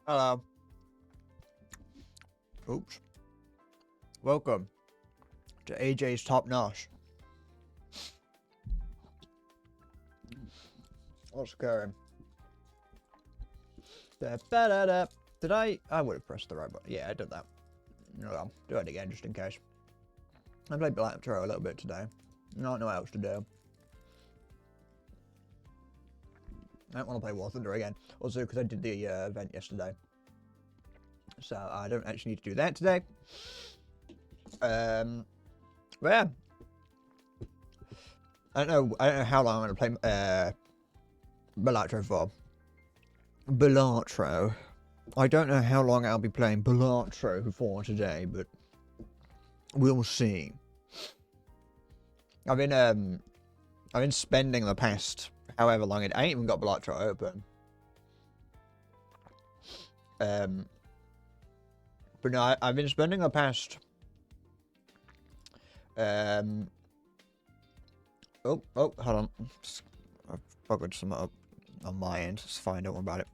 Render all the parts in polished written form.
Hello. Oops. Welcome to AJ's Top Notch. What's going? Did I would have pressed the right button. Yeah, I did that. No, I'll do it again just in case. I played Black Tarot a little bit today. Not know what else to do. I don't want to play War Thunder again. Also, because I did the event yesterday. So I don't actually need to do that today. But yeah. I don't know how long I'm going to play Balatro for. Balatro. I don't know how long I'll be playing Balatro for today, but we'll see. I've been spending the past however long I ain't even got Balatro open. But no, I've been spending the past oh, hold on. I've bugged something up on my end. It's fine, don't worry about it.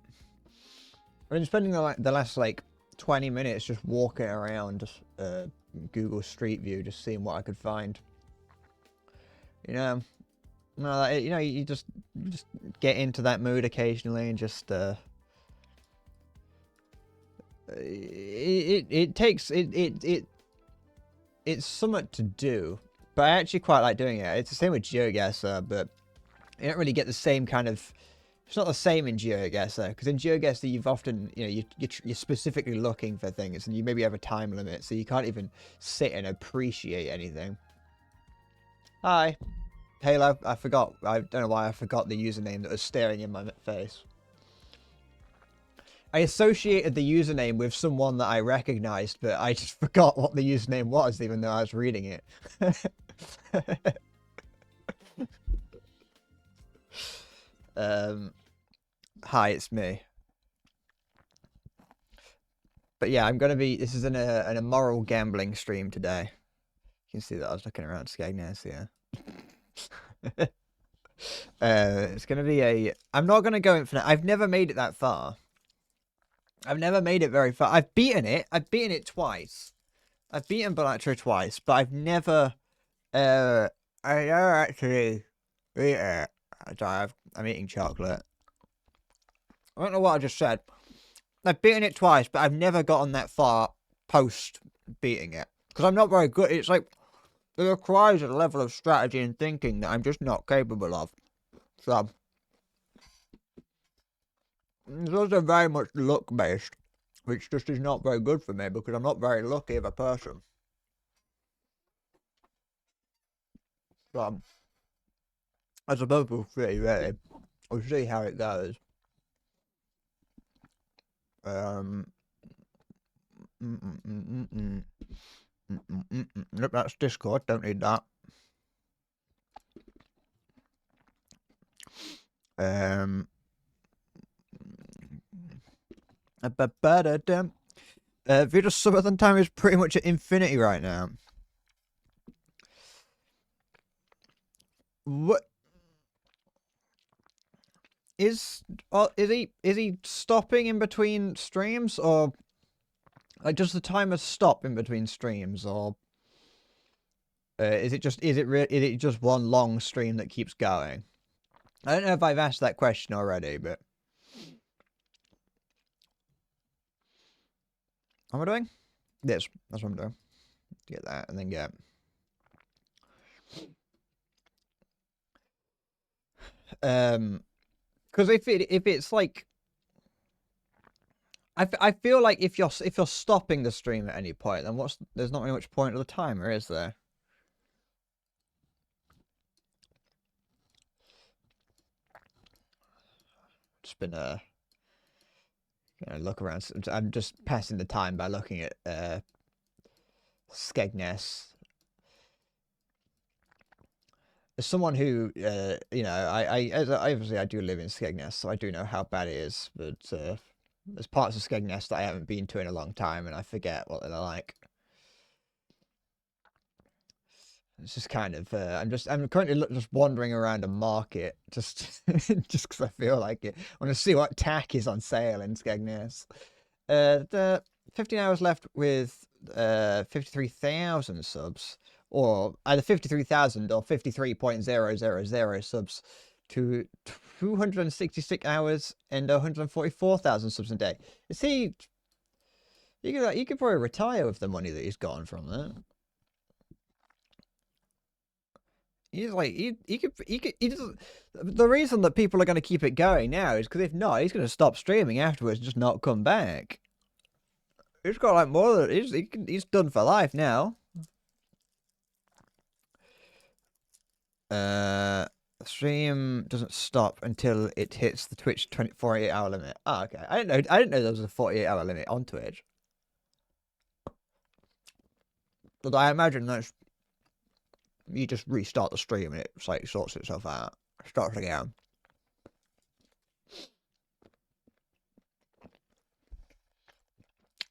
I've been spending the last like 20 minutes just walking around Google Street View, just seeing what I could find. You know, you just get into that mood occasionally and just it's something to do, but I actually quite like doing it. It's the same with GeoGuessr, but you don't really get the same kind of. It's not the same in GeoGuessr, because in GeoGuessr you've often, you're specifically looking for things, and you maybe have a time limit, so you can't even sit and appreciate anything. Hi, Halo. I forgot. I don't know why I forgot the username that was staring in my face. I associated the username with someone that I recognized, but I just forgot what the username was, even though I was reading it. Hi, it's me. But yeah, I'm gonna be. This is an immoral gambling stream today. You can see that I was looking around Skegness, yeah. It's gonna be a. I'm not gonna go infinite. I've never made it that far. I've never made it very far. I've beaten it. I've beaten it twice. I've beaten Balatro twice, but I've never. I never actually beat it. I'm eating chocolate. I don't know what I just said. I've beaten it twice, but I've never gotten that far post beating it. Because I'm not very good. It's like, it requires a level of strategy and thinking that I'm just not capable of. So, it's also very much luck based, which just is not very good for me because I'm not very lucky of a person. So, I suppose we'll see, really. We'll see how it goes. Nope, that's Discord. Don't need that. Vita Southern time is pretty much at infinity right now. What is he stopping in between streams, or like does the timer stop in between streams, or is it just one long stream that keeps going? I don't know if I've asked that question already, but what am I doing? This. That's what I'm doing. Get that and then get. Because if it's like, I feel like if you're stopping the stream at any point, then there's not really much point of the timer, is there? Just been look around. I'm just passing the time by looking at Skegness. As someone who I obviously I do live in Skegness, so I do know how bad it is, but there's parts of Skegness that I haven't been to in a long time, and I forget what they're like. It's just kind of I'm currently just wandering around a market just because I feel like it. I want to see what tack is on sale in Skegness. The 15 hours left with 53,000 subs, or either 53,000 or 53.000 subs to 266 hours and 144,000 subs a day. Is he? You could probably retire with the money that he's gotten from that. He's like he doesn't. The reason that people are going to keep it going now is because if not, he's going to stop streaming afterwards, and just not come back. He's got like more than he's done for life now. Stream doesn't stop until it hits the Twitch 48-hour limit. Oh, okay. I didn't know there was a 48-hour limit on Twitch. But I imagine that's you just restart the stream and it's like sorts itself out. Starts again.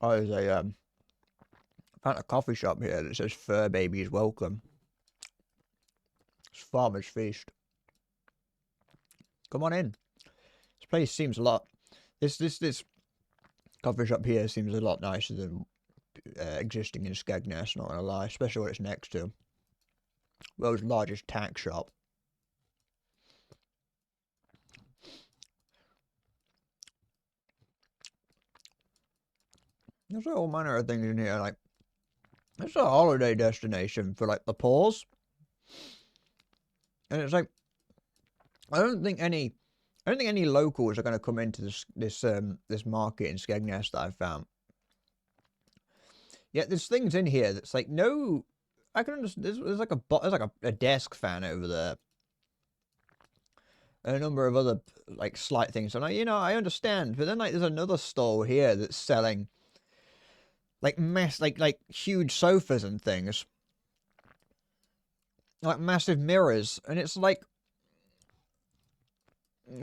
Oh, there's a found a coffee shop here that says "Fur Babies Welcome." It's Farmer's Feast. Come on in. This place seems a lot. This coffee shop here seems a lot nicer than existing in Skegness. Not gonna lie, especially what it's next to. World's largest tack shop. There's all manner of things in here. Like, it's a holiday destination for like the poors. And it's like, I don't think any locals are going to come into this market in Skegness that I've found. Yet there's things in here that's like no, I can understand. There's like a desk fan over there, and a number of other like slight things. And I understand, but then like there's another stall here that's selling like like huge sofas and things, like massive mirrors, and it's like,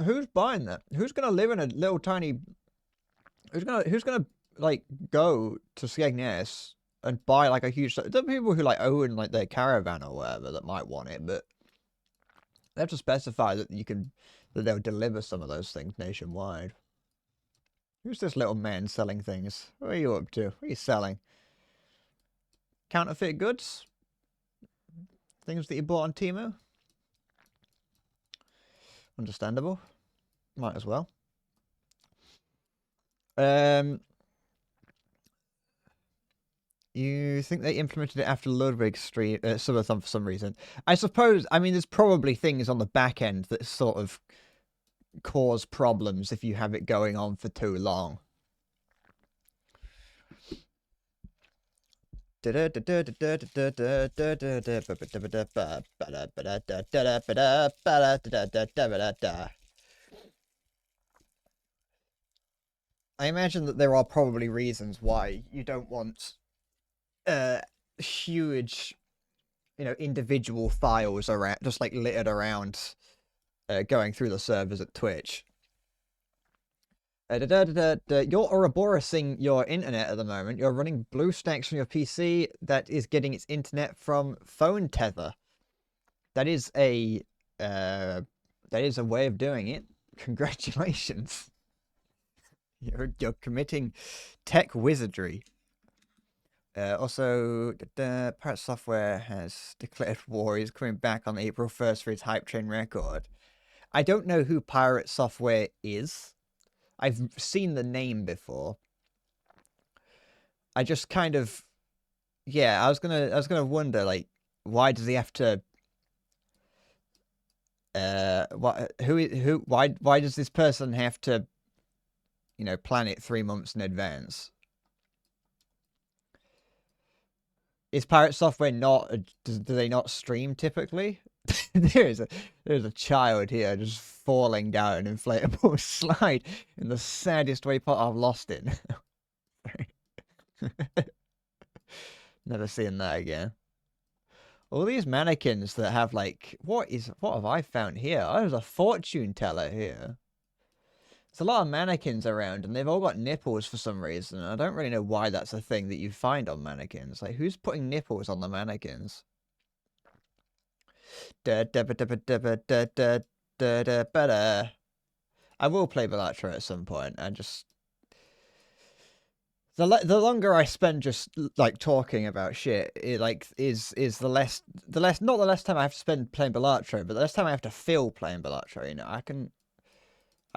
who's buying that? Who's gonna live in a little tiny? Who's gonna like go to Skegness and buy like a huge? There are people who like own like their caravan or whatever that might want it, but they have to specify that that they'll deliver some of those things nationwide. Who's this little man selling things? What are you up to? What are you selling? Counterfeit goods? Things that you bought on Temu? Understandable. Might as well. You think they implemented it after Ludwig Street Subathon for some reason? I suppose. I mean, there's probably things on the back end that sort of cause problems if you have it going on for too long. I imagine that there are probably reasons why you don't want huge, individual files around, just like littered around, going through the servers at Twitch. You're Ouroborosing your internet at the moment. You're running BlueStacks from your PC that is getting its internet from phone tether. That is a way of doing it. Congratulations. You're committing tech wizardry. Also, Pirate Software has declared war. He's coming back on April 1st for his Hype Train record. I don't know who Pirate Software is. I've seen the name before. I just kind of, yeah, I was gonna wonder, like, why does he have to why does this person have to plan it 3 months in advance? Is Pirate Software not do they not stream typically? there's a child here just falling down an inflatable slide in the saddest way I've lost it. Never seeing that again. All these mannequins that have like, what have I found here? Oh, there's a fortune teller here. There's a lot of mannequins around and they've all got nipples for some reason. I don't really know why that's a thing that you find on mannequins. Like, who's putting nipples on the mannequins? I will play Balatro at some point. I just the longer I spend just like talking about shit, it like is the less not the less time I have to spend playing Balatro, but the less time I have to fill playing Balatro. You know, I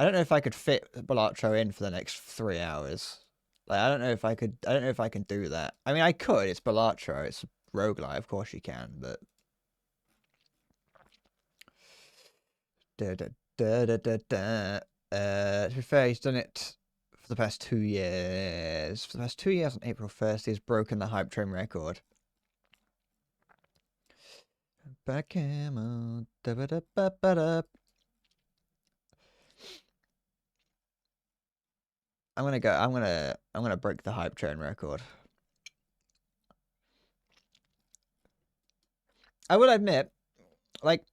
don't know if I could fit Balatro in for the next 3 hours. Like I don't know if I could. I don't know if I can do that. I mean, I could. It's Balatro. It's roguelite. Of course you can, but. To be fair, he's done it for the past 2 years. For the past 2 years on April 1st, he's broken the Hype Train record. Backgammon. I'm gonna break the Hype Train record. I will admit, like,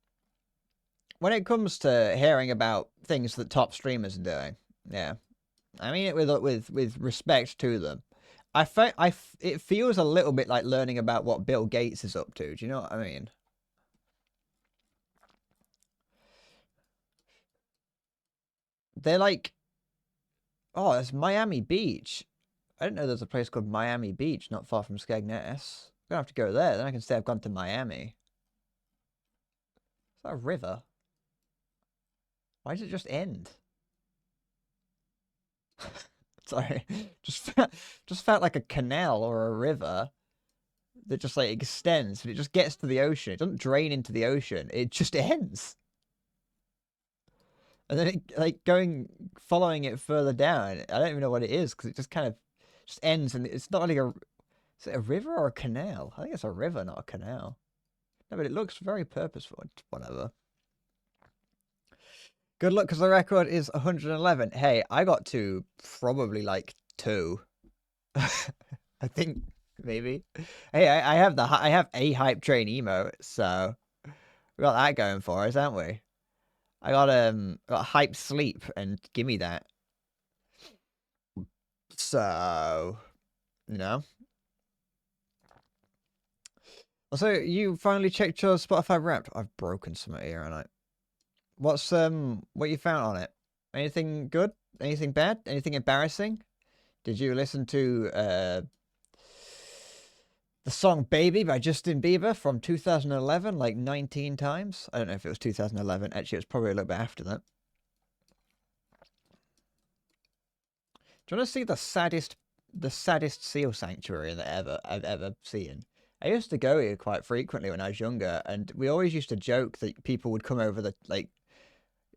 when it comes to hearing about things that top streamers are doing, yeah, I mean it with respect to them. It feels a little bit like learning about what Bill Gates is up to. Do you know what I mean? They're like, oh, it's Miami Beach. I didn't know there's a place called Miami Beach not far from Skegness. I'm gonna have to go there. Then I can say I've gone to Miami. Is that a river? Why does it just end? Sorry, just felt like a canal or a river that just like extends, but it just gets to the ocean. It doesn't drain into the ocean. It just ends. And then it, like following it further down, I don't even know what it is because it just kind of just ends, and it's not like is it a river or a canal? I think it's a river, not a canal. No, but it looks very purposeful. Whatever. Good luck, because the record is 111. Hey, I got to probably like 2. I think maybe. Hey, I have a Hype Train emote, so we got that going for us, haven't we? I got Hype Sleep, and give me that. So, you know. Also, you finally checked your Spotify Wrapped. I've broken something here, haven't I? What's what you found on it? Anything good? Anything bad? Anything embarrassing? Did you listen to the song Baby by Justin Bieber from 2011 like 19 times? I don't know if it was 2011. Actually, it was probably a little bit after that. Do you want to see the saddest seal sanctuary that I've ever seen? I used to go here quite frequently when I was younger, and we always used to joke that people would come over the like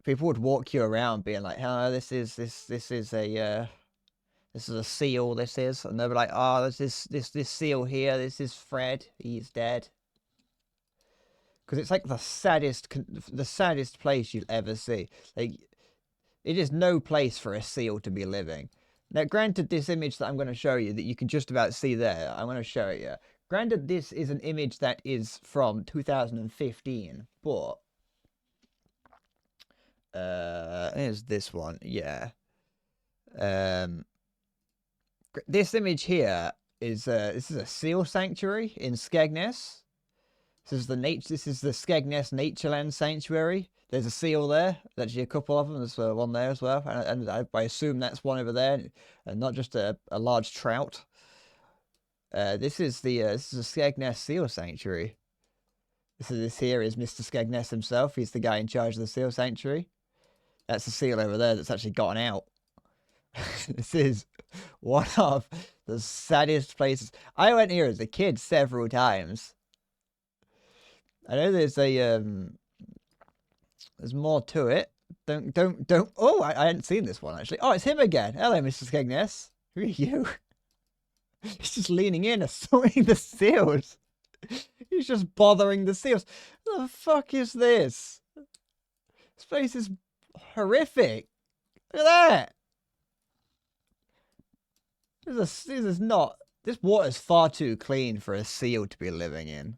people would walk you around being like, "Oh, this is a this is a seal. This is," and they'll be like, "Oh, there's this seal here. This is Fred. He's dead." Because it's like the saddest place you'll ever see. Like, it is no place for a seal to be living. Now, granted, this image that I'm going to show you that you can just about see there, I'm going to show it you. Granted, this is an image that is from 2015, but here's this one, yeah. This image here is this is a seal sanctuary in Skegness. This is the Skegness Natureland Sanctuary. There's a seal there. There's actually a couple of them. There's one there as well, and I assume that's one over there, and not just a large trout. This is the Skegness Seal Sanctuary. This here is Mr. Skegness himself. He's the guy in charge of the seal sanctuary. That's the seal over there that's actually gotten out. This is one of the saddest places. I went here as a kid several times. I know there's more to it. Don't. Oh, I hadn't seen this one actually. Oh, it's him again. Hello, Mr. Skegness. Who are you? He's just leaning in, assaulting the seals. He's just bothering the seals. What the fuck is this? This place is horrific. Look at that. This is not. This water's far too clean for a seal to be living in.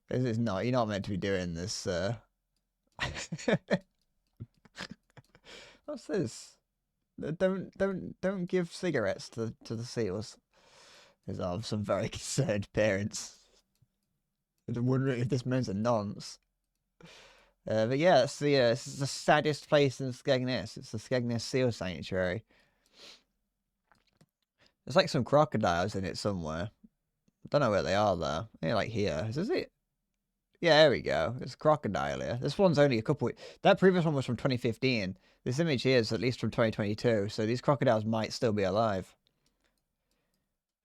This is not. You're not meant to be doing this. What's this? Don't give cigarettes to the seals. Because I have some very concerned parents. I'm wondering if this man's a nonce. But yeah, this is the saddest place in Skegness. It's the Skegness Seal Sanctuary. There's like some crocodiles in it somewhere. Don't know where they are though. Maybe like here. Is this it? Yeah, there we go. There's a crocodile here. This one's only a couple. That previous one was from 2015. This image here is at least from 2022. So these crocodiles might still be alive.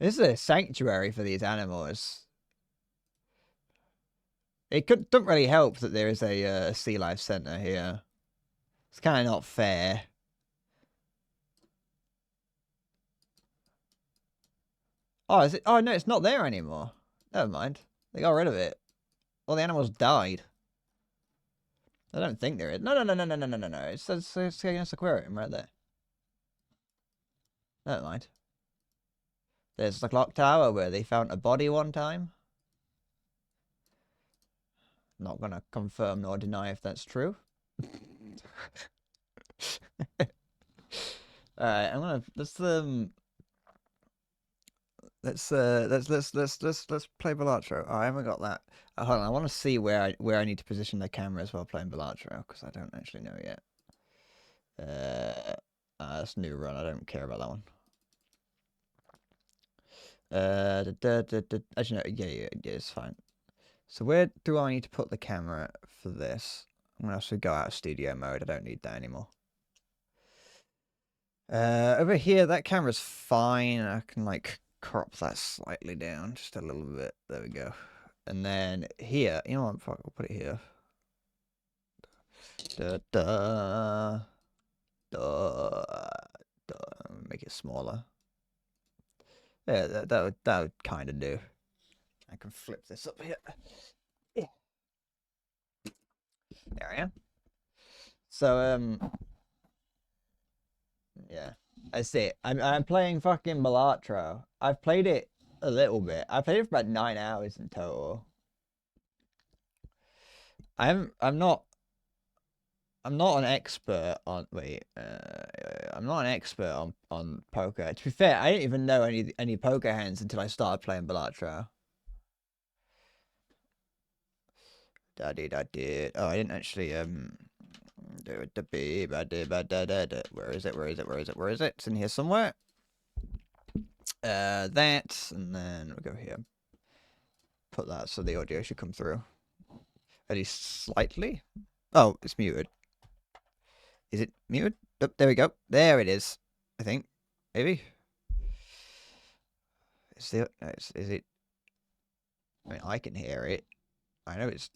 This is a sanctuary for these animals. It doesn't really help that there is a sea life center here. It's kind of not fair. Oh, is it? Oh no, it's not there anymore. Never mind. They got rid of it. All the animals died. I don't think there is. No. It says Cygnus Aquarium right there. Never mind. There's the clock tower where they found a body one time. Not gonna confirm nor deny if that's true. Alright, I'm gonna let's play Balatro. Oh, I haven't got that. Hold on, I want to see where I need to position the cameras while playing Balatro because I don't actually know yet. That's new run. I don't care about that one. Actually, no, yeah, it's fine. So where do I need to put the camera for this? I'm gonna have to go out of studio mode. I don't need that anymore. Over here, that camera's fine. I can like crop that slightly down just a little bit. There we go. And then here, you know what? Fuck, I'll put it here. Make it smaller. Yeah, that would kind of do. I can flip this up here. Yeah. There I am. So yeah, that's it. I'm playing fucking Balatro. I've played it a little bit. I played it for about 9 hours in total. I'm not an expert on I'm not an expert on poker. To be fair, I didn't even know any poker hands until I started playing Balatro. Oh, I didn't actually where is it? It's in here somewhere. That, and then we'll go here. Put that so the audio should come through. At least slightly. Oh, it's muted. Is it muted? Oh, there we go. There it is. I think. Maybe. Is it? I mean, I can hear it. I know it's.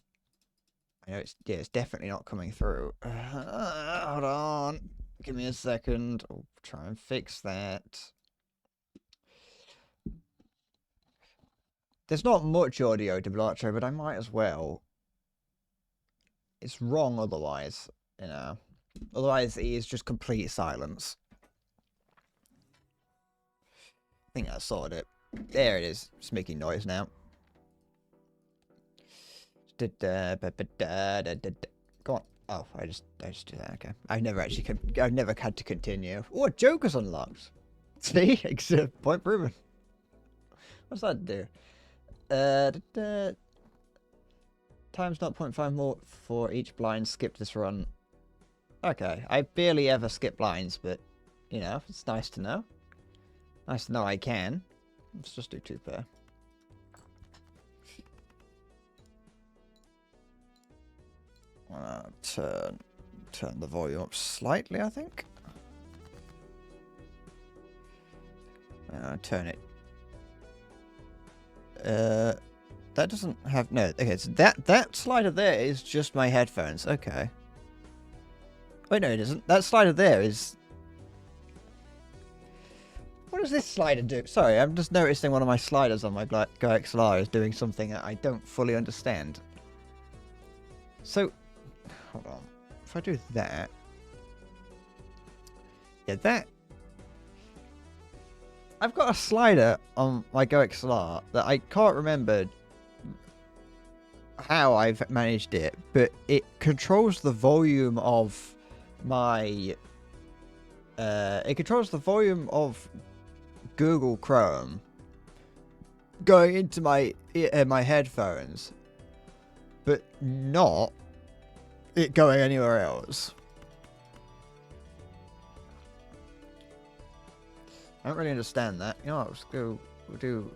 Yeah, it's definitely not coming through. Hold on. Give me a second. I'll try and fix that. There's not much audio to Balatro, but I might as well. It's wrong otherwise, you know. Otherwise, it is just complete silence. I think I sorted it. There it is. It's making noise now. Come on. Oh, I just do that. Okay. I've never had to continue. Oh, Joker's unlocked. See, point proven. What's that do? Times 0.5 more for each blind. Skip this run. Okay, I barely ever skip blinds, but you know, it's nice to know. Nice to know I can. Let's just do 2 pair. Turn the volume up slightly, I think. Turn it. That doesn't have no. Okay, so that slider there is just my headphones. Okay. Wait, no, it isn't. That slider there is. What does this slider do? Sorry, I'm just noticing one of my sliders on my Go XLR is doing something that I don't fully understand. So, hold on. If I do that, yeah, that. I've got a slider on my Go XLR that I can't remember how I've managed it, but it controls the volume of my. It controls the volume of Google Chrome going into my headphones, but not it going anywhere else. I don't really understand that. You know what, let's go, we'll do...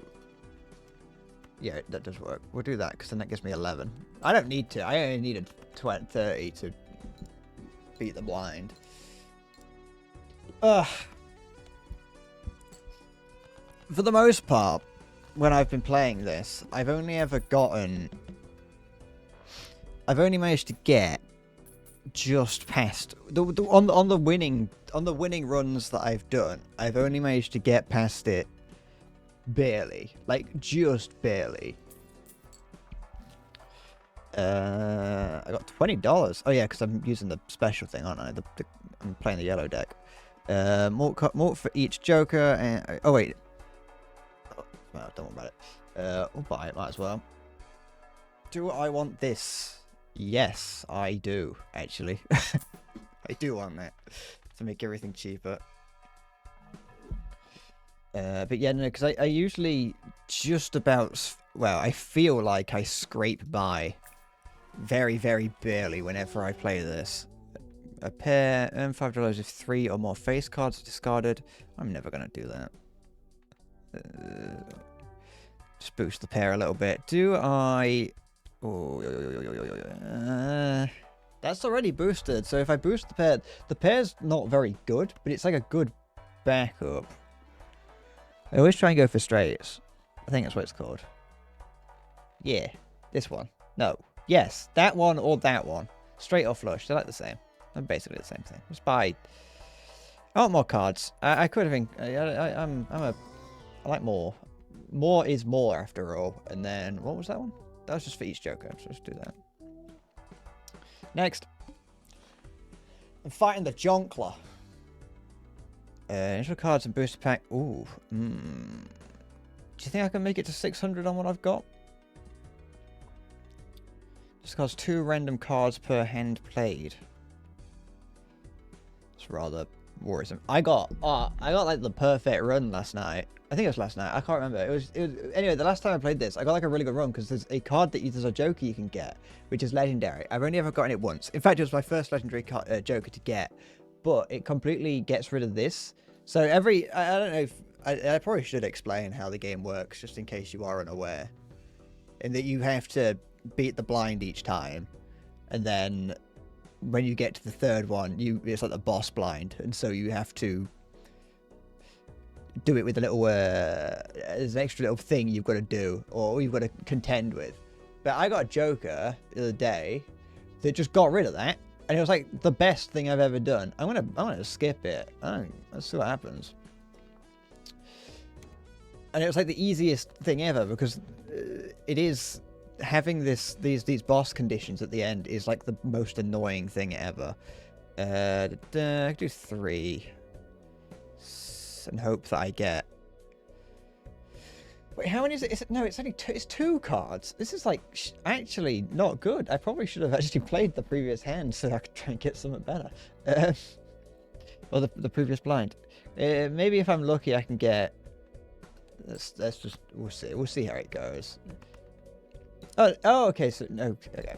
Yeah, that does work. We'll do that, because then that gives me 11. I don't need to. I only needed 30 to beat the blind. For the most part, when I've been playing this, I've only managed to get just past on the winning runs that I've done. I've only managed to get past it barely, like just barely. I got $20. Oh yeah, because I'm using the special thing, aren't I? I'm playing the yellow deck. More for each Joker. And oh wait, well, don't worry about it. I'll buy it. Might as well. Do I want this? Yes, I do, actually. I do want that to make everything cheaper. But yeah, no, because I usually just about... Well, I feel like I scrape by very, very barely whenever I play this. A pair, earn $5 if 3 or more face cards are discarded. I'm never going to do that. Just boost the pair a little bit. Do I... Oh, that's already boosted. So if I boost the pair's not very good, but it's like a good backup. I always try and go for straights. I think that's what it's called. Yeah, this one. No. Yes, that one or that one. Straight or flush. They're like the same. They're basically the same thing. Just buy... I want more cards. I could have... I like more. More is more, after all. And then... What was that one? That was just for each Joker. So let's do that. Next. I'm fighting the Jonkler. Initial cards and booster pack. Ooh. Do you think I can make it to 600 on what I've got? Just costs 2 random cards per hand played. It's rather worrisome. I got like the perfect run last night. I think it was last night. I can't remember. It was anyway. The last time I played this, I got like a really good run because there's a card there's a Joker you can get, which is legendary. I've only ever gotten it once. In fact, it was my first legendary Joker to get, but it completely gets rid of this. So I don't know if I probably should explain how the game works just in case you are unaware, in that you have to beat the blind each time, and then when you get to the third one, it's like the boss blind, and so you have to do it with a little there's an extra little thing you've got to do, or you've got to contend with. But I got a Joker the other day that just got rid of that, and it was like the best thing I've ever done. I'm gonna skip it. Let's see what happens. And it was like the easiest thing ever, because it is having these boss conditions at the end is like the most annoying thing ever. I can do 3 and hope that I get... Wait, how many is it? No, it's only 2. It's 2 cards. This is like actually not good. I probably should have actually played the previous hand so I could try and get something better. Or the previous blind. Maybe if I'm lucky I can get... Let's just... We'll see. We'll see how it goes. Oh, okay. So no, okay.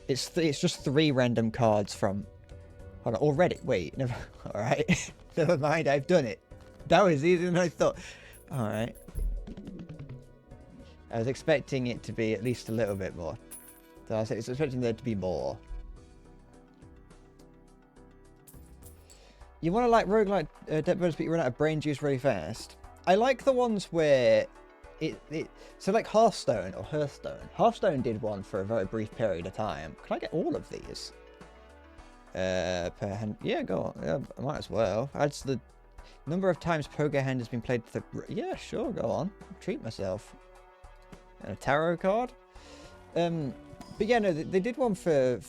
It's just 3 random cards from... Hold on, already. Wait, never... Alright. Never mind, I've done it. That was easier than I thought. Alright. I was expecting it to be at least a little bit more. So I was expecting there to be more. You want to like roguelike deck builders, but you run out of brain juice really fast? I like the ones where... So like Hearthstone or Hearthstone. Hearthstone did one for a very brief period of time. Can I get all of these? Per hand. Yeah, go on. Yeah, I might as well. Adds the number of times poker hand has been played. Yeah, sure, go on. Treat myself. And a tarot card. But yeah, no, they did one for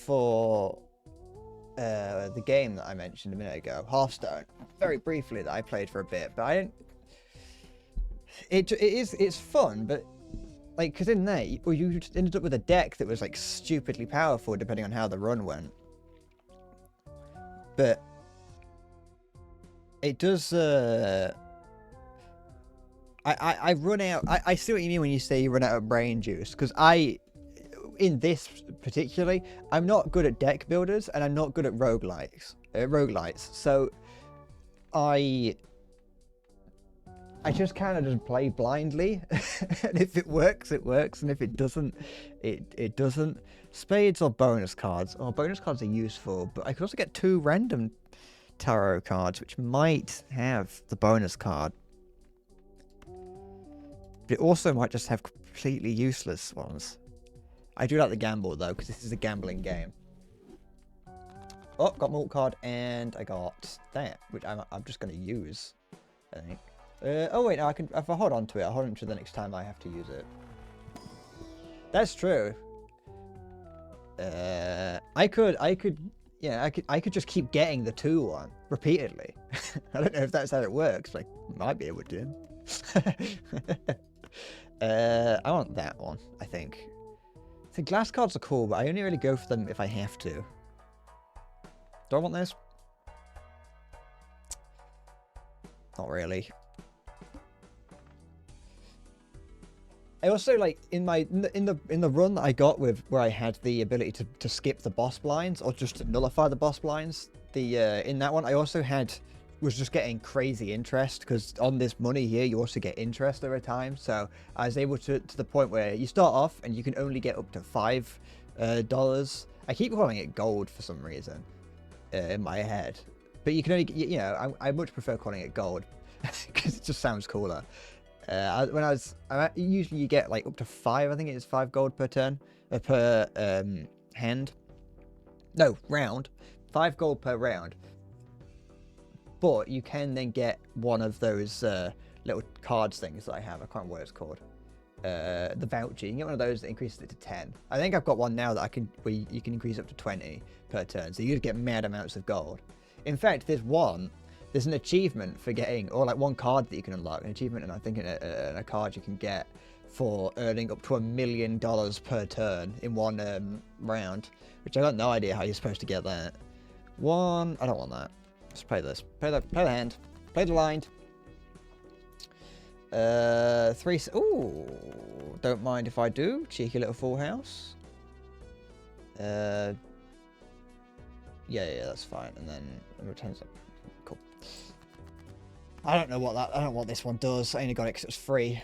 the game that I mentioned a minute ago, Hearthstone. Very briefly, that I played for a bit, but I didn't. It's fun, but like, because in there, you ended up with a deck that was like stupidly powerful depending on how the run went. But it does. I run out. I see what you mean when you say you run out of brain juice, because in this particularly, I'm not good at deck builders and I'm not good at roguelites. So I I just kind of just play blindly. And if it works, it works. And if it doesn't, it doesn't. Spades or bonus cards? Oh, bonus cards are useful, but I could also get 2 random tarot cards, which might have the bonus card. But it also might just have completely useless ones. I do like the gamble, though, because this is a gambling game. Oh, got Malt card, and I got that, which I'm just going to use, I think. Oh, wait, no, I can, if I hold on to it, I'll hold on to the next time I have to use it. That's true. I could just keep getting the 2 one repeatedly. I don't know if that's how it works, but I might be able to. I want that one, I think. The glass cards are cool, but I only really go for them if I have to. Do I want this? Not really. I also like in the run that I got with where I had the ability to skip the boss blinds or just to nullify the boss blinds. In that one I also was just getting crazy interest, because on this money here you also get interest over time. So I was able to the point where you start off and you can only get up to $5. I keep calling it gold for some reason in my head, but you can only, you know, I much prefer calling it gold because it just sounds cooler. Usually you get like up to 5, I think it is 5 gold per turn, per hand. No, round. 5 gold per round. But you can then get one of those little cards things that I have. I can't remember what it's called. The voucher. You can get one of those that increases it to 10. I think I've got one now that where you can increase up to 20 per turn. So you just get mad amounts of gold. In fact, there's an achievement for getting, or like one card that you can unlock, an achievement, and I think a card you can get for earning up to $1 million per turn in one round, which I got no idea how you're supposed to get that. I don't want that. Let's play this. Play the hand. Play the line. 3. Ooh, don't mind if I do. Cheeky little full house. Yeah, that's fine. And then it returns up. Cool. I don't know what this one does. I only got it because it's free.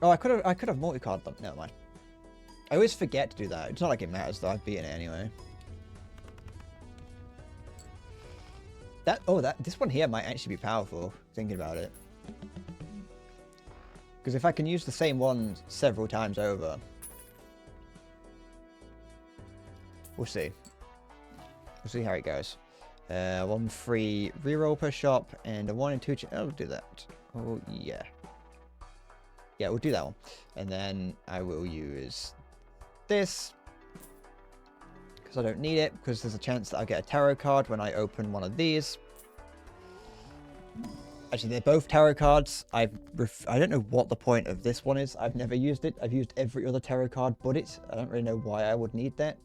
Oh, I could have multi-card them. Never mind. I always forget to do that. It's not like it matters though. I've beaten it anyway. This one here might actually be powerful, thinking about it. Because if I can use the same one several times over, we'll see. We'll see how it goes. 1 free reroll per shop and a 1 and 2. I'll do that. Oh yeah. Yeah, we'll do that one, and then I will use this because I don't need it, because there's a chance that I'll get a tarot card when I open one of these. Actually, they're both tarot cards. I don't know what the point of this one is. I've never used it. I've used every other tarot card but it. I don't really know why I would need that.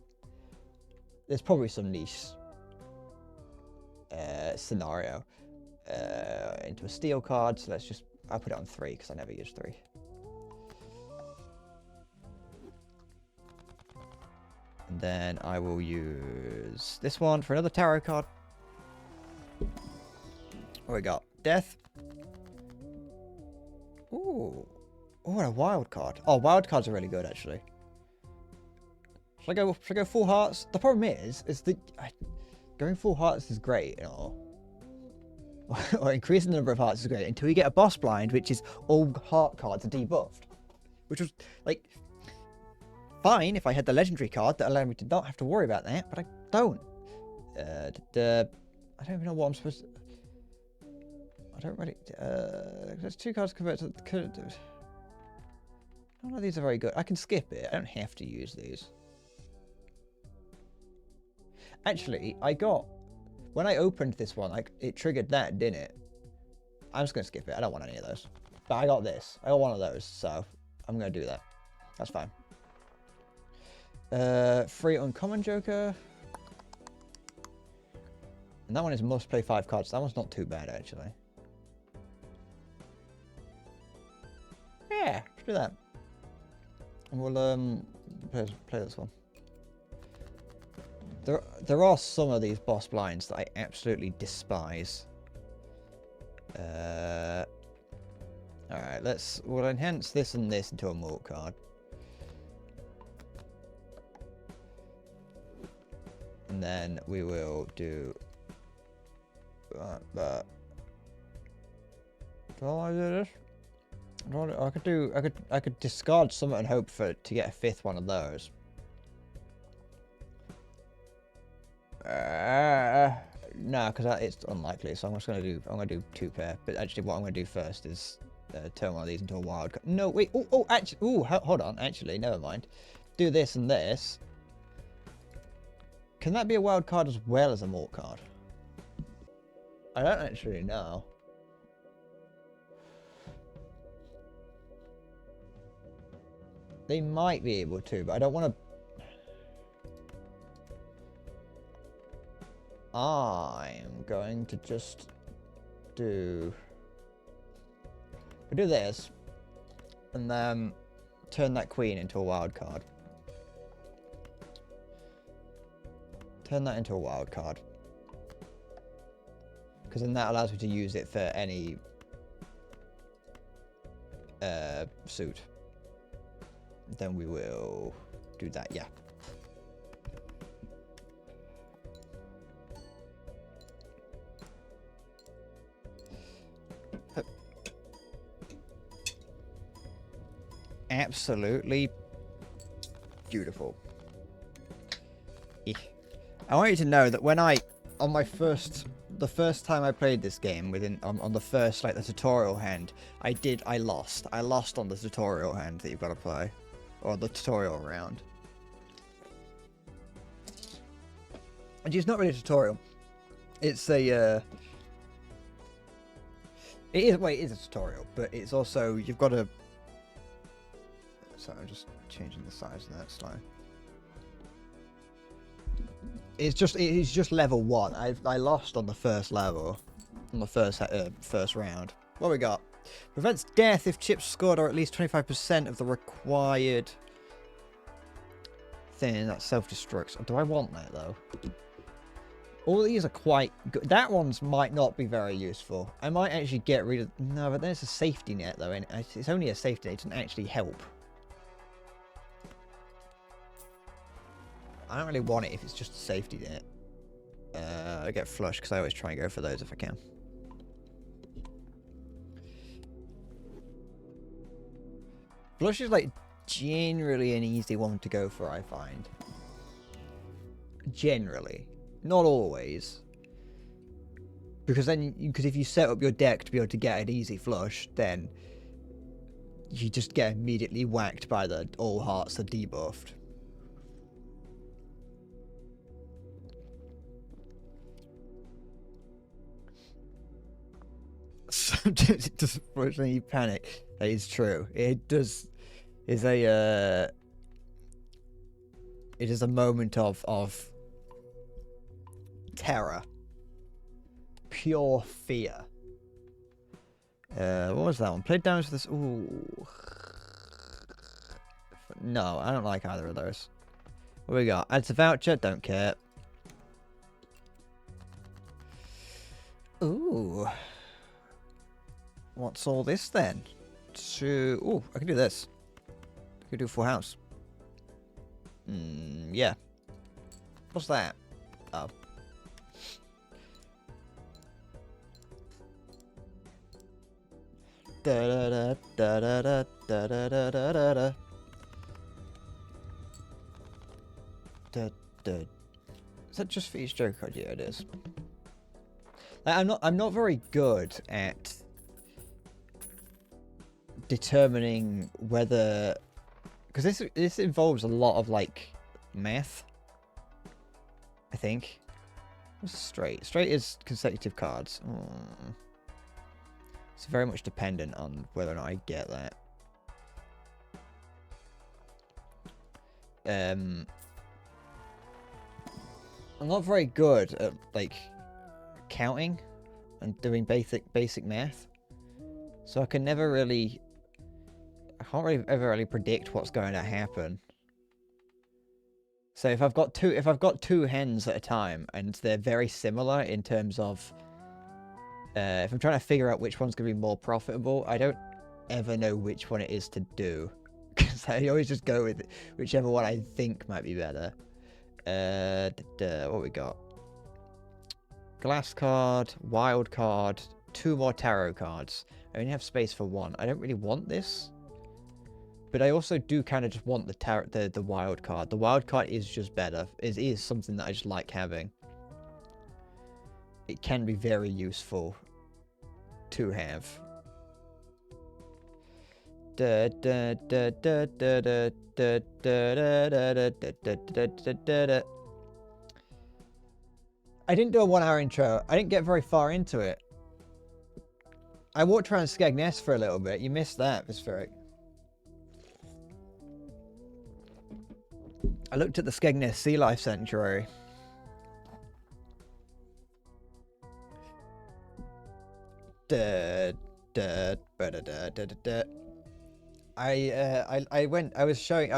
There's probably some niche scenario into a steel card. So I'll put it on 3 because I never use 3. And then I will use this one for another tarot card. What we got? Death. Ooh. Oh, and a wild card. Oh, wild cards are really good, actually. Should I go full hearts? The problem is going full hearts is great, you know. Or increasing the number of hearts is great until you get a boss blind, which is all heart cards are debuffed. Which was, like, fine if I had the legendary card that allowed me to not have to worry about that, but I don't. I don't even know what I'm supposed to... I don't really... there's 2 cards converted to... None of these are very good. I can skip it. I don't have to use these. Actually, when I opened this one, it triggered that, didn't it? I'm just going to skip it. I don't want any of those. But I got this. I got one of those, so I'm going to do that. That's fine. Free uncommon joker. And that one is must play 5 cards. That one's not too bad, actually. Yeah, let's do that. And we'll play this one. There are some of these boss blinds that I absolutely despise. Alright, we'll enhance this and this into a mort card. And then we will do that. Do I want to do this? I could discard Summit and hope to get a 5th one of those. No, because it's unlikely. So I'm gonna do 2 pair. But actually, what I'm gonna do first is turn one of these into a wild card. No, wait. Oh, actually, hold on. Actually, never mind. Do this and this. Can that be a wild card as well as a mort card? I don't actually know. They might be able to, but I don't want to. I'm going to just do this, and then turn that queen into a wild card. Turn that into a wild card. Because then that allows me to use it for any suit. Then we will do that, yeah. Absolutely beautiful. I want you to know that when on the first time I played this game on the first the tutorial hand, I lost on the tutorial hand that you've got to play, or the tutorial round. And it's not really a tutorial. It's a it is a tutorial, but it's also you've got to. So I'm just changing the size of that slide. It's just level 1. I lost on the first level, on the first round. What we got? Prevents death if chips scored are at least 25% of the required thing. That self-destructs. Do I want that though? All these are quite good. That one's might not be very useful. I might actually get rid of. No, but there's a safety net though, and it's only a safety net. It doesn't actually help. I don't really want it if it's just a safety net. I get flush because I always try and go for those if I can. Flush is generally an easy one to go for, I find. Generally. Not always. Because if you set up your deck to be able to get an easy flush, then you just get immediately whacked by the all hearts are debuffed. Sometimes it doesn't fortunately panic. That is true. It does. It is a moment of terror, pure fear. What was that one? Played damage with this. Ooh. No, I don't like either of those. What we got? Adds a voucher. Don't care. Ooh. What's all this then? Ooh, I can do this. I can do full house. Yeah. What's that? Oh. Da da da da da da da da da da da. Da da. Is that just for each joke card? Yeah, it is. I'm not very good at determining whether, because this involves a lot of math, I think. What's straight? Straight is consecutive cards. It's very much dependent on whether or not I get that. I'm not very good at counting and doing basic math, so I can never really. I can't ever really predict what's going to happen. So if I've got two hens at a time and they're very similar in terms of if I'm trying to figure out which one's going to be more profitable, I don't ever know which one it is to do. Because I always just go with whichever one I think might be better. What we got? Glass card, wild card, 2 more tarot cards. I only have space for 1. I don't really want this. But I also do kind of just want the wild card. The wild card is just better. It is something that I just like having. It can be very useful to have. I didn't do a 1 hour intro. I didn't get very far into it. I walked around Skegness for a little bit. You missed that, Vispheric. I looked at the Skegness Sea Life Sanctuary. I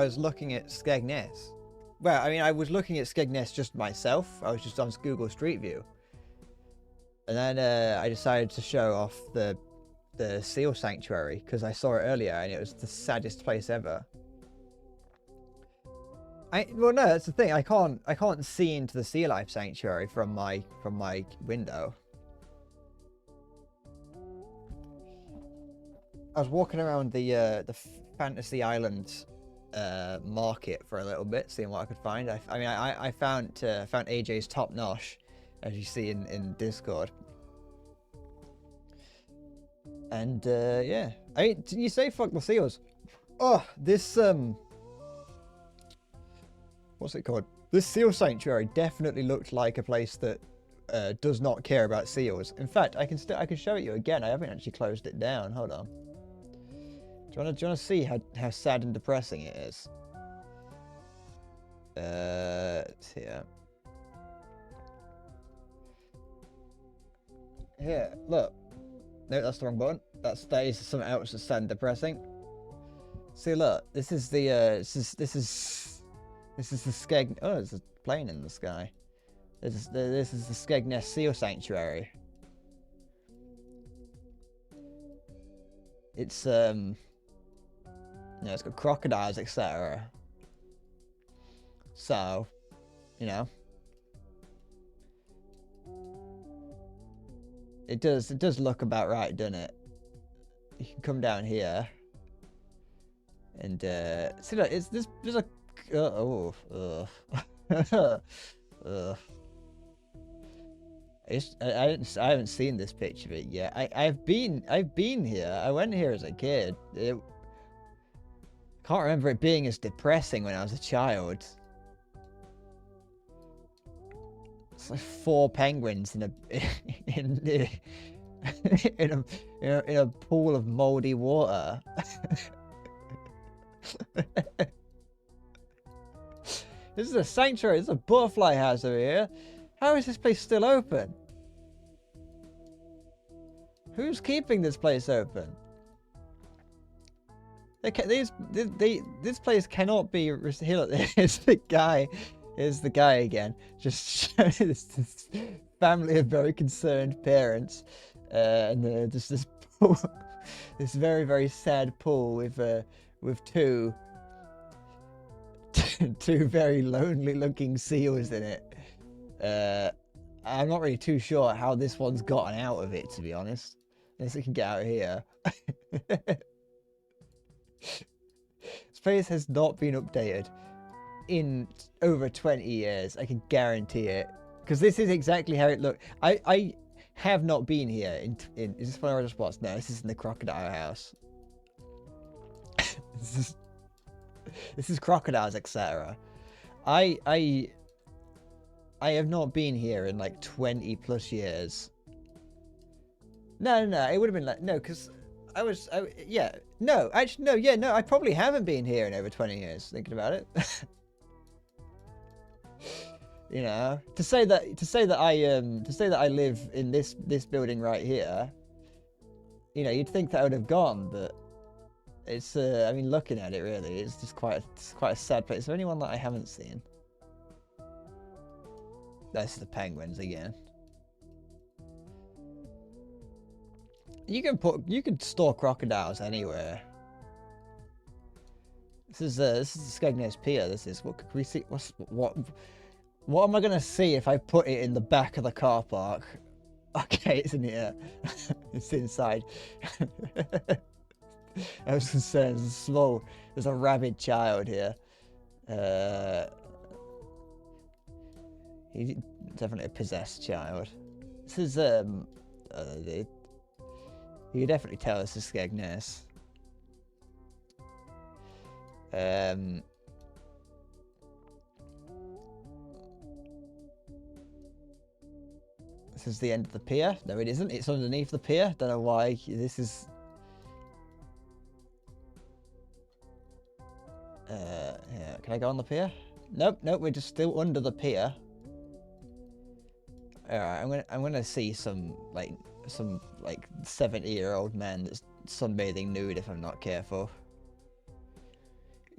was looking at Skegness. Well, I mean, I was looking at Skegness just myself. I was just on Google Street View. And then I decided to show off the seal sanctuary because I saw it earlier and it was the saddest place ever. Well, no, that's the thing. I can't see into the Sea Life Sanctuary from my window. I was walking around the Fantasy Island market for a little bit, seeing what I could find. I found AJ's Top Nosh, as you see in Discord. And yeah, you say fuck the seals. Oh, this what's it called? This seal sanctuary definitely looked like a place that does not care about seals. In fact, I can show it you again. I haven't actually closed it down. Hold on. Do you want to see how sad and depressing it is? It's here. Here, look. No, that's the wrong button. That is something else that's sad and depressing. See, look. This is the Skeg. Oh, there's a plane in the sky. This is the Skegness Seal Sanctuary. It's it's got crocodiles, etc. So, it does look about right, doesn't it? You can come down here and see, look, there's a I haven't seen this picture of it yet. I've been here. I went here as a kid. Can't remember it being as depressing when I was a child. It's like 4 penguins in a pool of moldy water. This is a sanctuary. This is a butterfly house over here. How is this place still open? Who's keeping this place open? This place cannot be. Here, look, here's the guy. Here's the guy again. Just showing this family of very concerned parents, and just this pool, this very, very sad pool with two very lonely looking seals in it. I'm not really too sure how this one's gotten out of it, to be honest. Unless it can get out of here. This place has not been updated in over 20 years. I can guarantee it. Because this is exactly how it looked. I have not been here in is this one I just watched? No, this is in the crocodile house. This is crocodiles, etc. I have not been here in like 20 plus years. No, it would have been like, no, because no, I probably haven't been here in over 20 years, thinking about it. To say that I live in this building right here, you'd think that I would have gone, but it's I mean, looking at it, really, it's just quite a sad place. Is there anyone that I haven't seen? That's the penguins again. You can store crocodiles anywhere. This is the Skegness Pier. This is what could we see? What am I gonna see if I put it in the back of the car park? Okay, it's in here. It's inside. I was concerned. There's a rabid child here. He's definitely a possessed child. This is you can definitely tell this is Skegness. This is the end of the pier. No, it isn't. It's underneath the pier. Don't know why. This is. Yeah. Can I go on the pier? Nope. Nope. We're just still under the pier. All right. I'm gonna see some 70-year-old man that's sunbathing nude if I'm not careful.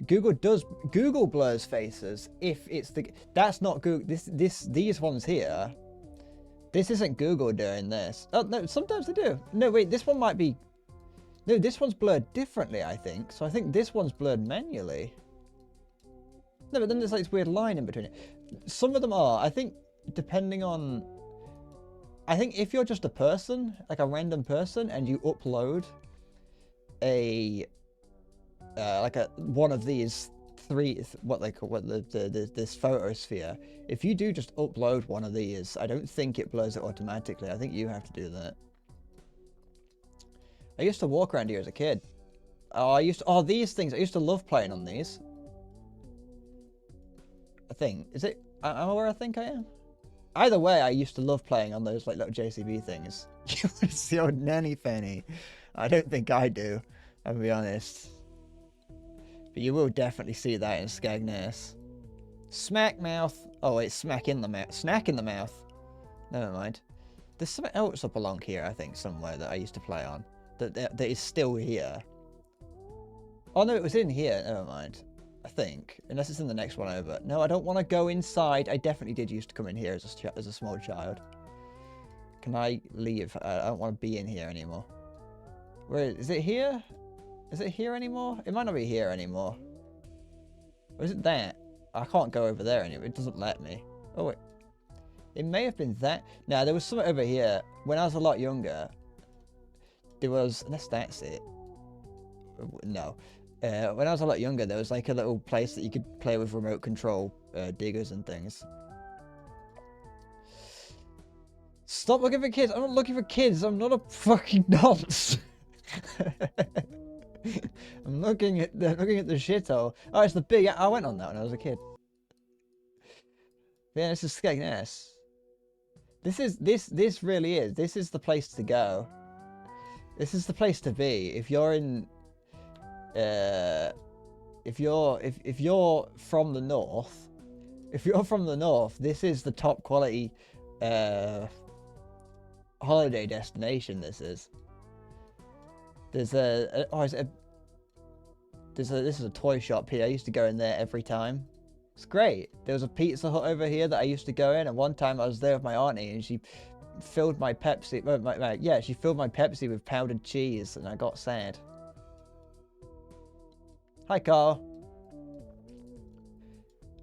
Google blurs faces if it's that's not Google. These ones here. This isn't Google doing this. Oh no, sometimes they do. No wait, this one might be. No, this one's blurred differently, I think. So I think this one's blurred manually. No, but then there's like this weird line in between it. Some of them are. I think depending on. I think if you're just a person, like a random person, and you upload a one of these three, what they call this photosphere. If you do just upload one of these, I don't think it blurs it automatically. I think you have to do that. I used to walk around here as a kid. These things. I used to love playing on these. I think is it. Am I where I think I am? Either way, I used to love playing on those like little JCB things. You want to see old Nanny Fanny? I don't think I do. I'll be honest. But you will definitely see that in Skegness. Smack mouth. Oh wait, smack in the mouth. Snack in the mouth. Never mind. There's something else up along here, I think, somewhere that I used to play on. That is still here. Oh no, it was in here. Never mind. I think. Unless it's in the next one over. No, I don't want to go inside. I definitely did used to come in here as a small child. Can I leave? I don't want to be in here anymore. Where is it here? Is it here anymore? It might not be here anymore. Or is it that? I can't go over there anymore. It doesn't let me. Oh, wait. It may have been that. No, there was something over here. When I was a lot younger, there was... Unless that's it. No. When I was a lot younger, there was like a little place that you could play with remote control diggers and things. Stop looking for kids. I'm not looking for kids. I'm not a fucking nonce. I'm looking at the shithole. Oh, it's the big. I went on that when I was a kid. Yeah, this is Skegness. This really is. This is the place to go. This is the place to be if you're in. If you're from the north, this is the top quality holiday destination. This is. This is a toy shop here. I used to go in there every time. It's great. There was a Pizza Hut over here that I used to go in, and one time I was there with my auntie, and she filled my Pepsi. She filled my Pepsi with powdered cheese, and I got sad. Hi, Carl.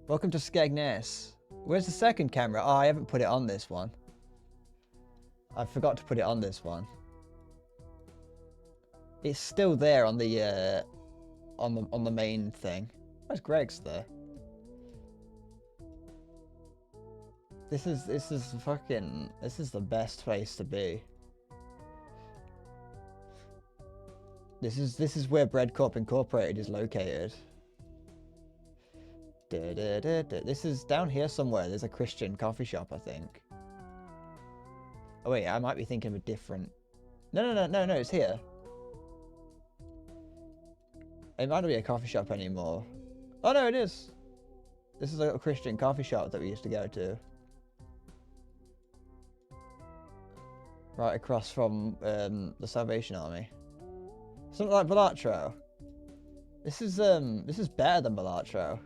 Welcome to Skegness. Where's the second camera? Oh, I haven't put it on this one. I forgot to put it on this one. It's still there on the on the main thing. Where's Greg's there? This is the best place to be. This is where Bread Corp Incorporated is located. This is down here somewhere. There's a Christian coffee shop, I think. Oh wait, I might be thinking of a different. No, it's here. It might not be a coffee shop anymore. Oh no, it is. This is a little Christian coffee shop that we used to go to. Right across from the Salvation Army. Something like Balatro. This is better than Balatro.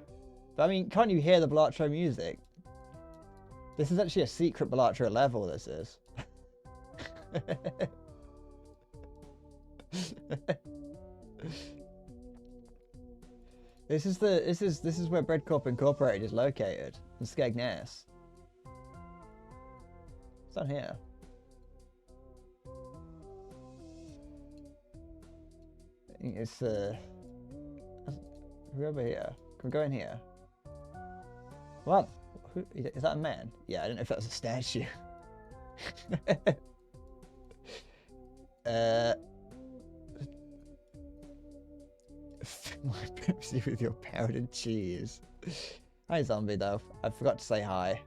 But I mean, can't you hear the Balatro music? This is actually a secret Balatro level, this is. This is where Breadcorp Incorporated is located in Skegness. It's down here. I think it's we're over here. Can we go in here? What? Who, is that a man? Yeah, I don't know if that's a statue. My Pepsi with your powdered cheese. Hi, zombie, though. I forgot to say hi.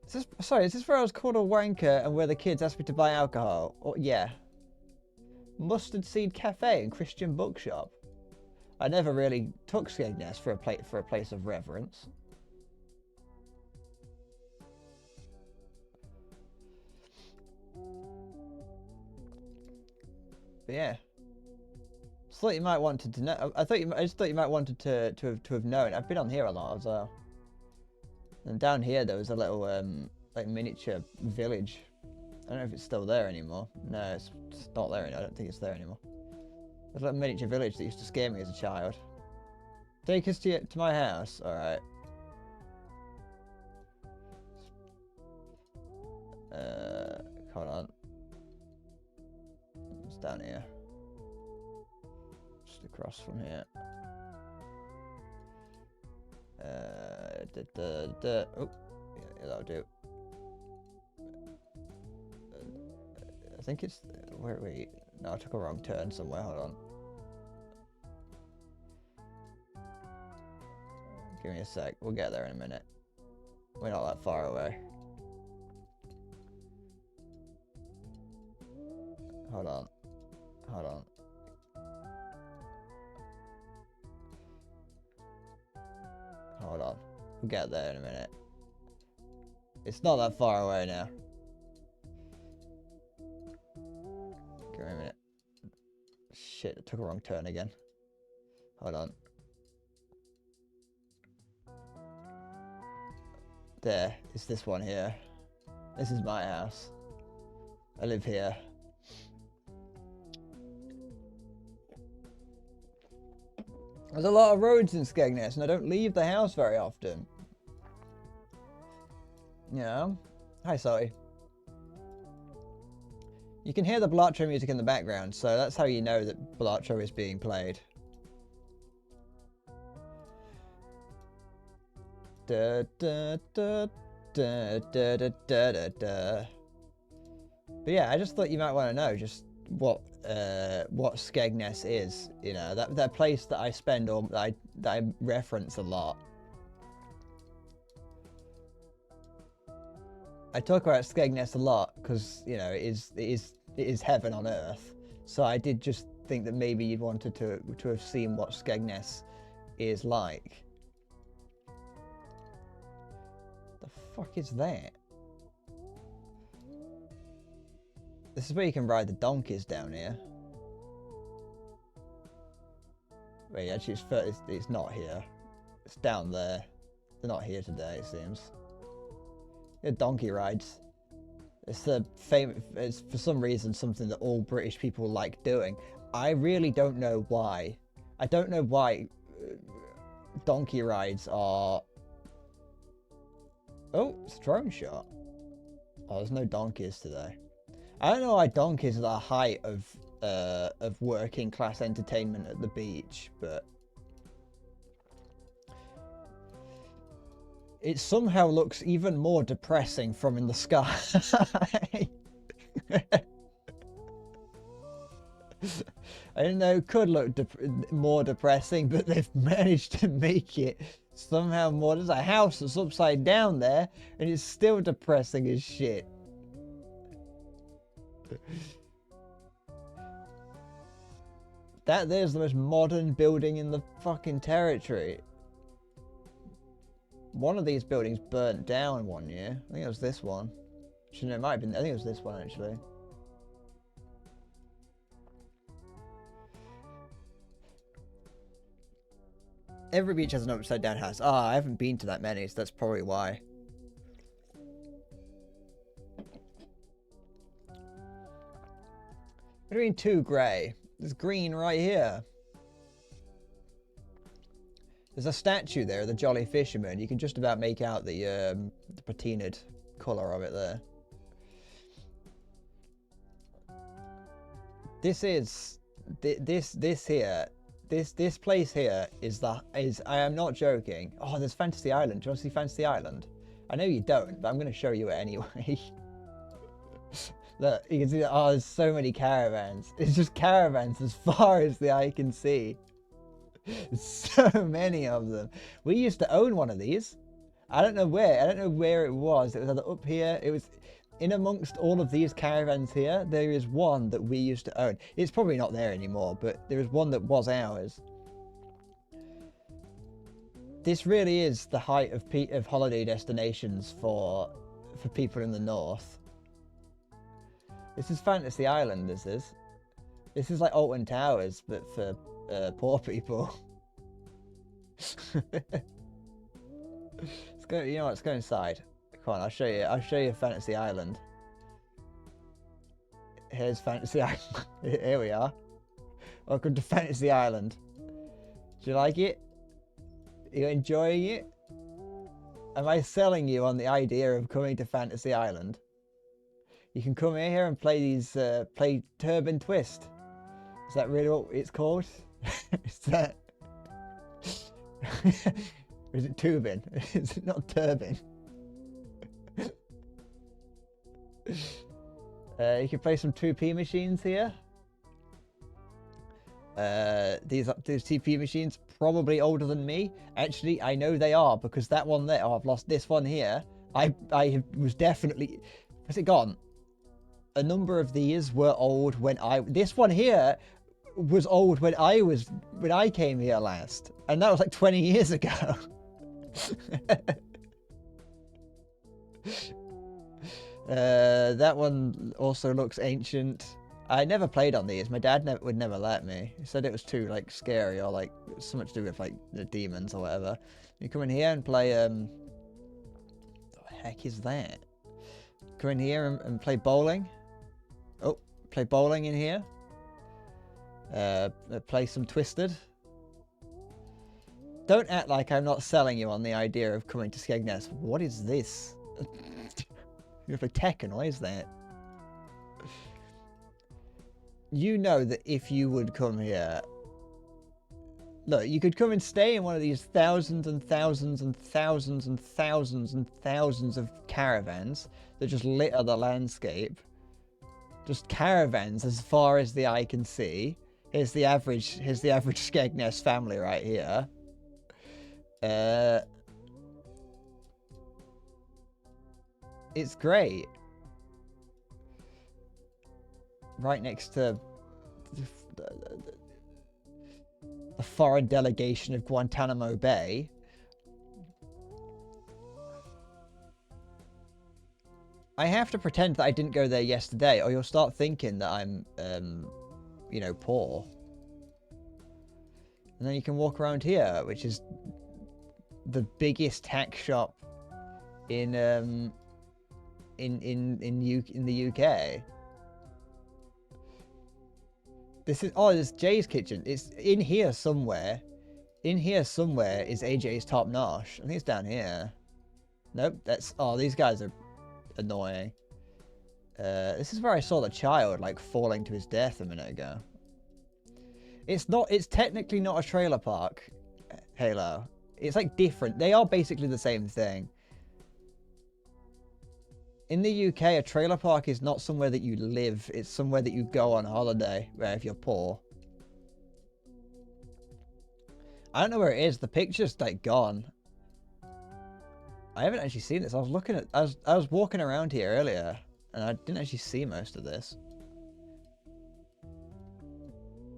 Is this where I was called a wanker and where the kids asked me to buy alcohol? Oh, yeah. Mustard Seed Cafe and Christian Bookshop. I never really took Skegness for a place of reverence. But yeah. I thought you might wanted to know. I just thought you might wanted to have known. I've been on here a lot as well. And down here there was a little like miniature village. I don't know if it's still there anymore. No, it's not there anymore. I don't think it's there anymore. There's a little miniature village that used to scare me as a child. Take us to my house. All right. Hold on. It's down here. Just across from here. Oh, yeah, that'll do. I think it's where we. No, I took a wrong turn somewhere. Hold on. Give me a sec. We'll get there in a minute. We're not that far away. Hold on. Hold on. Hold on. We'll get there in a minute. It's not that far away now. Give me a minute. Shit, I took a wrong turn again. Hold on. There, it's this one here. This is my house. I live here. There's a lot of roads in Skegness, and I don't leave the house very often. Yeah. Hi, Salty. You can hear the Balatro music in the background, so that's how you know that Balatro is being played. Da, da, da, da, da, da, da, da, da. But yeah, I just thought you might want to know just what Skegness is. You know, that place that I spend or that I reference a lot. I talk about Skegness a lot because, you know, it is heaven on earth. So I did just think that maybe you'd wanted to have seen what Skegness is like. The fuck is that? This is where you can ride the donkeys down here. Wait, actually, it's not here. It's down there. They're not here today, it seems. Yeah, donkey rides. It's it's for some reason something that all British people like doing. I really don't know why. I don't know why donkey rides are. Oh, it's a drone shot. Oh, there's no donkeys today. I don't know why donkeys are the height of working class entertainment at the beach, but it somehow looks even more depressing from in the sky. I didn't know it could look more depressing, but they've managed to make it somehow more. There's a house that's upside down there, and it's still depressing as shit. There's the most modern building in the fucking territory. One of these buildings burnt down one year. I think it was this one. Actually, no, it might have been. I think it was this one actually. Every beach has an upside down house. Ah, I haven't been to that many, so that's probably why. What do you mean too grey? There's green right here. There's a statue there of the Jolly Fisherman. You can just about make out the patinaed colour of it there. This place here is I am not joking. Oh, there's Fantasy Island. Do you want to see Fantasy Island? I know you don't, but I'm going to show you it anyway. Look, you can see that. Oh, there's so many caravans. It's just caravans as far as the eye can see. So many of them. We used to own one of these. I don't know where it was. It was either up here. It was in amongst all of these caravans here. There is one that we used to own. It's probably not there anymore, but there is one that was ours. This really is the height of holiday destinations for people in the north. This is Fantasy Island. This is like Alton Towers, but for poor people. Let's go. You know what? Let's go inside. Come on, I'll show you Fantasy Island. Here's Fantasy Island. Here we are. Welcome to Fantasy Island. Do you like it? Are you enjoying it? Am I selling you on the idea of coming to Fantasy Island? You can come in here and play play Turbine Twist. Is that really what it's called? Is that? Or is it Tubin? Is it not Turbine? You can play some 2P machines here. These TP machines probably older than me. Actually, I know they are because that one there. Oh, I've lost this one here. I was definitely. Has it gone? A number of these were old when this one here was old when I came here last, and that was like 20 years ago. That one also looks ancient. I never played on these. My dad would never let me. He said it was too like scary or like something to do with like the demons or whatever. You come in here and play what the heck is that? Come in here and play bowling. Oh, play bowling in here. Play some Twisted. Don't act like I'm not selling you on the idea of coming to Skegness. What is this? You're for Tekken, what is that? You know that if you would come here... Look, you could come and stay in one of these thousands and thousands and thousands and thousands and thousands of caravans that just litter the landscape. Just caravans as far as the eye can see. Here's the average Skegness family right here. It's great. Right next to the foreign delegation of Guantanamo Bay. I have to pretend that I didn't go there yesterday, or you'll start thinking that I'm, you know, poor. And then you can walk around here, which is the biggest tack shop in the UK. This is Jay's kitchen. It's in here somewhere. In here somewhere is AJ's Top Nosh. I think it's down here. Nope, these guys are annoying. This is where I saw the child like falling to his death a minute ago. It's technically not a trailer park, Halo. It's like different. They are basically the same thing. In the UK, a trailer park is not somewhere that you live. It's somewhere that you go on holiday, where if you're poor. I don't know where it is. The picture's like gone. I haven't actually seen this. I was walking around here earlier, and I didn't actually see most of this.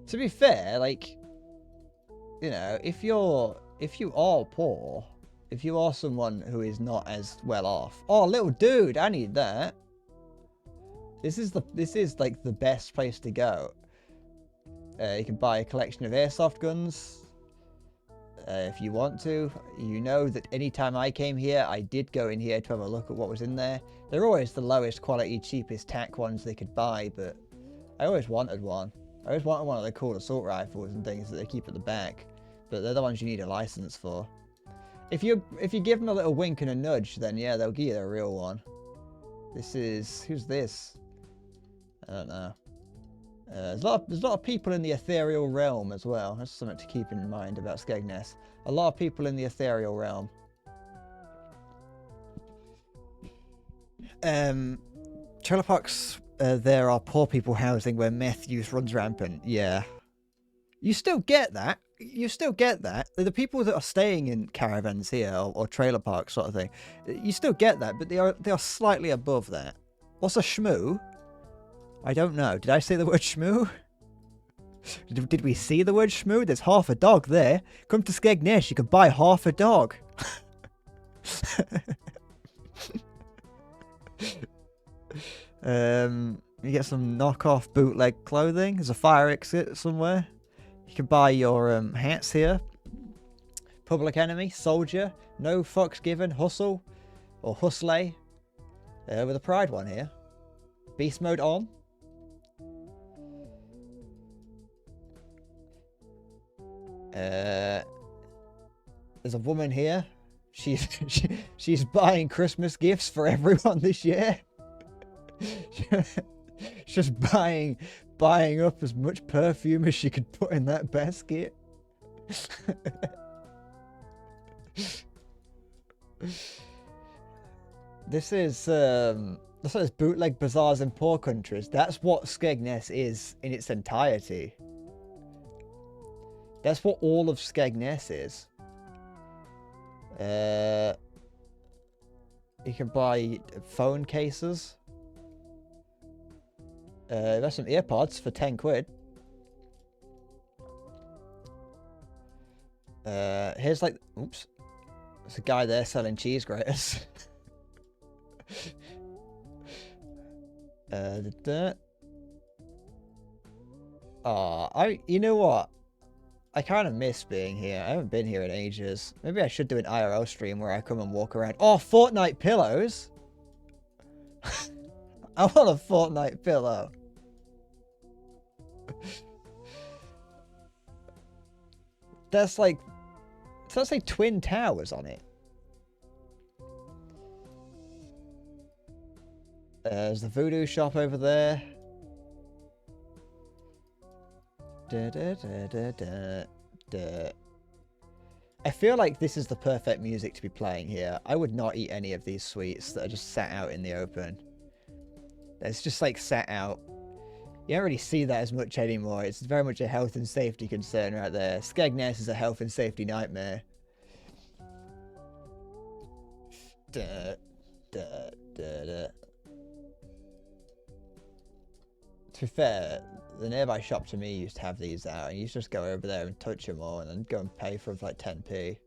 To be fair, like, you know, if you are poor, if you are someone who is not as well off. Oh, little dude, I need that. This is like the best place to go. You can buy a collection of airsoft guns. If you want to. You know that anytime I came here, I did go in here to have a look at what was in there. They're always the lowest quality, cheapest tack ones they could buy, but I always wanted one. I always wanted one of the cool assault rifles and things that they keep at the back, but they're the ones you need a license for. If you give them a little wink and a nudge, then yeah, they'll give you a real one. This is... Who's this? I don't know. There's a lot of people in the ethereal realm as well. That's something to keep in mind about Skegness. A lot of people in the ethereal realm. Trailer parks, there are poor people housing where meth use runs rampant. Yeah. You still get that. You still get that. The people that are staying in caravans here or trailer parks sort of thing, you still get that, but they are slightly above that. What's a shmoo? I don't know. Did I say the word shmoo? Did we see the word shmoo? There's half a dog there. Come to Skegness, you can buy half a dog. You get some knockoff bootleg clothing. There's a fire exit somewhere. You can buy your hats here. Public Enemy, Soldier, No Fucks Given, Hustle, or Hustle. With a Pride one here. Beast Mode on. There's a woman here. She's buying Christmas gifts for everyone this year. Just buying up as much perfume as she could put in that basket. This is bootleg bazaars in poor countries. That's what Skegness is in its entirety. That's what all of Skegness is. You can buy phone cases. There's some earpods for 10 quid. Here's like, oops. There's a guy there selling cheese graters. You know what? I kind of miss being here. I haven't been here in ages. Maybe I should do an IRL stream where I come and walk around. Oh, Fortnite pillows! I want a Fortnite pillow. That's like Twin Towers on it. There's the voodoo shop over there. I feel like this is the perfect music to be playing here. I would not eat any of these sweets that are just sat out in the open. It's just like sat out. You don't really see that as much anymore. It's very much a health and safety concern right there. Skegness is a health and safety nightmare. To be fair, the nearby shop to me used to have these out, and you just go over there and touch them all and then go and pay for them for like 10p.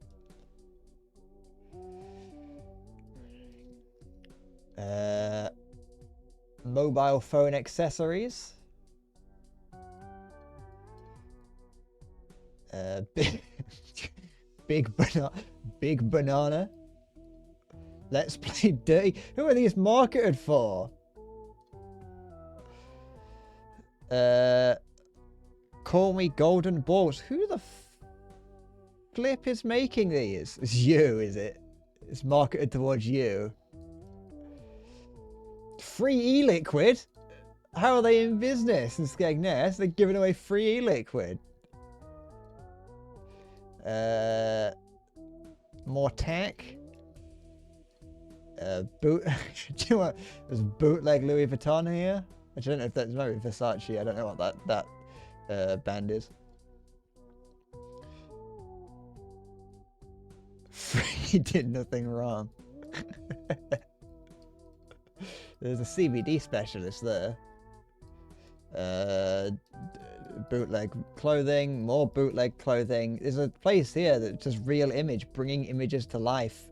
Mobile phone accessories. Big banana. Let's play dirty. Who are these marketed for? Call me golden balls. Who the flip is making these? It's you, is it? It's marketed towards you. Free e-liquid? How are they in business in Skegness? They're giving away free e-liquid. More tack. Do you know what? There's bootleg Louis Vuitton here. I don't know if that's maybe Versace. I don't know what that band is. He did nothing wrong. There's a CBD specialist there. Bootleg clothing, more bootleg clothing. There's a place here that does Real Image, bringing images to life,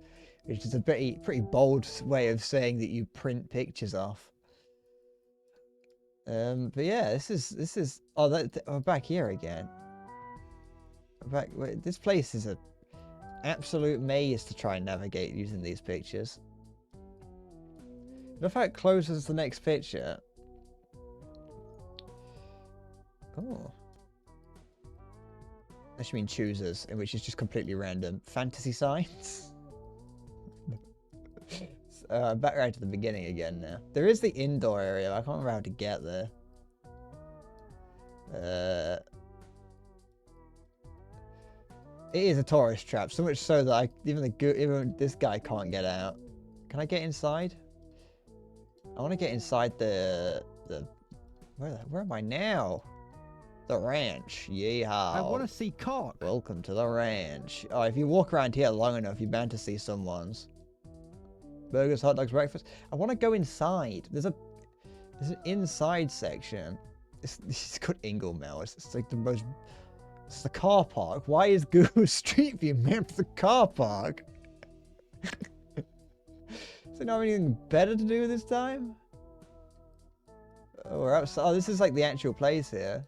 which is a pretty bold way of saying that you print pictures off. But yeah, this is. Oh, we're back here again. This place is a absolute maze to try and navigate using these pictures. But if it closes the next picture. Oh. I should mean choosers, in which is just completely random. Fantasy sites. I'm back right to the beginning again now. There is the indoor area. I can't remember how to get there. It is a tourist trap, so much so that even this guy can't get out. Can I get inside? I want to get inside the where am I now? The ranch. Yeehaw. I want to see cock. Welcome to the ranch. Oh, if you walk around here long enough, you're bound to see someone's. Burgers, hot dogs, breakfast. I want to go inside. There's an inside section. It's called Inglemill. It's like the most. It's the car park. Why is Google Street View mapped the car park? Is there not anything better to do this time? Oh, we're outside. Oh, this is like the actual place here.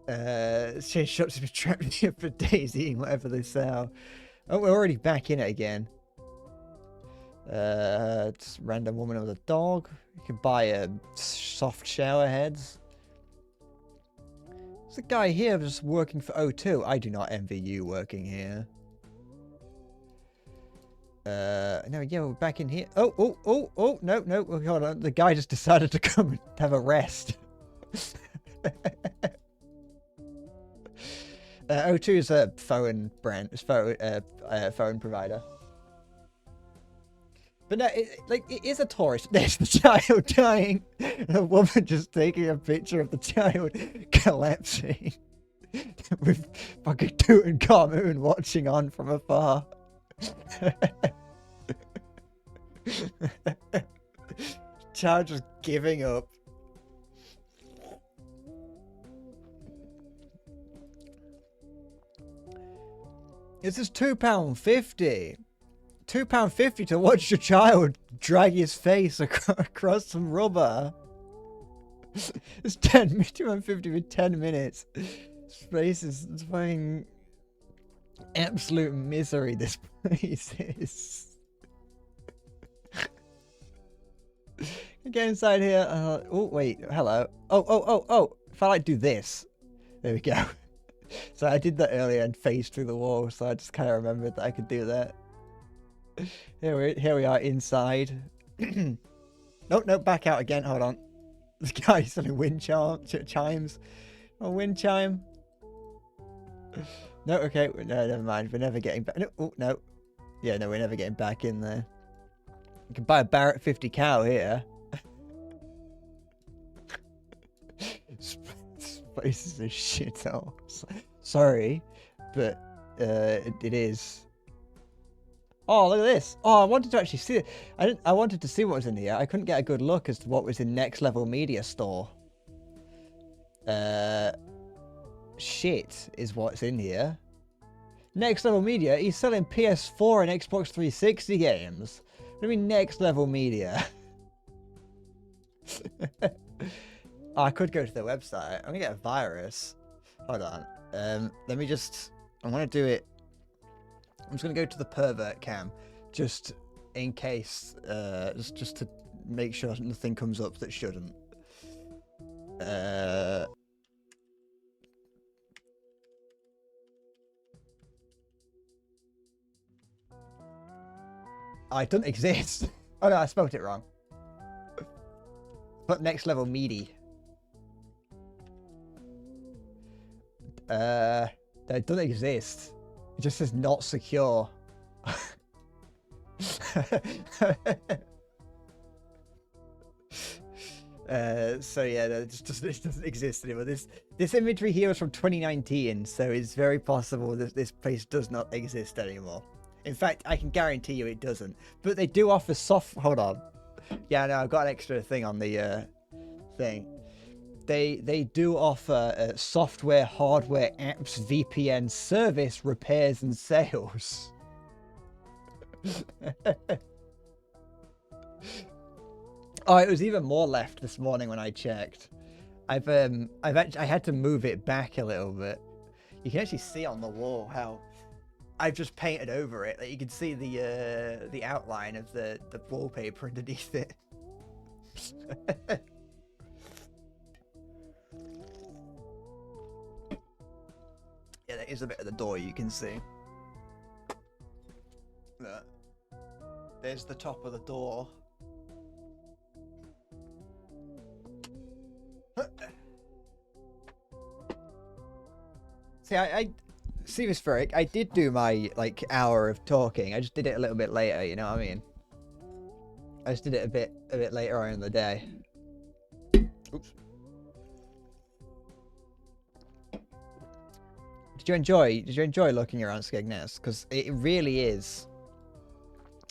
Change shops have been trapped here for days eating whatever they sell. Oh, we're already back in it again. It's random woman with a dog. You can buy a soft shower heads. There's a guy here just working for O2. I do not envy you working here. No, yeah, we're back in here. Oh, no, hold on. The guy just decided to come and have a rest. O2 is a phone brand, phone provider. But no, it is a tourist. There's the child dying. And a woman just taking a picture of the child collapsing. With fucking Tutankhamun watching on from afar. Child just giving up. This is £2.50. £2.50 to watch your child drag his face across some rubber. It's £2.50 for 10 minutes. This place is fucking absolute misery. This place is. Get inside here. Oh wait, hello. Oh! If I like do this, there we go. So I did that earlier and phased through the wall, so I just kind of remembered that I could do that. Here we are inside. No, back out again. Hold on. This guy's selling wind chimes. Oh, wind chime. No, okay. No, never mind. We're never getting back. No, oh, no. Yeah, no, we're never getting back in there. You can buy a Barrett 50 cal here. This place is a shithole. Sorry, but it is. Oh, look at this. Oh, I wanted to actually see it. I wanted to see what was in here. I couldn't get a good look as to what was in Next Level Media Store. Shit is what's in here. Next Level Media? He's selling PS4 and Xbox 360 games. What do you mean Next Level Media? Oh, I could go to their website. I'm gonna get a virus. Hold on. Let me just. I'm gonna do it. I'm just gonna go to the pervert cam, just in case. Just to make sure nothing comes up that shouldn't. I don't exist. Oh no, I spelled it wrong. But Next Level Meaty. That doesn't exist. It just says not secure. So yeah, no, it doesn't exist anymore. This imagery here is from 2019, so it's very possible that this place does not exist anymore. In fact, I can guarantee you it doesn't. But they do offer Hold on. Yeah, no, I've got an extra thing on the thing. They do offer software, hardware, apps, VPN, service, repairs, and sales. Oh, it was even more left this morning when I checked. I had to move it back a little bit. You can actually see on the wall how I've just painted over it. Like you can see the outline of the wallpaper underneath it. is a bit of the door you can see. Look. There's the top of the door. See, I see this, Ferric. I did do my like hour of talking. I just did it a little bit later. You know what I mean? I just did it a bit later on in the day. Oops. Did you enjoy looking around Skegness? Because it really is.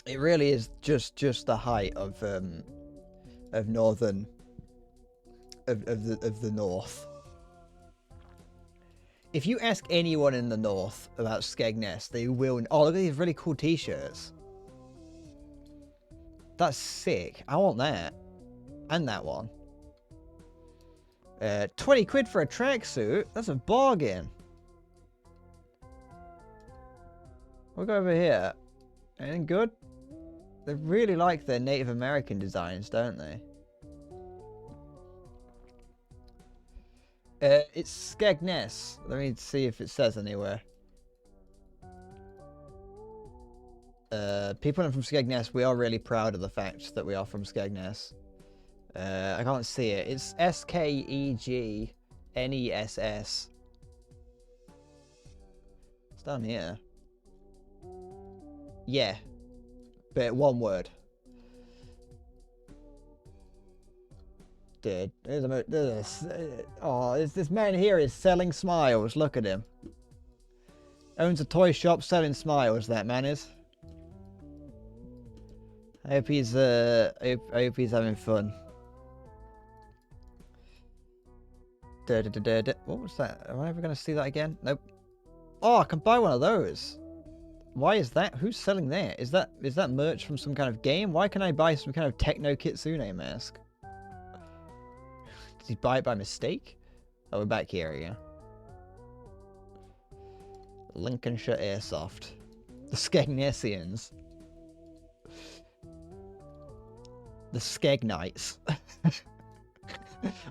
It really is just the height of northern of the north. If you ask anyone in the north about Skegness, they will. Oh, look at these really cool T-shirts. That's sick. I want that, and that one. 20 quid for a tracksuit. That's a bargain. We'll go over here. Anything good? They really like their Native American designs, don't they? It's Skegness. Let me see if it says anywhere. People from Skegness, we are really proud of the fact that we are from Skegness. I can't see it. It's Skegness. It's down here. Yeah. But one word. Dude, this man here is selling smiles. Look at him. Owns a toy shop selling smiles, that man is. I hope he's I hope he's having fun. What was that? Am I ever gonna see that again? Nope. Oh, I can buy one of those. Why is that? Who's selling that? Is that merch from some kind of game? Why can I buy some kind of Techno Kitsune mask? Did he buy it by mistake? Oh, we're back here again. Lincolnshire Airsoft. The Skegnessians. The Skegnites.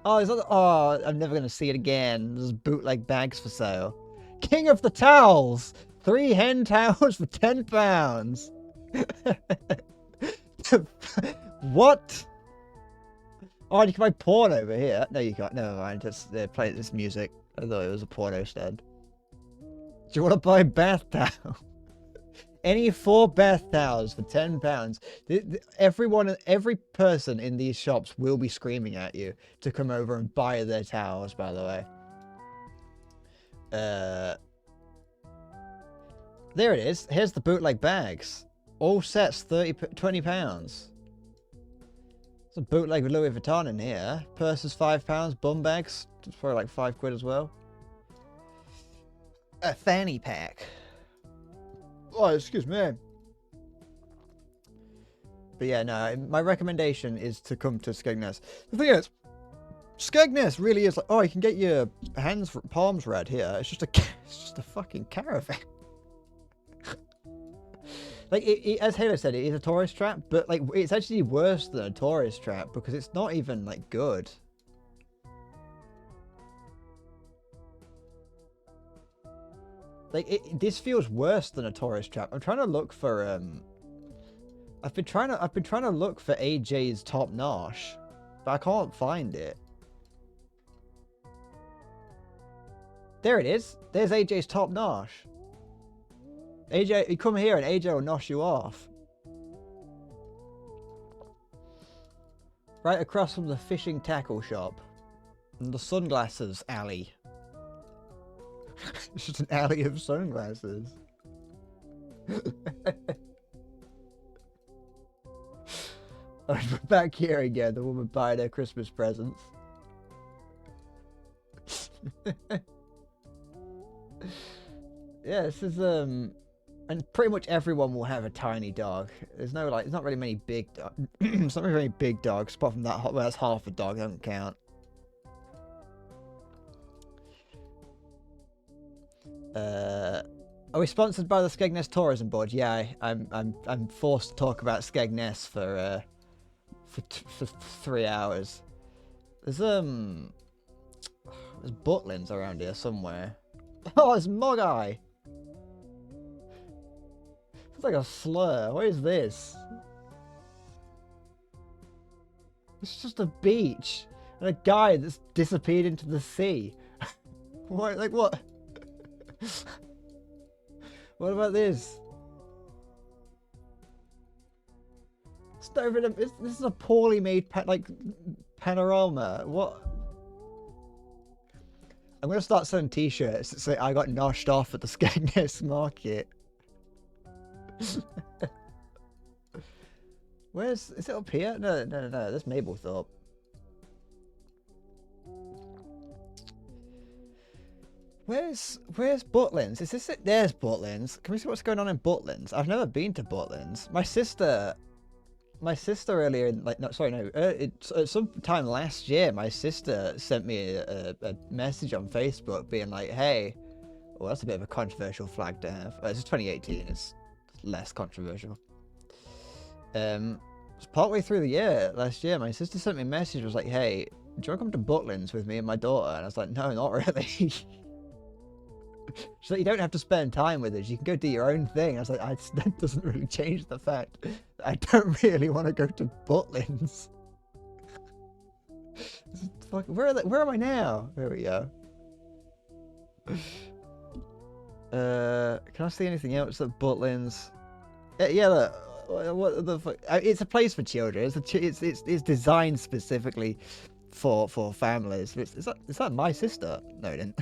Oh, I'm never going to see it again. There's bootleg bags for sale. King of the Towels! 3 hen towels for £10. What? Oh, you can buy porn over here. No, you can't. Never mind. Just play this music. I thought it was a porno stand. Do you want to buy bath towel? Any 4 bath towels for £10. Every person in these shops will be screaming at you to come over and buy their towels, by the way. There it is. Here's the bootleg bags. All sets £20. There's a bootleg Louis Vuitton in here. Purses £5. Bum bags. It's probably like 5 quid as well. A fanny pack. Oh, excuse me. But yeah, no, my recommendation is to come to Skegness. The thing is, Skegness really is like, oh, you can get your palms red here. It's just a fucking caravan. Like, as Halo said, it is a tourist trap, but like, it's actually worse than a tourist trap because it's not even like good. Like, this feels worse than a tourist trap. I'm trying to look for I've been trying to look for AJ's Top Nosh, but I can't find it. There it is. There's AJ's Top Nosh. AJ, you come here and AJ will nosh you off. Right across from the fishing tackle shop. And the sunglasses alley. It's just an alley of sunglasses. Alright, we're back here again. The woman buying her Christmas presents. Yeah, this is and pretty much everyone will have a tiny dog. There's no like, there's not really many big dogs. It's not really many big dogs, apart from that. Well, that's half a dog. Doesn't count. Are we sponsored by the Skegness Tourism Board? Yeah, I'm forced to talk about Skegness for 3 hours. There's Butlins around here somewhere. Oh, it's Mogai. It's like a slur. What is this? It's just a beach and a guy that's disappeared into the sea. What? Like what? What about this? It's not even this is a poorly made panorama. What? I'm gonna start selling T-shirts that say I got noshed off at the Skegness market. Is it up here? No. That's Mablethorpe. Where's Butlins? Is this it? There's Butlins. Can we see what's going on in Butlins? I've never been to Butlins. My sister earlier, at some time last year, my sister sent me a message on Facebook being like, hey, well, that's a bit of a controversial flag to have. It's 2018, it's less controversial. It's partway through the year, last year, my sister sent me a message, was like, hey, do you want to come to Butlins with me and my daughter? And I was like, no, not really. She's like, you don't have to spend time with us. You can go do your own thing. I was like, that doesn't really change the fact that I don't really want to go to Butlins. Where am I now? There we go. Can I see anything else at Butlins? Yeah, look. What the fuck? It's a place for children. It's designed specifically for families. Is that my sister? No, it didn't.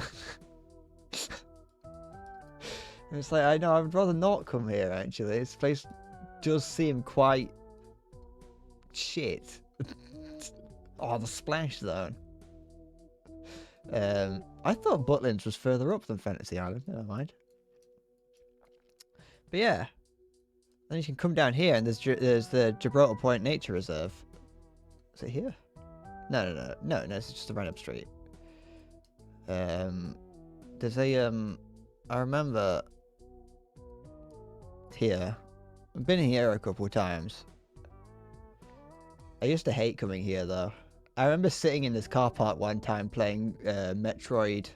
It's like, I know, I'd rather not come here, actually. This place does seem quite shit. Oh, the splash zone. I thought Butlins was further up than Fantasy Island. Never mind. But yeah. Then you can come down here, and there's the Gibraltar Point Nature Reserve. Is it here? No, it's just a random street. There's a, I remember here. I've been here a couple of times. I used to hate coming here, though. I remember sitting in this car park one time playing Metroid.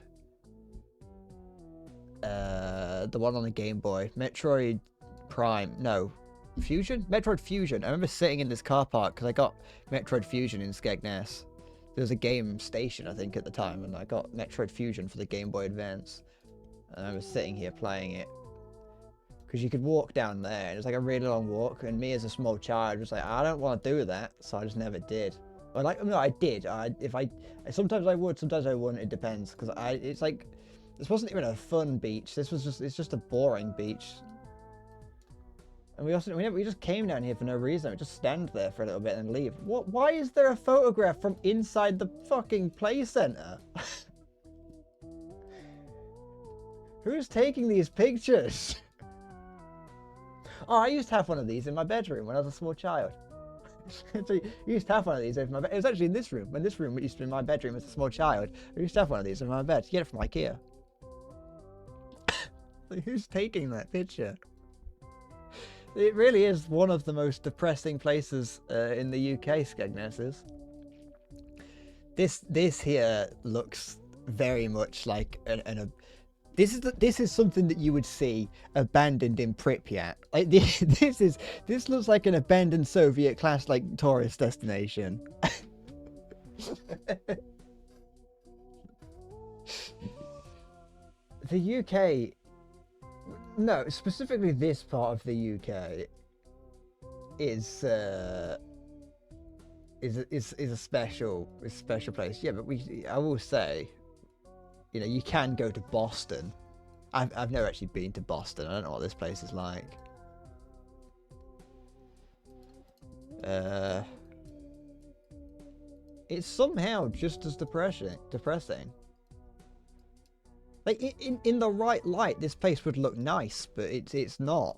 The one on the Game Boy. Metroid Prime. No. Fusion? Metroid Fusion. I remember sitting in this car park because I got Metroid Fusion in Skegness. There was a game station, I think, at the time, and I got Metroid Fusion for the Game Boy Advance. And I was sitting here playing it. Because you could walk down there, and it was like a really long walk, and me as a small child was like, I don't want to do that, so I just never did. Or like, no, I did. Sometimes I would, sometimes I wouldn't, it depends. Because it's like, this wasn't even a fun beach, it's just a boring beach. And we just came down here for no reason. We just stand there for a little bit and leave. Why is there a photograph from inside the fucking play center? Who's taking these pictures? Oh, I used to have one of these in my bedroom when I was a small child. So I used to have one of these over my bed. It was actually in this room. When this room used to be in my bedroom as a small child, I used to have one of these in my bed. You get it from IKEA. Like, who's taking that picture? It really is one of the most depressing places in the UK, Skegness is. This here looks very much like this is something that you would see abandoned in Pripyat. Like this looks like an abandoned Soviet class like tourist destination. The UK, no, specifically this part of the UK is a special place. Yeah, but I will say, you know, you can go to Boston. I've never actually been to Boston. I don't know what this place is like. It's somehow just as depressing. Like in the right light, this place would look nice, but it's not.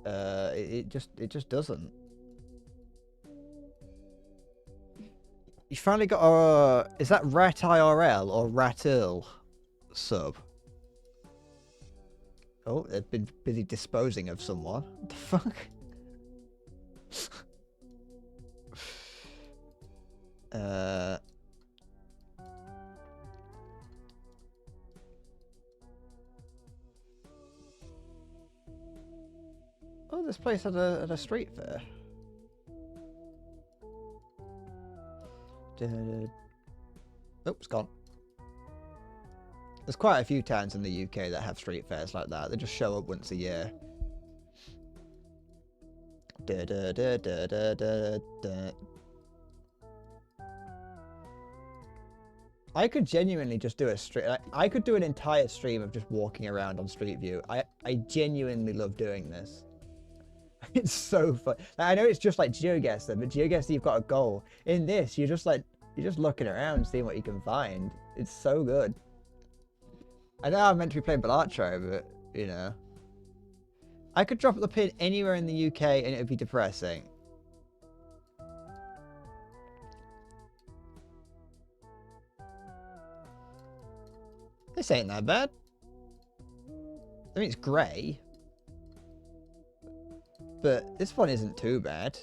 It just doesn't. You finally got is that Rat IRL or Ratil sub? Oh, they've been busy disposing of someone. What the fuck? this place at a street fair? Oh, it's gone. There's quite a few towns in the UK that have street fairs like that. They just show up once a year. I could genuinely just do a street. I could do an entire stream of just walking around on Street View. I genuinely love doing this. It's so fun. I know it's just like GeoGuessr, but GeoGuessr you've got a goal. In this, you're just looking around, seeing what you can find. It's so good. I know I'm meant to be playing Balatro, but you know, I could drop the pin anywhere in the UK and it would be depressing. This ain't that bad. I mean, it's grey. But this one isn't too bad.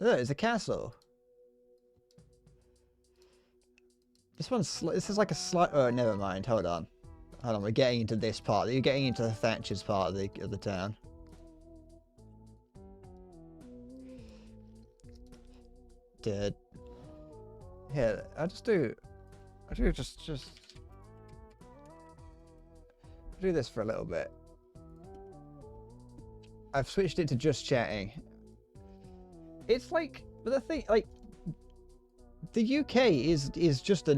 Look, it's a castle. This is like a slight... Oh, never mind. Hold on. Hold on, we're getting into this part. You're getting into the Thatcher's part of the town. Dead. Yeah, I do just do this for a little bit. I've switched it to just chatting. It's like, but the thing, like, the UK is just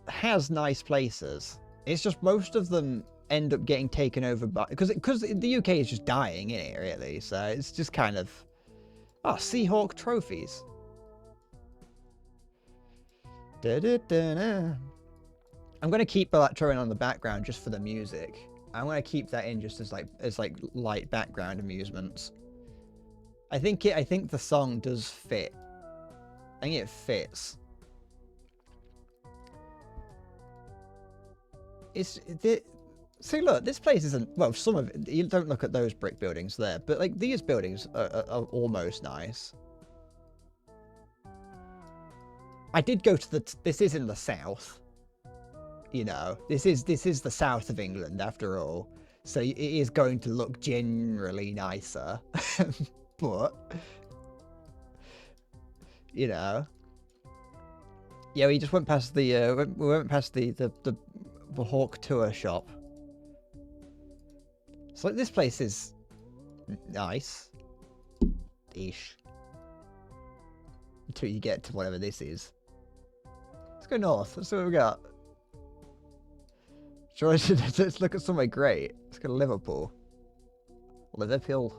has nice places. It's just most of them end up getting taken over by because the UK is just dying in it really. So it's just kind of Seahawk trophies. I'm gonna keep Balatro on the background just for the music. I'm gonna keep that in just as like light background amusements. I think the song does fit. I think it fits. See, look, this place isn't well. Some of it. You don't look at those brick buildings there, but like these buildings are almost nice. I did go to this is in the south. You know, this is the south of England after all, so it is going to look generally nicer. But you know, yeah, we just went past the we went past the Hawk Tour shop. So like, this place is nice, ish, until you get to whatever this is. Let's go north. Let's see what we got. Sure, let's look at somewhere great. Let's go to Liverpool. Liverpool.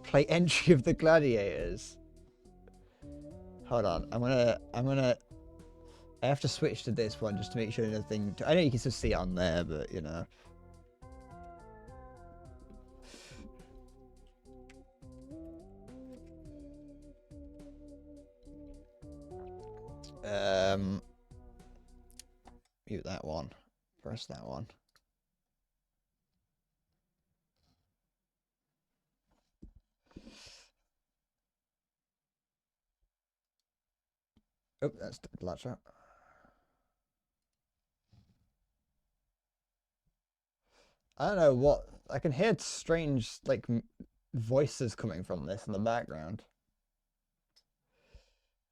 Play Entry of the Gladiators. Hold on, I have to switch to this one just to make sure nothing. I know you can still see it on there, but you know. Mute that one. Press that one. Oh, that's the Balatro. I don't know what I can hear. Strange like voices coming from this in the background.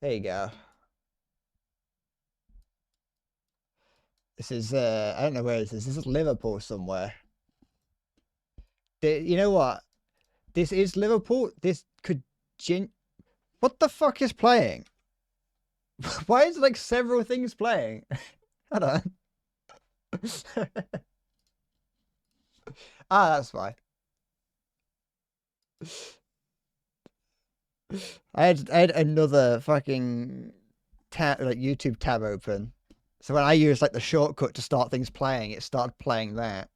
There you go. This is I don't know where this is. This is Liverpool somewhere. You know what? This is Liverpool. This could What the fuck is playing? Why is like several things playing? Hold on. That's why. I had another fucking YouTube tab open. So when I used like the shortcut to start things playing, it started playing that.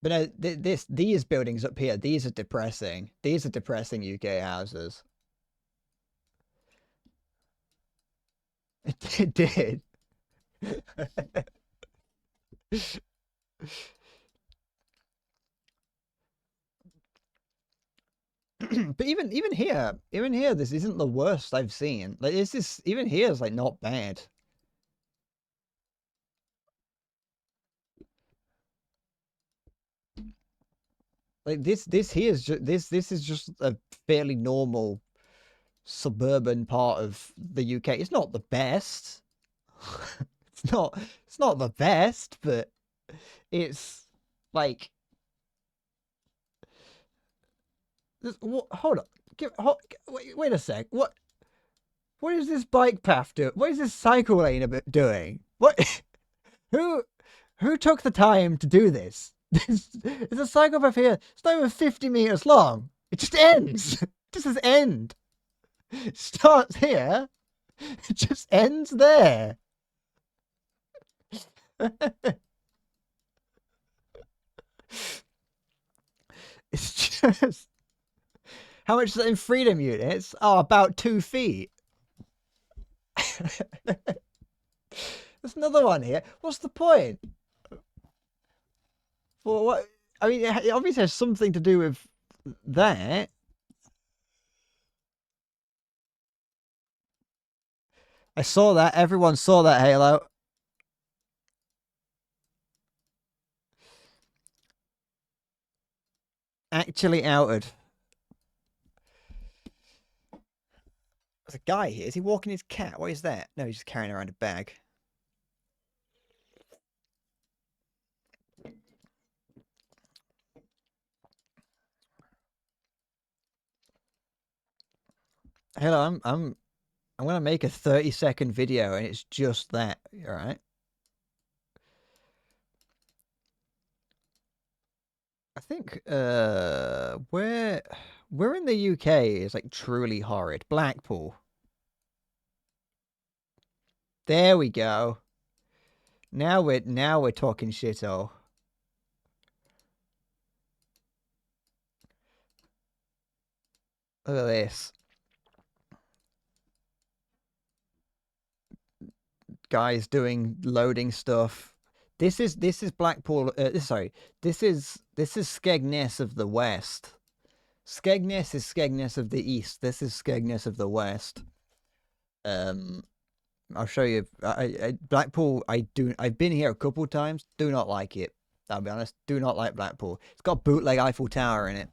But no, these buildings up here, these are depressing. These are depressing UK houses. It did. But even here, this isn't the worst I've seen. Like, even here is like not bad. Like this here is just this is just a fairly normal suburban part of the UK. It's not the best. It's not the best, but it's like hold on. Wait a sec. What is this bike path doing? What is this cycle lane doing? What who took the time to do this? There's a cycle path here. It's not even 50 meters long. It just ends. It just says end. It starts here. It just ends there. It's just... How much is that in freedom units? Oh, about 2 feet. There's another one here. What's the point? Well, what? I mean, it obviously has something to do with that. I saw that. Everyone saw that, Halo. Actually outed. There's a guy here. Is he walking his cat? What is that? No, he's just carrying around a bag. Hello, I'm gonna make a 30-second video and it's just that. All right. I think where in the UK is like truly horrid. Blackpool. There we go. Now we're talking shit-o. Look at this. Guys doing loading stuff. This is Blackpool. Sorry, this is Skegness of the West. Skegness is Skegness of the East. This is Skegness of the West. I'll show you. Blackpool. I've been here a couple times. Do not like it. I'll be honest. Do not like Blackpool. It's got bootleg Eiffel Tower in it.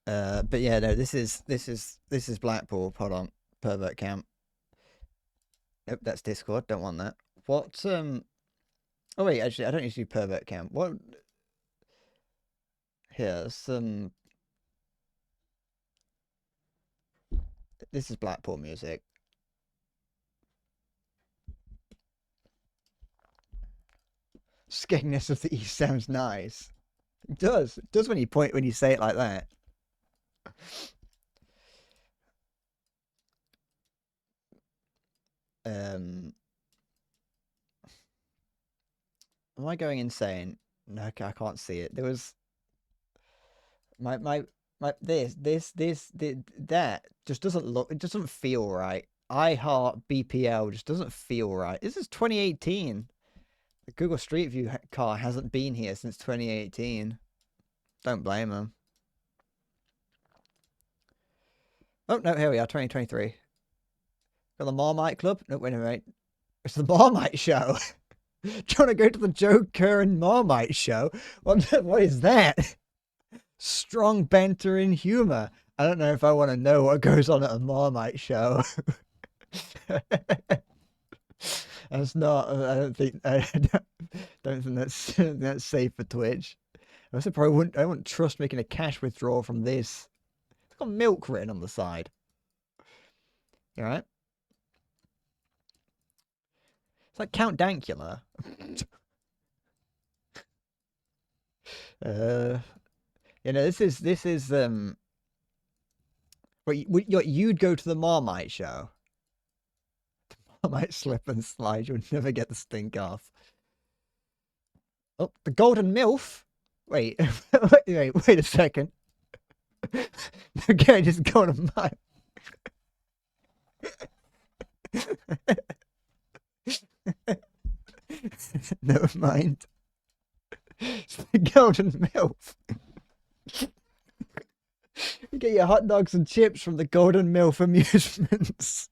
But yeah, no. This is Blackpool. Hold on. Pervert camp. Nope, that's Discord. Don't want that. What? Oh wait, actually, I don't need to do pervert camp. What? Here's some. This is Blackpool music. Skegness of the East sounds nice. It does. It does when you say it like that. Am I going insane? No, I can't see it. There was that just doesn't look. It doesn't feel right. I Heart BPL just doesn't feel right. This is 2018. The Google Street View car hasn't been here since 2018. Don't blame them. Oh no, here we are, 2023. Got the Marmite Club? No, wait a minute. It's the Marmite Show. Do you want to go to the Joe Curran Marmite Show? What is that? Strong banter and humor. I don't know if I want to know what goes on at a Marmite Show. That's not. I don't think. Don't think that's safe for Twitch. I also probably wouldn't. I wouldn't trust making a cash withdrawal from this. It's got milk written on the side. You all right? It's like Count Dankula. You know, this is you'd go to the Marmite Show. The Marmite slip and slide, you would never get the stink off. Oh, the Golden MILF. Wait, wait a second. Okay, just go to my. Never mind. It's the Golden MILF. Get your hot dogs and chips from the Golden Milf Amusements.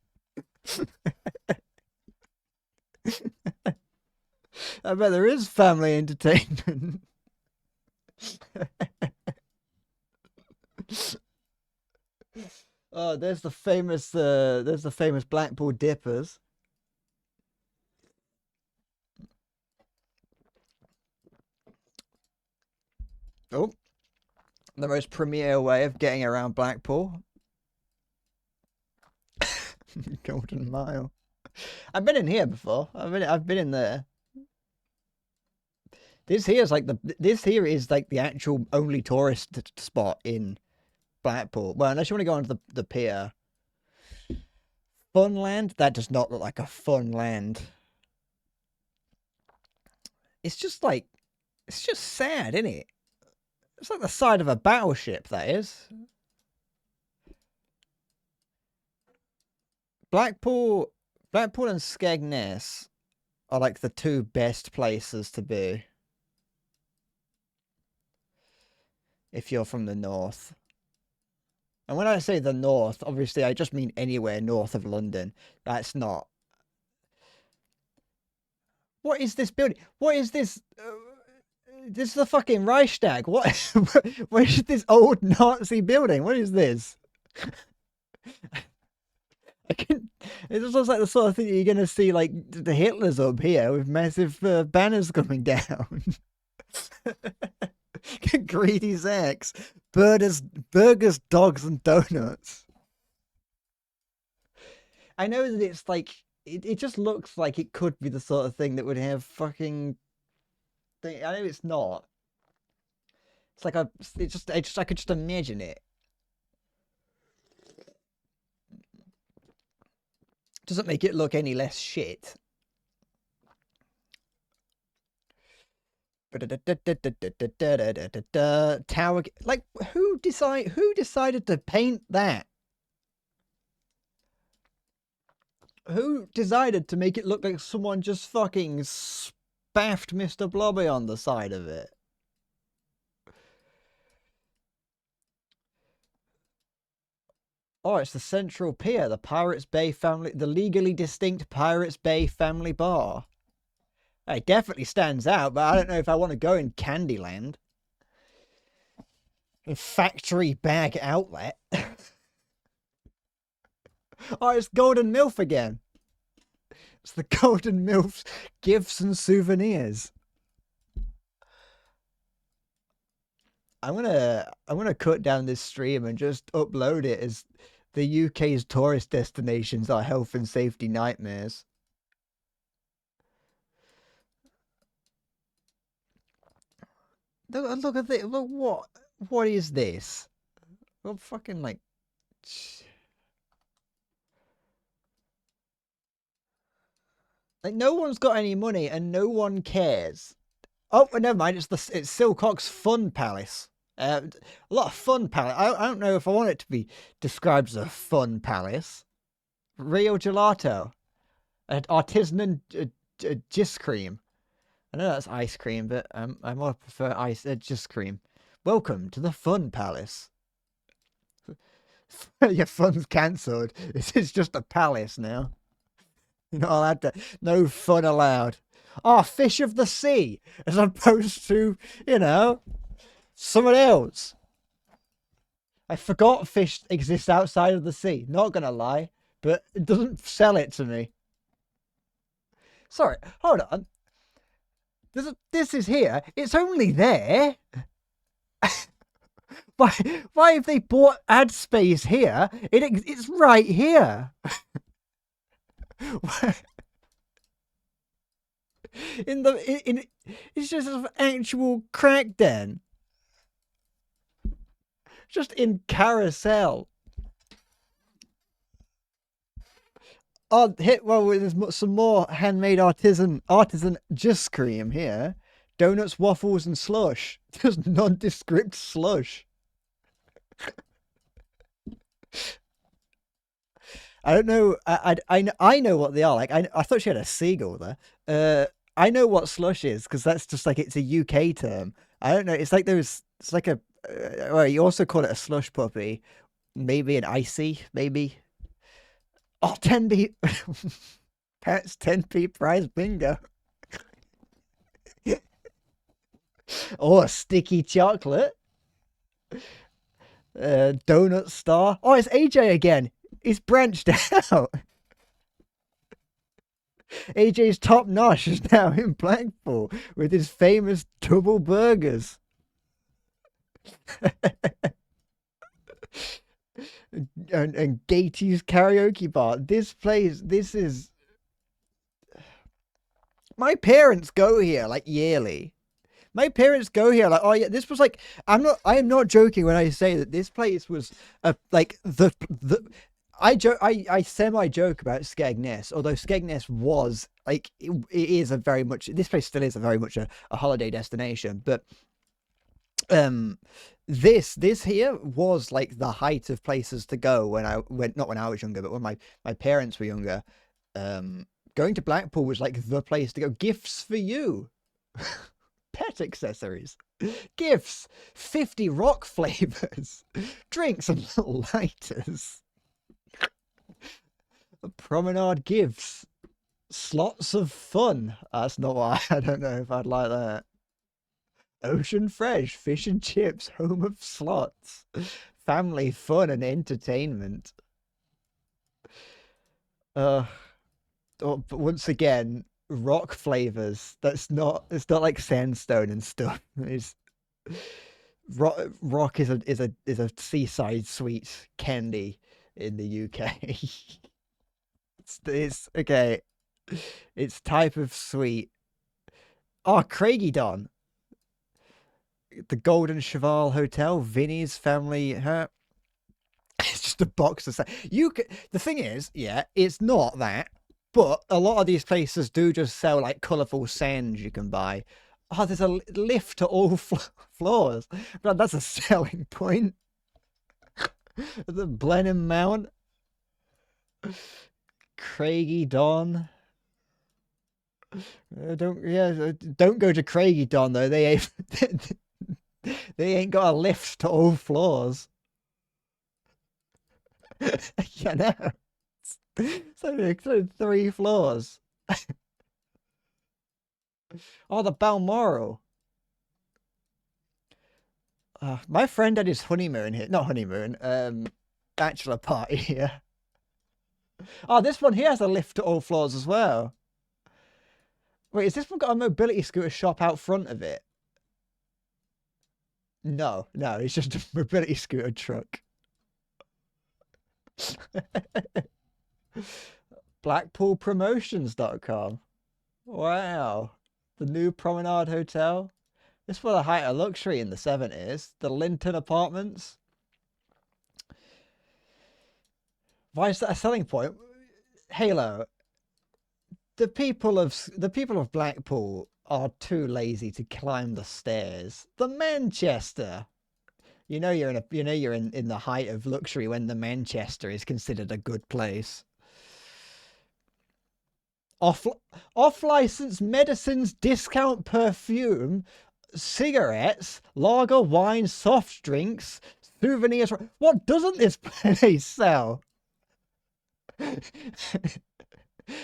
I bet there is family entertainment. Oh, there's the famous Blackpool Dippers. Oh, the most premier way of getting around Blackpool. Golden Mile. I've been in here before. I've been in there. This here is like the actual only tourist spot in Blackpool. Well, unless you want to go onto the pier. Funland? That does not look like a fun land. It's just sad, isn't it? It's like the side of a battleship, that is. Blackpool and Skegness are like the two best places to be if you're from the north. And when I say the north, obviously I just mean anywhere north of London. That's not. What is this building? What is this? This is the fucking Reichstag. What? What is this old Nazi building? What is this? It just looks like the sort of thing that you're going to see, like, the Hitlers up here with massive banners coming down. Greedy Zacks. Burgers, dogs, and donuts. I know that it's like, it just looks like it could be the sort of thing that would have fucking... I know it's not. It's like I could just imagine it. Doesn't make it look any less shit. Tower, like who decided to paint that? Who decided to make it look like someone just fucking spaffed Mr. Blobby on the side of it? Oh, it's the Central Pier, the Pirates Bay family, the legally distinct Pirates Bay family bar. It definitely stands out, but I don't know if I want to go in Candyland. A factory bag outlet. Oh, it's Golden Milf again. It's the Golden Milf gifts and souvenirs. I'm gonna cut down this stream and just upload it as the UK's tourist destinations are health and safety nightmares. Look at this. Look, what is this? Well, fucking like. Like no one's got any money and no one cares. Oh, never mind. It's Silcock's Fun Palace. A lot of fun palace. I don't know if I want it to be described as a fun palace. Rio Gelato, artisan gis cream. I know that's ice cream, but I more prefer gis cream. Welcome to the Fun Palace. Your fun's cancelled. This is just a palace now. You're not allowed to. No fun allowed. Oh, fish of the sea, as opposed to, you know, someone else. I forgot fish exists outside of the sea. Not gonna lie, but it doesn't sell it to me. Sorry, hold on. This is here. It's only there. Why have they bought ad space here? It's right here. It's just an actual crack den. Just in Carousel. Oh, well, there's some more handmade artisan gis cream here. Donuts, waffles, and slush. Just nondescript slush. I don't know. I know what they are. Like I thought she had a seagull there. I know what slush is because that's just like it's a UK term. I don't know. It's like those. It's like a Well, you also call it a slush puppy. Maybe an icy, maybe. Oh, 10p. Pets 10p prize bingo. Oh, a sticky chocolate. Donut star. Oh, it's AJ again. He's branched out. AJ's top notch is now in Blackpool with his famous double burgers. and Gatey's karaoke bar. This place, this is. My parents go here like yearly. My parents go here like, oh yeah, this was like, I am not joking when I say that this place was like the I semi joke about Skegness, although Skegness was like it is a very much, this place still is a very much a holiday destination, but this here was like the height of places to go when I went, not when I was younger, but when my parents were younger. Going to Blackpool was like the place to go. Gifts for you. Pet accessories, gifts, 50 rock flavors, drinks and little lighters. Promenade gifts, slots of fun. That's not why. I don't know if I'd like that. Ocean Fresh, fish and chips, home of slots, family fun and entertainment. But once again, rock flavors. It's not like sandstone and stuff. It's rock is a seaside sweet candy in the UK. it's okay. It's type of sweet. Oh, Craigydon. The Golden Cheval Hotel, Vinny's family. It's just a box of sand. The thing is, yeah, it's not that. But a lot of these places do just sell like colourful sand you can buy. Oh, there's a lift to all floors. But that's a selling point. The Blenheim Mount. Craigydon. Don't go to Craigydon though. They ain't got a lift to all floors. You know. So 3 floors. Oh, the Balmoral. My friend had his honeymoon here. Not honeymoon, bachelor party here. Oh, this one here has a lift to all floors as well. Wait, has this one got a mobility scooter shop out front of it? No, it's just a mobility scooter truck. BlackpoolPromotions.com. Wow. The new Promenade Hotel. This was a height of luxury in the 70s. The Linton Apartments. Why is that a selling point? Halo. The people of Blackpool are too lazy to climb the stairs. The Manchester. You know you're in the height of luxury when the Manchester is considered a good place. Off-license medicines, discount perfume, cigarettes, lager, wine, soft drinks, souvenirs. What doesn't this place sell?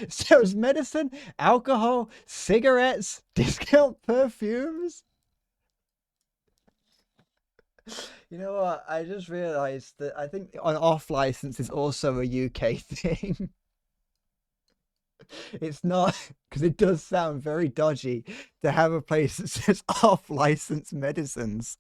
Sells medicine, alcohol, cigarettes, discount perfumes. You know what? I just realized that I think on off license is also a UK thing. It's not, because it does sound very dodgy to have a place that says off license medicines.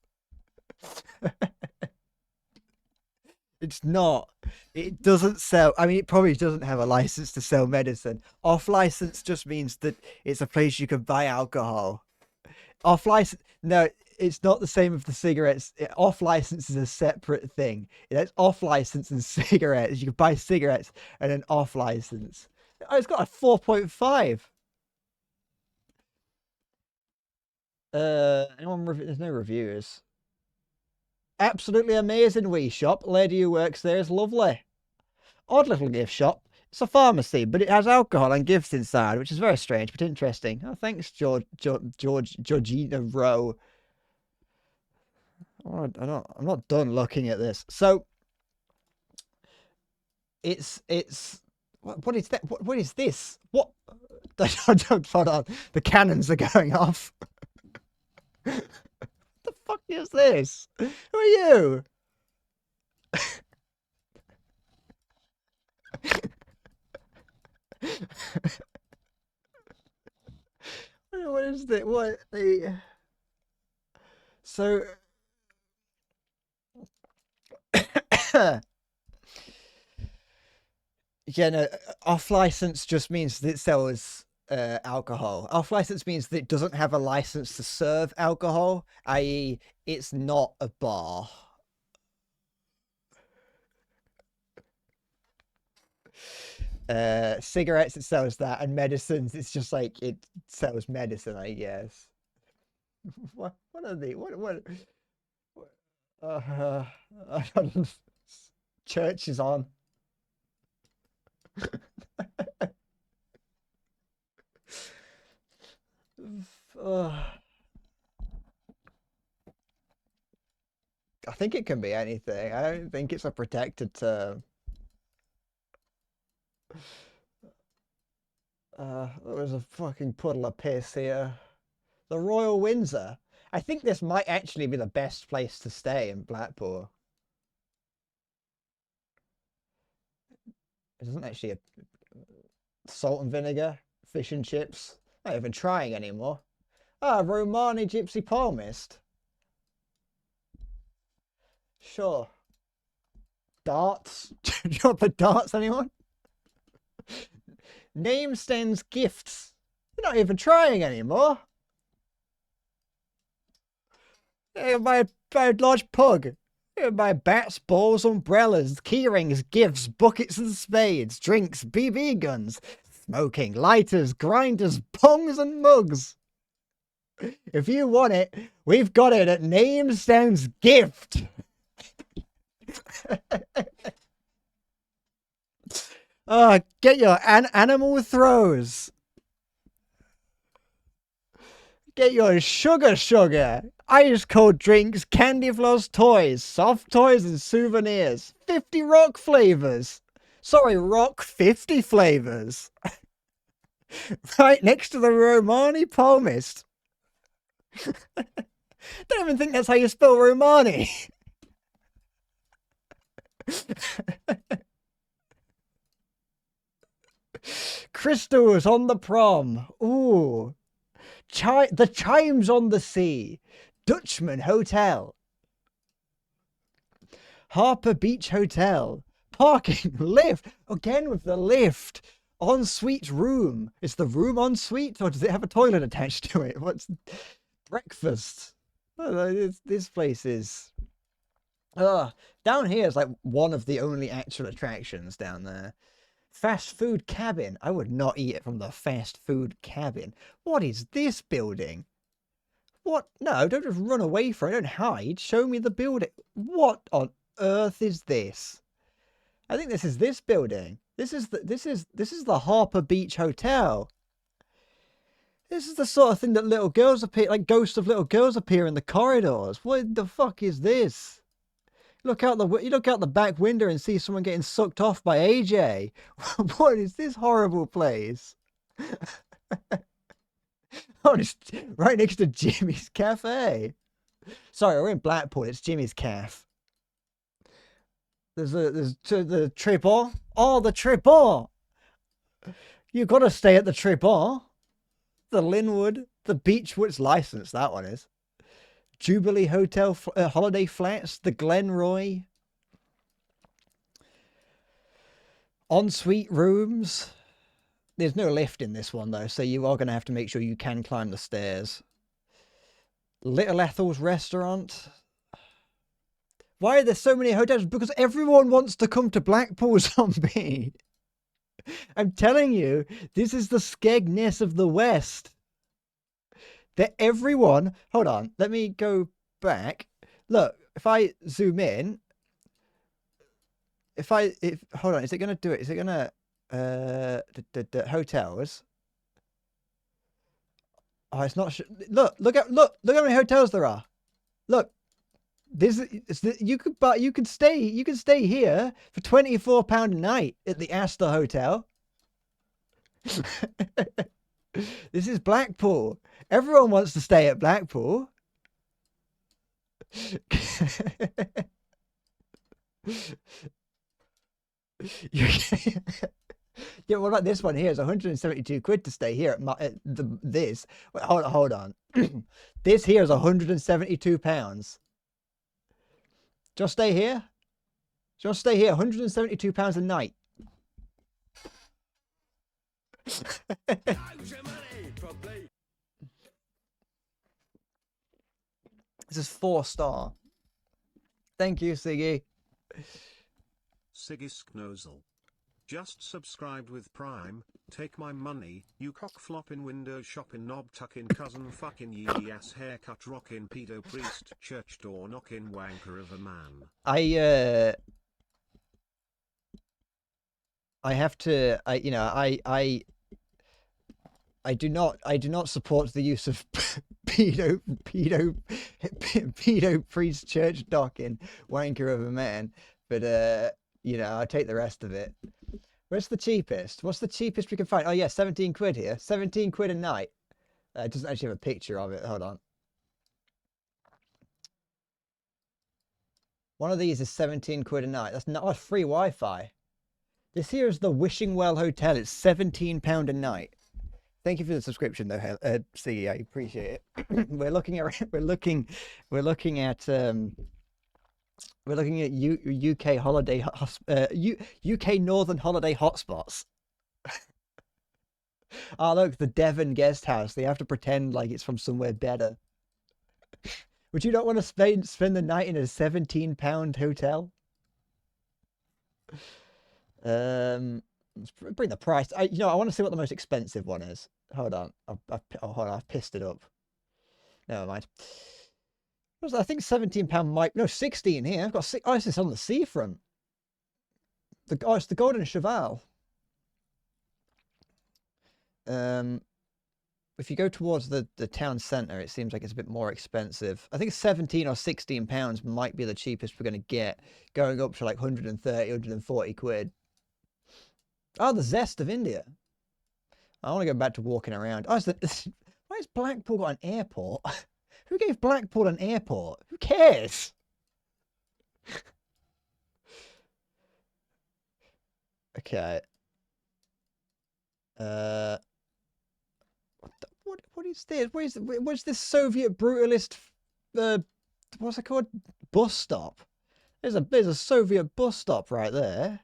It's not. It doesn't sell. I mean, it probably doesn't have a license to sell medicine. Off license just means that it's a place you can buy alcohol. Off license, no, it's not the same with the cigarettes. Off license is a separate thing. It's off license and cigarettes. You can buy cigarettes and an off license. Oh, it's got a 4.5. There's no reviews. Absolutely amazing wee shop. Lady who works there is lovely. Odd little gift shop. It's a pharmacy, but it has alcohol and gifts inside, which is very strange but interesting. Oh, thanks, Georgina Rowe. I'm not done looking at this. So it's what is that? What is this? What? Hold on. The cannons are going off. The fuck is this? Who are you? What is that? What the? So. Yeah, no, off license just means that it sells alcohol. Off license means that it doesn't have a license to serve alcohol, i.e., it's not a bar. Cigarettes, it sells that, and medicines, it's just like it sells medicine, I guess. What are they? What uh, church is on. I think it can be anything. I don't think it's a protected term. There was a fucking puddle of piss here. The Royal Windsor. I think this might actually be the best place to stay in Blackpool. It doesn't actually salt and vinegar, fish and chips. Not even trying anymore. Ah, Romani Gypsy Palmist. Sure. Darts. Do you want the darts, anyone? Name stands gifts. You're not even trying anymore. My large pug. My bats, balls, umbrellas, keyrings, gifts, buckets and spades, drinks, BB guns, smoking, lighters, grinders, pongs and mugs. If you want it, we've got it at Name Stands Gift. Get your animal throws. Get your sugar. Ice cold drinks, candy floss toys, soft toys and souvenirs. 50 rock flavors. Sorry, rock 50 flavors. Right next to the Romani Palmist. Don't even think that's how you spell Romani. Crystals on the prom. Ooh. The chimes on the sea. Dutchman Hotel. Harper Beach Hotel. Parking. Lift. Again with the lift. Ensuite room. Is the room ensuite or does it have a toilet attached to it? What's breakfast? Oh, this place is. Down here is like one of the only actual attractions down there. Fast food cabin. I would not eat it from the fast food cabin. What is this building? What? No, don't just run away from it. Don't hide. Show me the building. What on earth is this? I think this is this building. This is the Harper Beach Hotel. This is the sort of thing that little girls appear, like ghosts of little girls appear in the corridors. What the fuck is this? You look out the back window and see someone getting sucked off by AJ. What is this horrible place? Oh, it's right next to Jimmy's Cafe. Sorry, we're in Blackpool. It's Jimmy's Cafe. There's the Triple. Oh, the Triple. You gotta stay at the Triple. The Linwood, the Beechwood's license. That one is. Jubilee Hotel, Holiday Flats, the Glenroy. Ensuite rooms. There's no lift in this one, though, so you are going to have to make sure you can climb the stairs. Little Ethel's Restaurant. Why are there so many hotels? Because everyone wants to come to Blackpool, Zombie. I'm telling you, this is the Skegness of the West. That everyone... Hold on, let me go back. Look, if I zoom in... Hold on, is it going to do it? Is it going to... the hotels. Oh, it's not. Look how many hotels there are. Look, You could stay here for £24 a night at the Astor Hotel. This is Blackpool. Everyone wants to stay at Blackpool. Yeah, what about this one here? It's 172 quid to stay here at this. Wait, hold on. This here is 172 pounds. Just stay here. Just stay here. 172 pounds a night. This is 4-star. Thank you, Siggy. Siggy Sknozel. Just subscribed with Prime. Take my money, you cockflopping window shopping knob tucking cousin fucking yee ass haircut rocking pedo priest church door knocking wanker of a man. I do not support the use of pedo priest church docking wanker of a man, but I'll take the rest of it. Where's the cheapest? What's the cheapest we can find? Oh yeah, 17 quid here. 17 quid a night. It doesn't actually have a picture of it. Hold on. One of these is 17 quid a night. That's not free Wi-Fi. This here is the Wishing Well Hotel. It's £17 a night. Thank you for the subscription, though, C. I appreciate it. We're looking at UK holiday UK Northern holiday hotspots. Oh look, the Devon guest house. They have to pretend like it's from somewhere better. Would you not want to spend the night in a £17 hotel? Let's bring the price. I want to see what the most expensive one is. Hold on. Hold on. I've pissed it up. Never mind. I think £17 might... No, 16 here. I've got 6... Oh, this is on the seafront. It's the Golden Cheval. If you go towards the town centre, it seems like it's a bit more expensive. I think 17 or 16 pounds might be the cheapest we're going to get, going up to like 130, 140 quid. Oh, the zest of India. I want to go back to walking around. Oh, why has Blackpool got an airport? Who gave Blackpool an airport? Who cares? Okay. What is this? What's this Soviet brutalist? What's it called? Bus stop. There's a Soviet bus stop right there.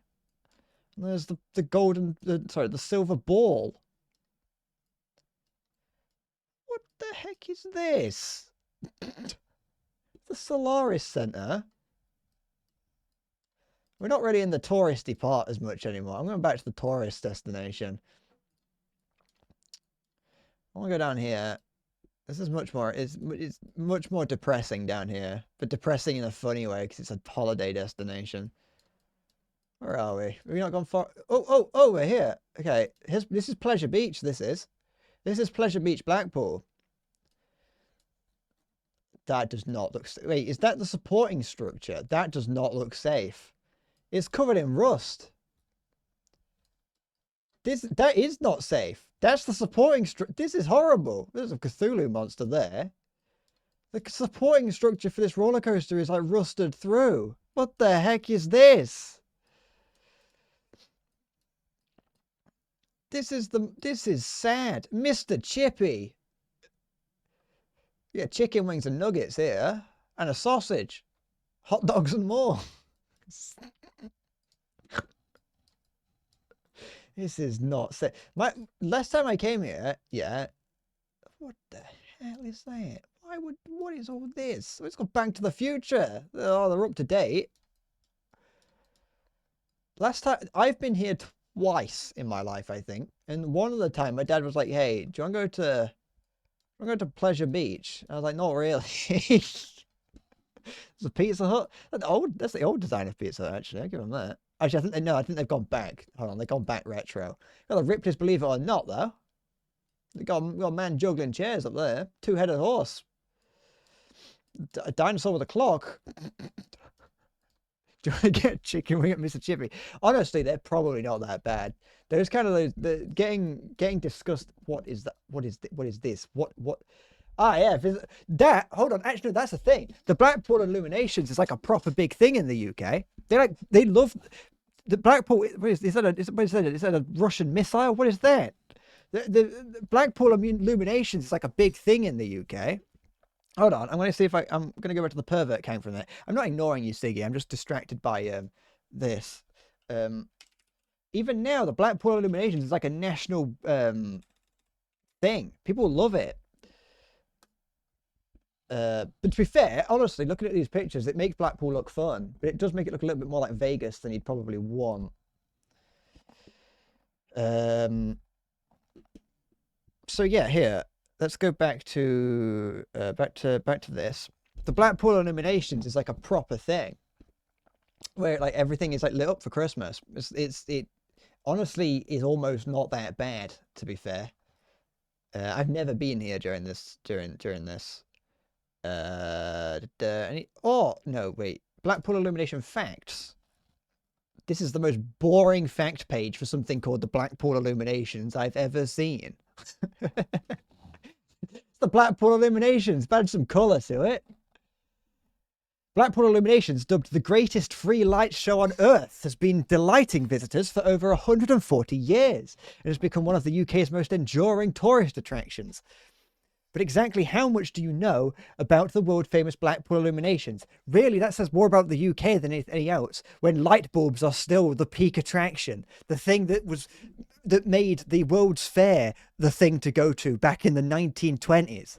And there's the golden, the silver ball. What the heck is this? The Solaris Centre. We're not really in the touristy part as much anymore. I'm going back to the tourist destination. I want to go down here. This is much more. It's much more depressing down here, but depressing in a funny way because it's a holiday destination. Where are we? Have we not gone far? Oh, we're here. Okay, this is Pleasure Beach. This is Pleasure Beach, Blackpool. That does not look... Wait, is that the supporting structure? That does not look safe. It's covered in rust. That is not safe. That's the supporting structure. This is horrible. There's a Cthulhu monster there. The supporting structure for this roller coaster is like rusted through. What the heck is this? This is sad. Mr. Chippy. Yeah, chicken wings and nuggets here. And a sausage. Hot dogs and more. This is not safe. Last time I came here, yeah. What the hell is that? What is all this? Let's go Back to the Future. Oh, they're up to date. Last time, I've been here twice in my life, I think. And one of the time, my dad was like, hey, do you want to go to Pleasure Beach? I was like, not really. It's a Pizza Hut. That's the old design of Pizza Hut, actually. I'll give them that. Actually, I think they've gone back. Hold on, they've gone back retro. Well, they've ripped us, believe it or not, though. They got a man juggling chairs up there. Two-headed horse. A dinosaur with a clock. Do you want to get a chicken wing at Mr. Chippy? Honestly, they're probably not that bad. There's kind of the getting discussed. What is that? What is this? What? Ah, yeah. That. Hold on. Actually, that's the thing. The Blackpool Illuminations is like a proper big thing in the UK. They love the Blackpool. Is that a Russian missile? What is that? The Blackpool Illuminations is like a big thing in the UK. Hold on, I'm going to see if I'm going to go back to the pervert came from there. I'm not ignoring you, Siggy. I'm just distracted by this. Even now, the Blackpool Illuminations is like a national thing. People love it. But to be fair, honestly, looking at these pictures, it makes Blackpool look fun, but it does make it look a little bit more like Vegas than you'd probably want. So yeah, here. Let's go back to this. The Blackpool Illuminations is like a proper thing, where like everything is like lit up for Christmas. It honestly is almost not that bad, to be fair. I've never been here during this. Oh no, wait. Blackpool Illumination facts. This is the most boring fact page for something called the Blackpool Illuminations I've ever seen. The Blackpool Illuminations. Add some colour to it. Blackpool Illuminations, dubbed the greatest free light show on Earth, has been delighting visitors for over 140 years. It has become one of the UK's most enduring tourist attractions. But exactly how much do you know about the world-famous Blackpool Illuminations? Really, that says more about the UK than anything else, when light bulbs are still the peak attraction. The thing that made the World's Fair the thing to go to back in the 1920s.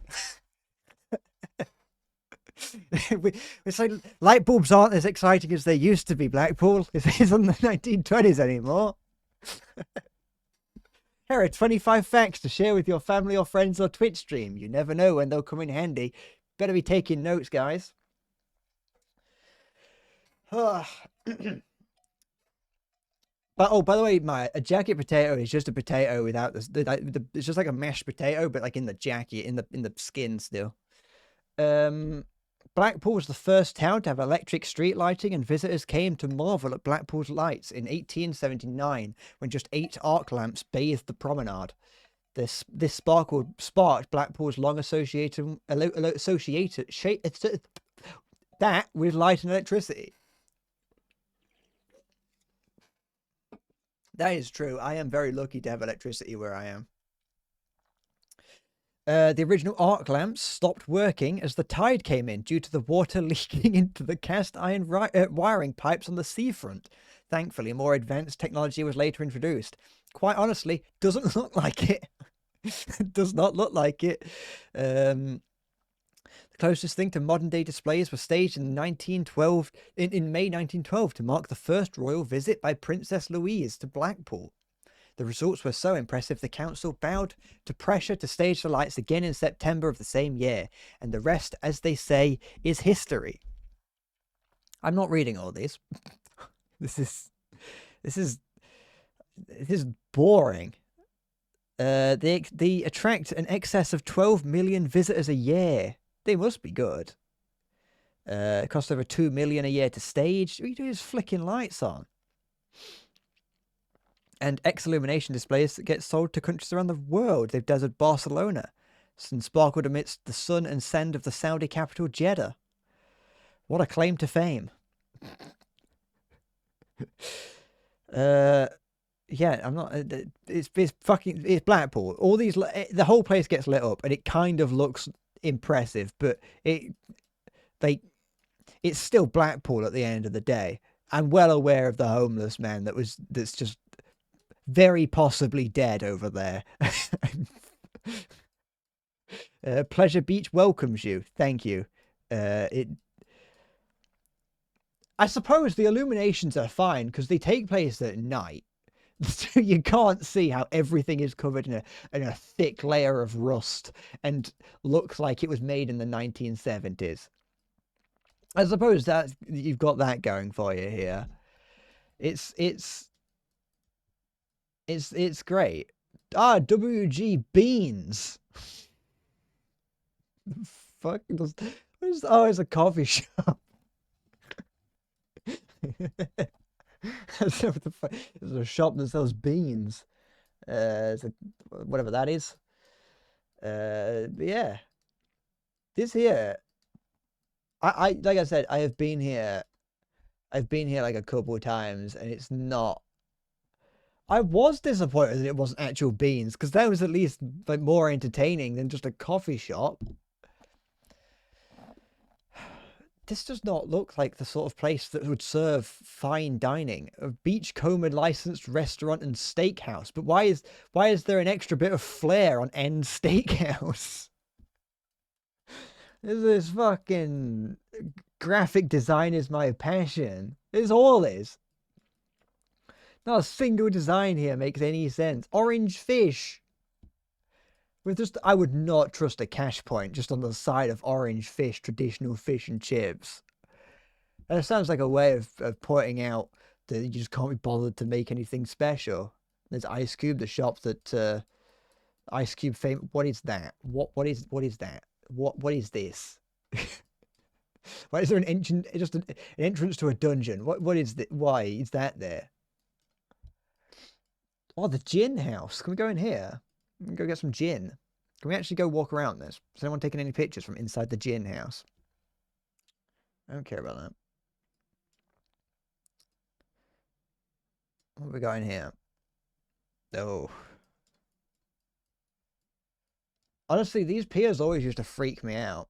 It's like light bulbs aren't as exciting as they used to be, Blackpool. It isn't the 1920s anymore. Here are 25 facts to share with your family or friends or Twitch stream. You never know when they'll come in handy. Better be taking notes, guys. But oh, by the way, a jacket potato is just a potato without it's just like a mashed potato, but like in the jacket, in the skin still. Blackpool was the first town to have electric street lighting, and visitors came to marvel at Blackpool's lights in 1879, when just 8 arc lamps bathed the promenade. This sparked Blackpool's long associated that with light and electricity. That is true. I am very lucky to have electricity where I am. The original arc lamps stopped working as the tide came in due to the water leaking into the cast iron wiring pipes on the seafront. Thankfully, more advanced technology was later introduced. Quite honestly, doesn't look like it. Does not look like it. The closest thing to modern day displays was staged in 1912 in May 1912 to mark the first royal visit by Princess Louise to Blackpool. The results were so impressive the council bowed to pressure to stage the lights again in September of the same year, and the rest, as they say, is history. I'm not reading all these. This is boring. They attract an excess of 12 million visitors a year. They must be good. It costs over 2 million a year to stage. What are you doing? Is flicking lights on. And X-illumination displays that get sold to countries around the world. They've dazzled Barcelona and sparkled amidst the sun and sand of the Saudi capital, Jeddah. What a claim to fame. Yeah, I'm not. It's Blackpool. All these, the whole place gets lit up, and it kind of looks impressive, but it's still Blackpool at the end of the day. I'm well aware of the homeless man that's just very possibly dead over there. Pleasure Beach welcomes you. Thank you. I suppose the illuminations are fine because they take place at night. So you can't see how everything is covered in a thick layer of rust and looks like it was made in the 1970s. I suppose that you've got that going for you here. It's great. Ah, WG Beans. Fuck. Oh, it's a coffee shop. It's a shop that sells beans. It's a, whatever that is. But yeah. This here, I like I said, I have been here. I've been here like a couple of times, and it's not. I was disappointed that it wasn't actual beans, because that was at least like more entertaining than just a coffee shop. This does not look like the sort of place that would serve fine dining. A Beachcomber licensed restaurant and steakhouse. But why is there an extra bit of flair on End Steakhouse? This fucking graphic design is my passion. It's all is. Not a single design here makes any sense. Orange fish. With just, I would not trust a cash point just on the side of orange fish, traditional fish and chips. That sounds like a way of pointing out that you just can't be bothered to make anything special. There's Ice Cube, the shop that Ice Cube fame. What is that? What is that? What is this? Why is there an entrance? Just an entrance to a dungeon? What is that? Why is that there? Oh, the gin house. Can we go in here? We can go get some gin. Can we actually go walk around this? Has anyone taken any pictures from inside the gin house? I don't care about that. What have we got in here? Oh. Honestly, these piers always used to freak me out.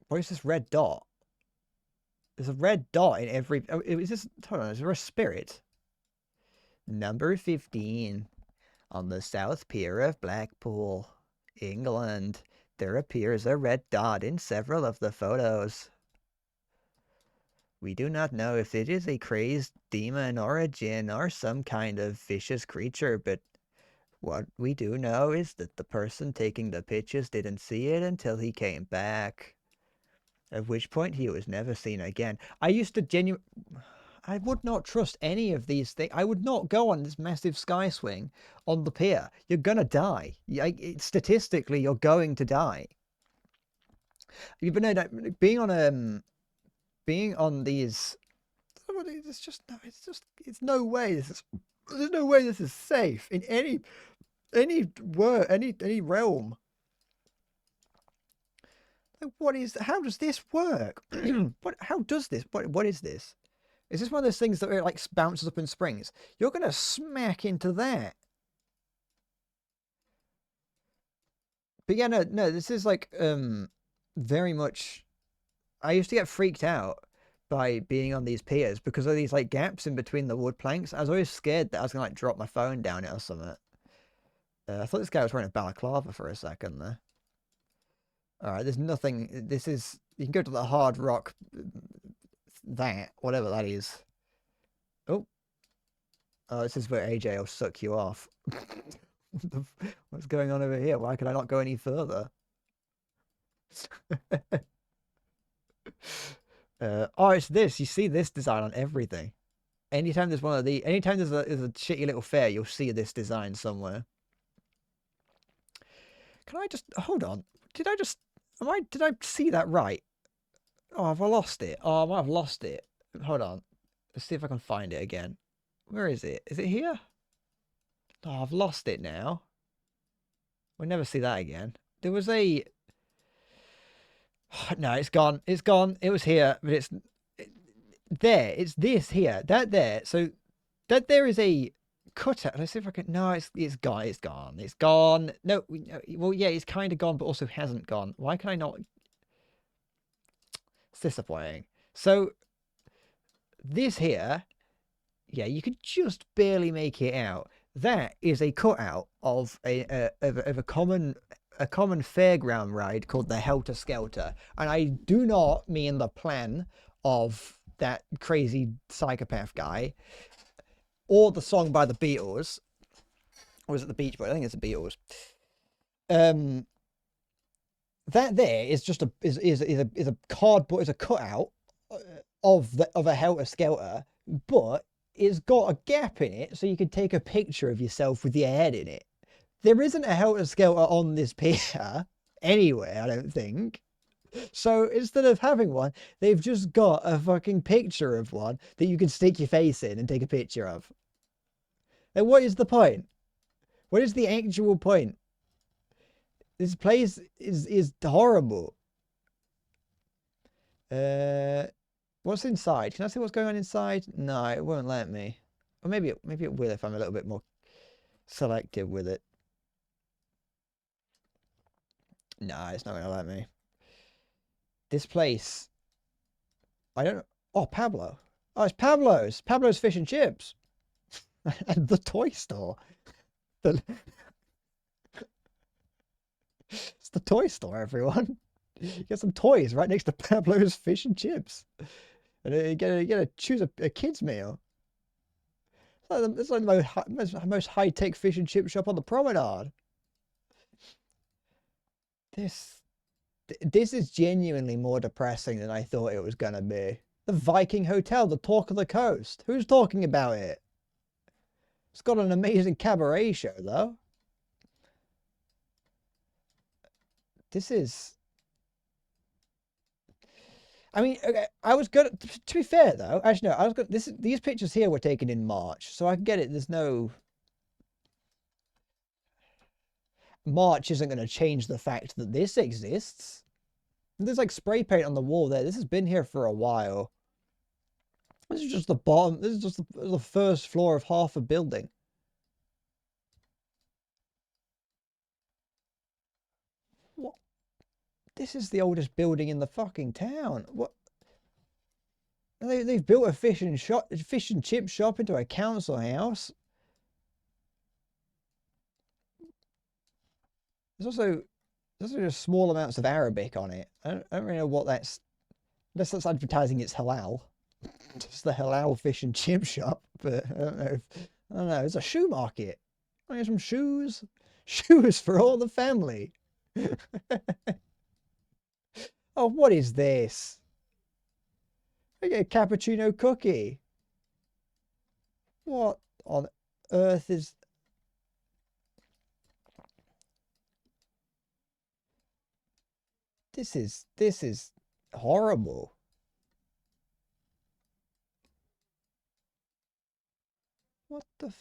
What is this red dot? There's a red dot in every... Oh, is this... Hold on, is there a spirit? Number 15. On the South Pier of Blackpool, England, there appears a red dot in several of the photos. We do not know if it is a crazed demon or a djinn or some kind of vicious creature, but what we do know is that the person taking the pictures didn't see it until he came back. At which point he was never seen again. I used to I would not trust any of these things. I would not go on this massive sky swing on the pier. You're gonna die. Statistically, you're going to die. But no, being on these, it's just no. It's no way. There's no way this is safe in any realm. Like, how does this work? How does this? What is this? Is this one of those things that like bounces up and springs? You're gonna smack into that. But yeah, no, this is like very much. I used to get freaked out by being on these piers because of these like gaps in between the wood planks. I was always scared that I was gonna like drop my phone down it or something. I thought this guy was wearing a balaclava for a second there. All right, there's nothing. This is, you can go to the Hard Rock, that whatever that is. Oh, this is where AJ will suck you off. What's going on over here? Why can I not go any further? Oh, it's this. You see this design on everything. Anytime there's one of the, anytime there's a shitty little fair, you'll see this design somewhere. Can I just hold on? Did I see that right? Oh, have I lost it? Oh, I might have lost it. Hold on. Let's see if I can find it again. Where is it? Is it here? Oh, I've lost it now. We'll never see that again. There was a... No, it's gone. It's gone. It was here, but it's... There. It's this here. That there. So, that there is a cutout. Let's see if I can... No, it's gone. It's gone. It's gone. No, well, yeah, it's kind of gone, but also hasn't gone. Why can I not... It's disappointing. So, this here, yeah, you could just barely make it out. That is a cutout of a common fairground ride called the Helter Skelter, and I do not mean the plan of that crazy psychopath guy, or the song by the Beatles, or is it the Beach Boys? I think it's the Beatles. That there is just a cardboard, is a cutout of a Helter Skelter, but it's got a gap in it so you can take a picture of yourself with your head in it. There isn't a Helter Skelter on this pier anywhere, I don't think. So instead of having one, they've just got a fucking picture of one that you can stick your face in and take a picture of. And what is the point? What is the actual point? This place is horrible. What's inside? Can I see what's going on inside? No, it won't let me. Or maybe it will if I'm a little bit more selective with it. No, it's not going to let me. This place. I don't know. Oh, Pablo. Oh, it's Pablo's. Pablo's Fish and Chips. And the toy store. It's the toy store, everyone. You get some toys right next to Pablo's Fish and Chips. And you get to choose a kid's meal. It's like the most high-tech fish and chip shop on the promenade. This is genuinely more depressing than I thought it was going to be. The Viking Hotel, the talk of the coast. Who's talking about it? It's got an amazing cabaret show, though. This is... I mean, okay, I was good. To be fair, though, actually no, I was good. These pictures here were taken in March, so I can get it. There's no March isn't going to change the fact that this exists. There's like spray paint on the wall there. This has been here for a while. This is just the bottom. This is just the first floor of half a building. What? This is the oldest building in the fucking town. What? They've built a fish and chip shop into a council house. There's also just small amounts of Arabic on it. I don't really know what that's. Unless that's advertising it's halal. Just the halal fish and chip shop. But I don't know. I don't know. It's a shoe market. I need some shoes. Shoes for all the family. Oh, what is this? I get a cappuccino cookie. What on earth is... This is horrible. What the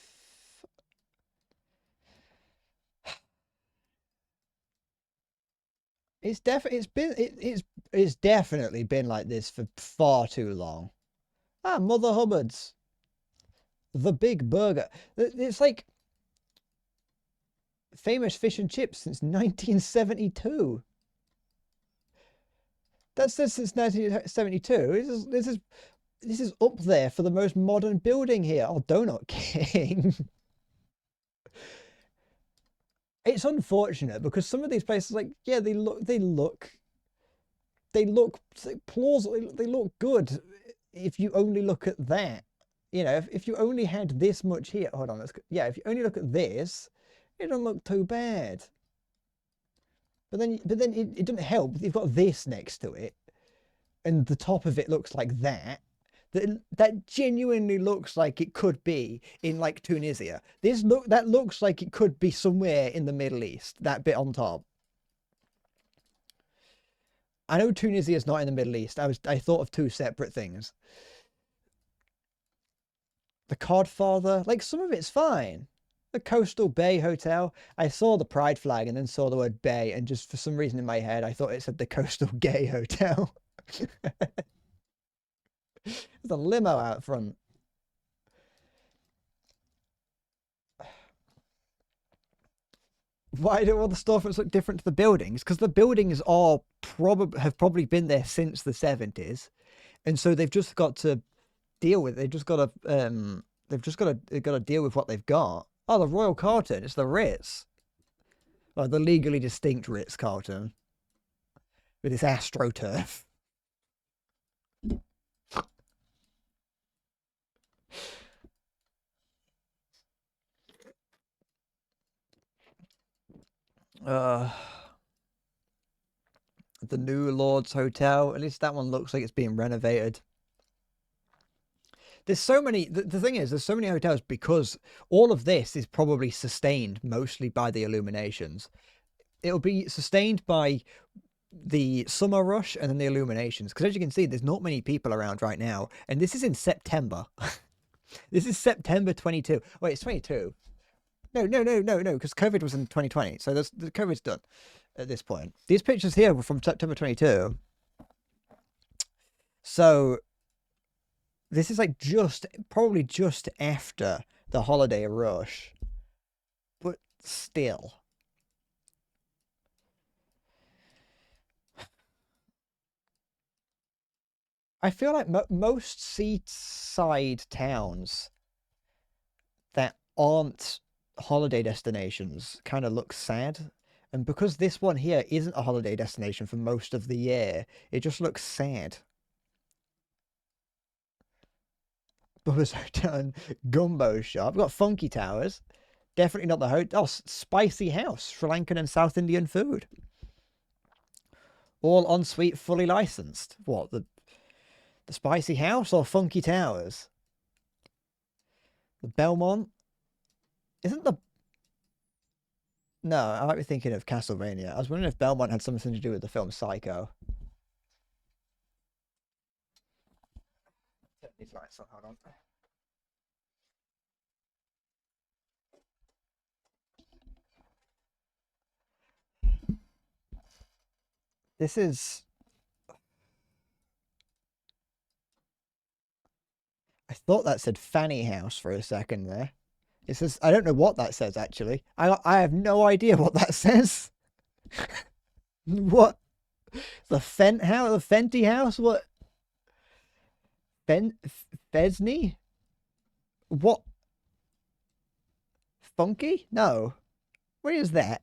It's definitely been like this for far too long. Ah, Mother Hubbard's. The Big Burger. It's like famous fish and chips since 1972. That's since 1972. This is up there for the most modern building here. Oh, Donut King. It's unfortunate because some of these places, like, yeah, they look plausible. They look good if you only look at that. You know, if you only had this much here. Hold on, yeah. If you only look at this, it doesn't look too bad. But then it doesn't help. You've got this next to it, and the top of it looks like that. That genuinely looks like it could be in like Tunisia. That looks like it could be somewhere in the Middle East. That bit on top. I know Tunisia is not in the Middle East. I thought of two separate things. The Codfather, like some of it's fine. The Coastal Bay Hotel. I saw the pride flag and then saw the word bay, and just for some reason in my head I thought it said the Coastal Gay Hotel. There's a limo out front. Why do all the storefronts look different to the buildings? Because the buildings have probably been there since the 70s, and so they've just got to deal with. They've just got to deal with what they've got. Oh, the Royal Carlton. It's the Ritz. Like the legally distinct Ritz Carlton with its AstroTurf. The new Lord's Hotel. At least that one looks like it's being renovated. There's so many. The thing is, there's so many hotels because all of this is probably sustained mostly by the Illuminations. It'll be sustained by the summer rush and then the illuminations. Because as you can see, there's not many people around right now, and this is in September. This is September 22. Wait, it's 22. No, because COVID was in 2020, so the COVID's done at this point. These pictures here were from September 22. So this is like probably just after the holiday rush, but still. I feel like most seaside towns that aren't holiday destinations kind of look sad. And because this one here isn't a holiday destination for most of the year, it just looks sad. Bubba's Hotel, Gumbo Shop. We've got Funky Towers. Definitely not the hotel. Oh, Spicy House, Sri Lankan and South Indian food. All ensuite, fully licensed. What, the Spicy House or Funky Towers? The Belmont? Isn't the... No, I might be thinking of Castlevania. I was wondering if Belmont had something to do with the film Psycho. These lights on, hold on. This is... I thought that said Fanny House for a second there. It says, I don't know what that says actually. I have no idea what that says. What? The Fent House? The Fenty House? What? Fesney? What? Funky? No. Where is that?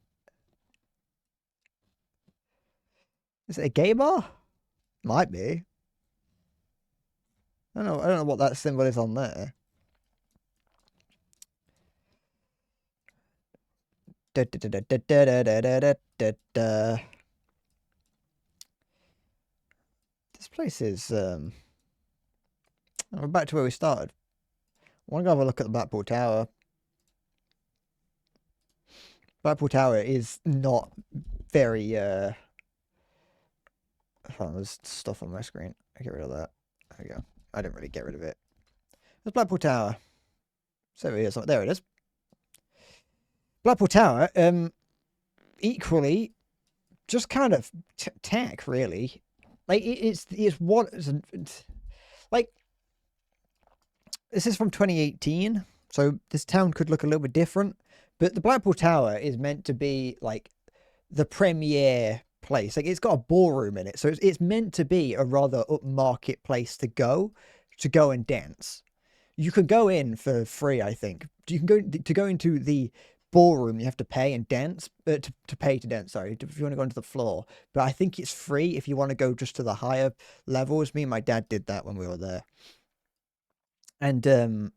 Is it a gay bar? Might be. I don't know what that symbol is on there. This place is we're back to where we started. I want to go have a look at the Blackpool Tower. Blackpool Tower is not very hold on, there's stuff on my screen. I get rid of that. There we go. I didn't really get rid of it. There's Blackpool Tower. So there it is. Blackpool Tower, equally, just kind of tack, really. Like it's what like this is from 2018, so this town could look a little bit different. But the Blackpool Tower is meant to be like the premier place. Like it's got a ballroom in it, so it's meant to be a rather upmarket place to go and dance. You could go in for free, I think. You can go into the ballroom. You have to pay and dance to pay to dance. Sorry, if you want to go onto the floor, but I think it's free if you want to go just to the higher levels. Me and my dad did that when we were there, and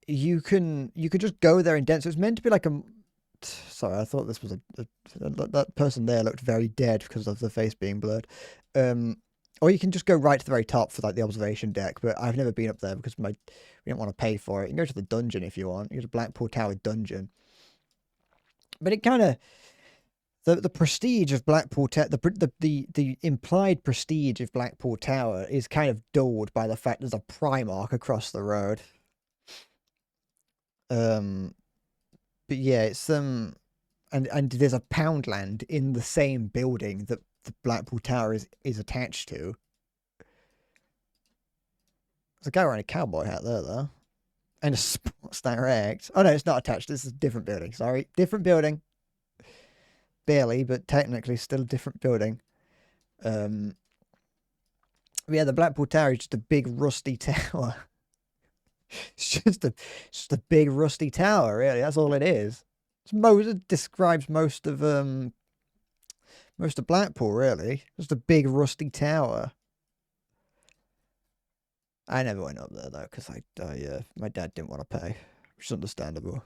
you could just go there and dance. It's meant to be like a... Sorry, I thought this was that person there looked very dead because of the face being blurred. Or you can just go right to the very top for like the observation deck, but I've never been up there because we don't want to pay for it. You can go to the dungeon if you want. You go to Blackpool Tower dungeon. But it kind of... The prestige of Blackpool Tower, the implied prestige of Blackpool Tower is kind of dulled by the fact there's a Primark across the road. But yeah, it's and there's a Poundland in the same building that the Blackpool Tower is attached to. There's a guy wearing a cowboy hat there though, and a Sports Direct. Oh no, it's not attached. This is a different building. Sorry, different building. Barely, but technically still a different building. Yeah, the Blackpool Tower is just a big rusty tower. It's just a big rusty tower, really. That's all it is. It describes most of Blackpool, really. Just a big rusty tower. I never went up there though, because my dad didn't want to pay, which is understandable.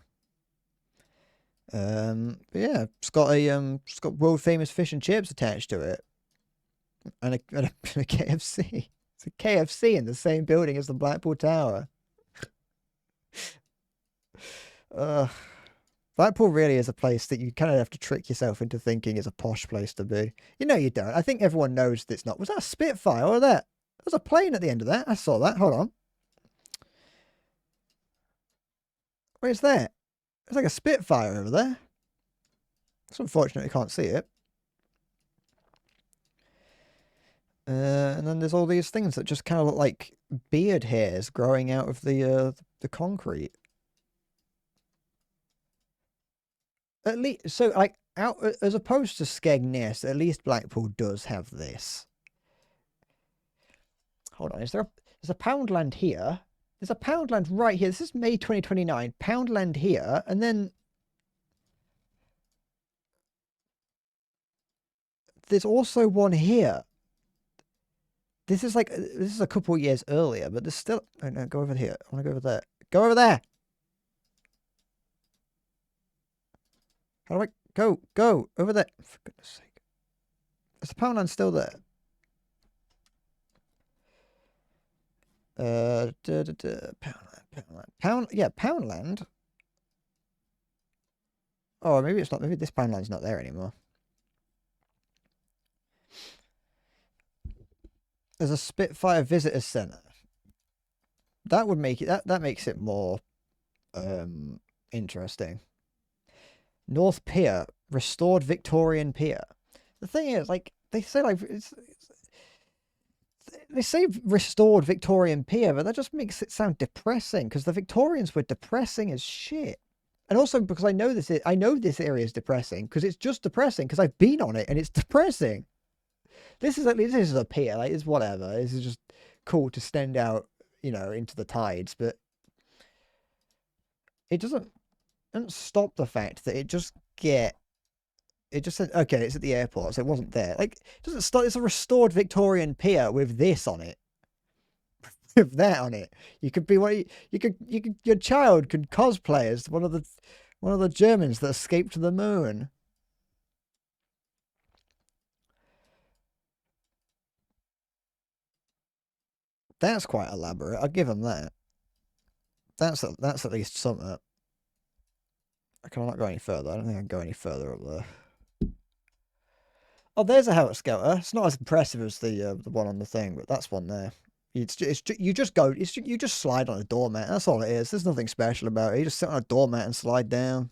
But yeah, it's got world famous fish and chips attached to it, and a KFC. It's a KFC in the same building as the Blackpool Tower. Blackpool really is a place that you kind of have to trick yourself into thinking is a posh place to be. You know you don't. I think everyone knows that it's not. Was that a Spitfire or that? There was a plane at the end of that. I saw that. Hold on. Where's that? There's like a Spitfire over there. It's unfortunate you can't see it. And then there's all these things that just kind of look like beard hairs growing out of the concrete. At least, so like out as opposed to Skegness, at least Blackpool does have this. Hold on, there's a Poundland here. There's a Poundland right here. This is May 2029. Poundland here, and then there's also one here. This is a couple of years earlier, but there's still. Oh no, go over here. I want to go over there. Go over there. How do I go over there? For goodness sake, is the Poundland still there? Poundland. Oh, maybe it's not. Maybe this Poundland's not there anymore. There's a Spitfire Visitor Centre. That would make it. That makes it more interesting. North Pier, restored Victorian pier. The thing is, like they say, they say restored Victorian pier, but that just makes it sound depressing because the Victorians were depressing as shit. And also because I know this area is depressing because it's just depressing because I've been on it and it's depressing. This is a pier, like it's whatever. This is just cool to stand out, you know, into the tides, but it doesn't stop the fact that it just said, okay, it's at the airport, so it wasn't there. Like, it doesn't stop. It's a restored Victorian pier with this on it, with that on it. You could be your child could cosplay as one of the Germans that escaped to the moon. That's quite elaborate. I'll give them that. That's at least something. Can I not go any further? I don't think I can go any further up there. Oh, there's a Helter-Skelter. It's not as impressive as the one on the thing, but that's one there. You just slide on a doormat. That's all it is. There's nothing special about it. You just sit on a doormat and slide down.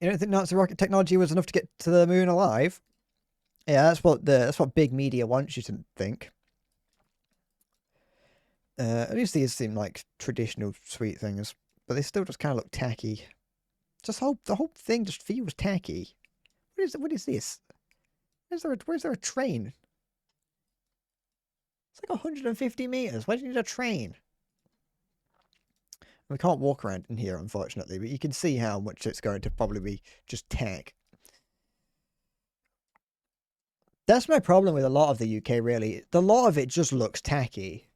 You don't think Nazi rocket technology was enough to get to the moon alive? Yeah, that's what big media wants you to think. At least these seem like traditional sweet things, but they still just kind of look tacky. Just the whole thing just feels tacky. What is this? Where's there a train? It's like 150 meters. Why do you need a train? We can't walk around in here, unfortunately, but you can see how much it's going to probably be just tack. That's my problem with a lot of the UK, really. A lot of it just looks tacky.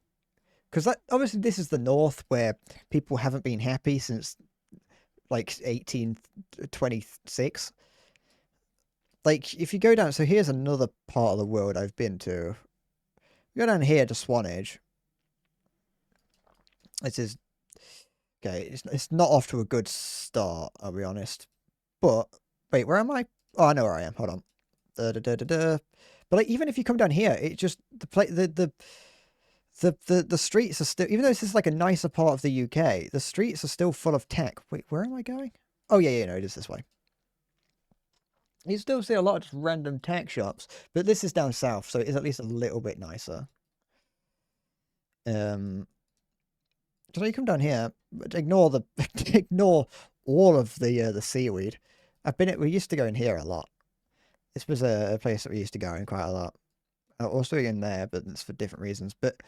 Because obviously this is the north where people haven't been happy since like 1826. Like if you go down, so here's another part of the world I've been to. Go down here to Swanage. This is okay. It's not off to a good start, I'll be honest. But wait, where am I? Oh, I know where I am. Hold on. But like, even if you come down here, it just the streets are still, even though this is like a nicer part of the UK, the streets are still full of tech. Wait, where am I going? Oh yeah, no, it is this way. You still see a lot of just random tech shops, but this is down south, so it is at least a little bit nicer. So you come down here, but ignore all of the seaweed. We used to go in here a lot. This was a place that we used to go in quite a lot. Also in there, but it's for different reasons. But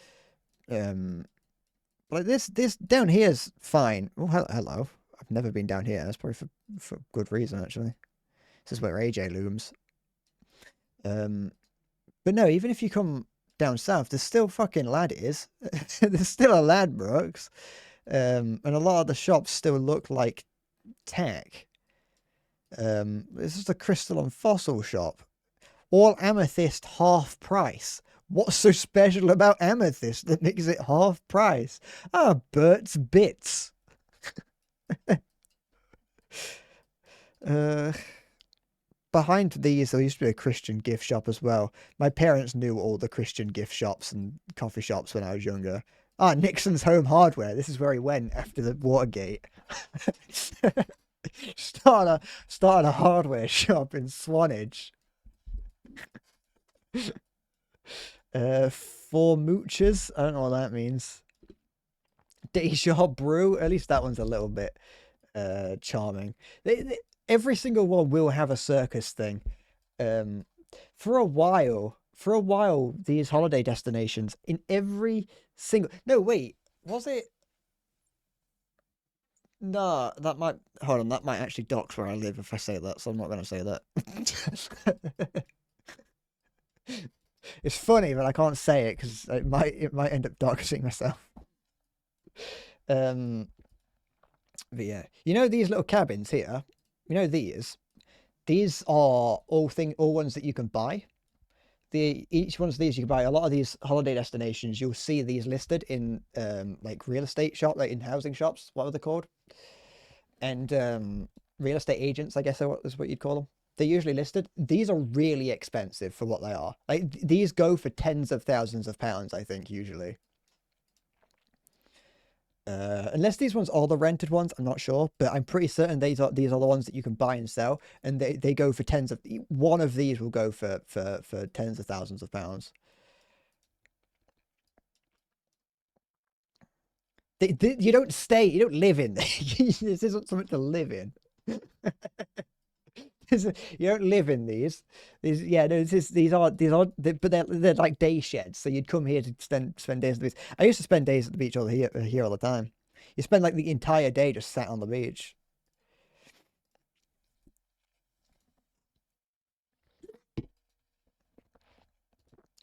like this down here is fine. Oh, hello. I've never been down here. That's probably for good reason, actually. This is where AJ looms. But no, even if you come down south, there's still fucking laddies. There's still a Ladbrokes. And a lot of the shops still look like tech. This is the Crystal and Fossil shop. All amethyst half price. What's so special about amethyst that makes it half price? Ah, Bert's Bits. Behind these, there used to be a Christian gift shop as well. My parents knew all the Christian gift shops and coffee shops when I was younger. Ah, Nixon's Home Hardware. This is where he went after the Watergate. started a hardware shop in Swanage. For moochers. I don't know what that means. Deja Brew. At least that one's a little bit charming. Every single one will have a circus thing. For a while, these holiday destinations in every single. No, wait, was it? No, that might. Hold on, that might actually dox where I live if I say that, so I'm not going to say that. It's funny, but I can't say it because it might end up doxing myself. But yeah, you know these little cabins here. You know these. These are all ones that you can buy. Each one of these you can buy. A lot of these holiday destinations, you'll see these listed in like real estate shop, like in housing shops. What are they called? And real estate agents, I guess is what you'd call them. They're usually listed. These are really expensive for what they are. Like these go for tens of thousands of pounds, I think, usually. Unless these ones are the rented ones, I'm not sure, but I'm pretty certain these are the ones that you can buy and sell, and they go for tens of. One of these will go for tens of thousands of pounds. You don't stay, you don't live in there. This isn't something to live in. You don't live in these. Yeah, no, these are, but they're like day sheds. So you'd come here to spend days at the beach. I used to spend days at the beach here all the time. You spend like the entire day just sat on the beach.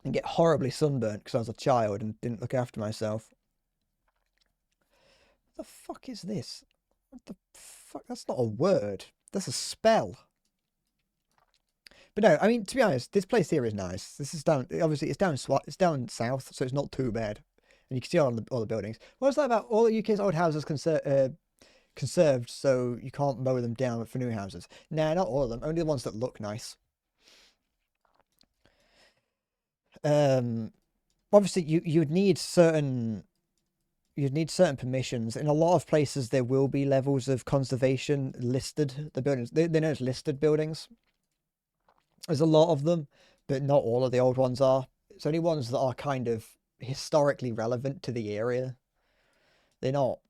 And get horribly sunburnt because I was a child and didn't look after myself. What the fuck is this? What the fuck? That's not a word. That's a spell. But no, I mean, to be honest, this place here is nice. This is down, obviously, it's down south, so it's not too bad. And you can see all the buildings. What's that about? All the UK's old houses conserved, so you can't mow them down for new houses. Nah, not all of them. Only the ones that look nice. Obviously, you'd need certain permissions. In a lot of places, there will be levels of conservation listed. The buildings, they're known as listed buildings. There's a lot of them, but not all of the old ones are. It's only ones that are kind of historically relevant to the area. They're not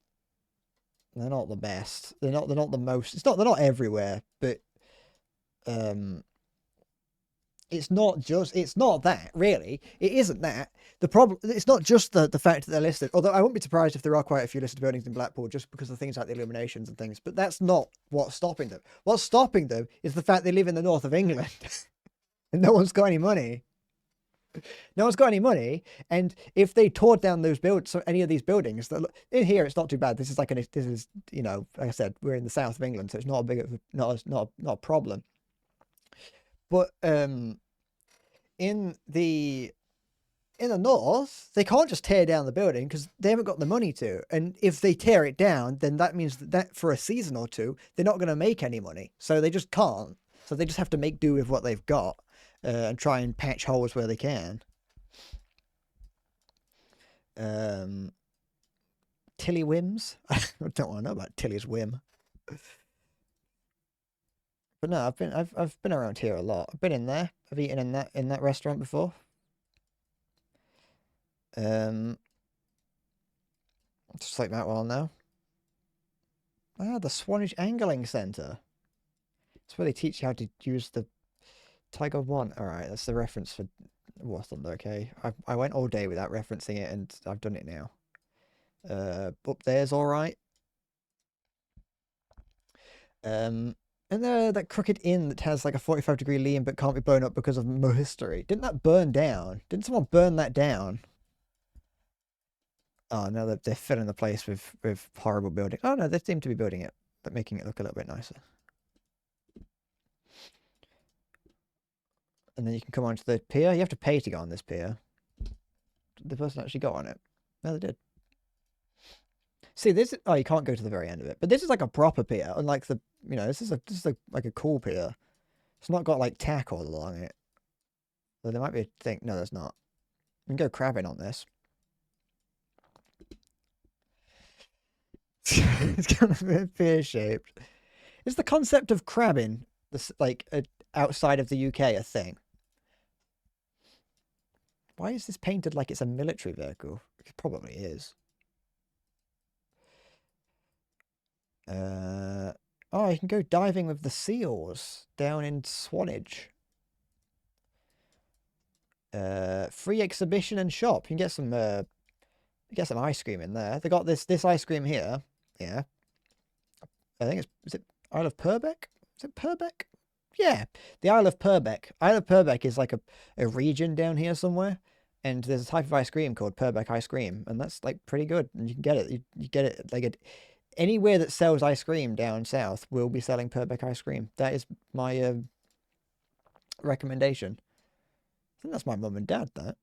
the best. They're not the most. They're not everywhere, but it's not that really. It isn't that. The problem, it's not just the fact that they're listed, although I wouldn't be surprised if there are quite a few listed buildings in Blackpool just because of things like the illuminations and things, but that's not what's stopping them. What's stopping them is the fact they live in the north of England and no one's got any money. No one's got any money, and if they tore down those any of these buildings, in here it's not too bad. This is like you know, like I said, we're in the south of England, so it's not a big not a problem. But in the north, they can't just tear down the building because they haven't got the money to. And if they tear it down, then that means that for a season or two, they're not going to make any money. So they just can't. So they just have to make do with what they've got and try and patch holes where they can. Tilly Whims. I don't want to know about Tilly's Whim. But no, I've been around here a lot. I've been in there. I've eaten in that restaurant before. Just like that one now. Ah, the Swanage Angling Centre. It's where they teach you how to use the Tiger One. Alright, that's the reference for War Thunder, okay. I went all day without referencing it and I've done it now. Up there's alright. And that Crooked Inn that has like a 45-degree lean but can't be blown up because of history. Didn't that burn down? Didn't someone burn that down? Oh no, they're filling the place with horrible building. Oh no, they seem to be building it, but making it look a little bit nicer. And then you can come onto the pier. You have to pay to go on this pier. Did the person actually got on it? No, they did. See, this. Oh, you can't go to the very end of it. But this is like a proper pier, unlike the. This is like a cool pier. It's not got like tack all along it. So there might be a thing. No, there's not. You can go crabbing on this. It's kind of a pear shaped. Is the concept of crabbing outside of the UK a thing? Why is this painted like it's a military vehicle? It probably is. Oh, you can go diving with the seals down in Swanage. Free exhibition and shop. You can get some ice cream in there. They got this ice cream here. Yeah. I think is it Isle of Purbeck? Is it Purbeck? Yeah, the Isle of Purbeck. Isle of Purbeck is like a region down here somewhere, and there's a type of ice cream called Purbeck ice cream, and that's like pretty good. And you can get it. You get it like anywhere that sells ice cream down south will be selling Purbeck ice cream. That is my recommendation. I think that's my mum and dad. That.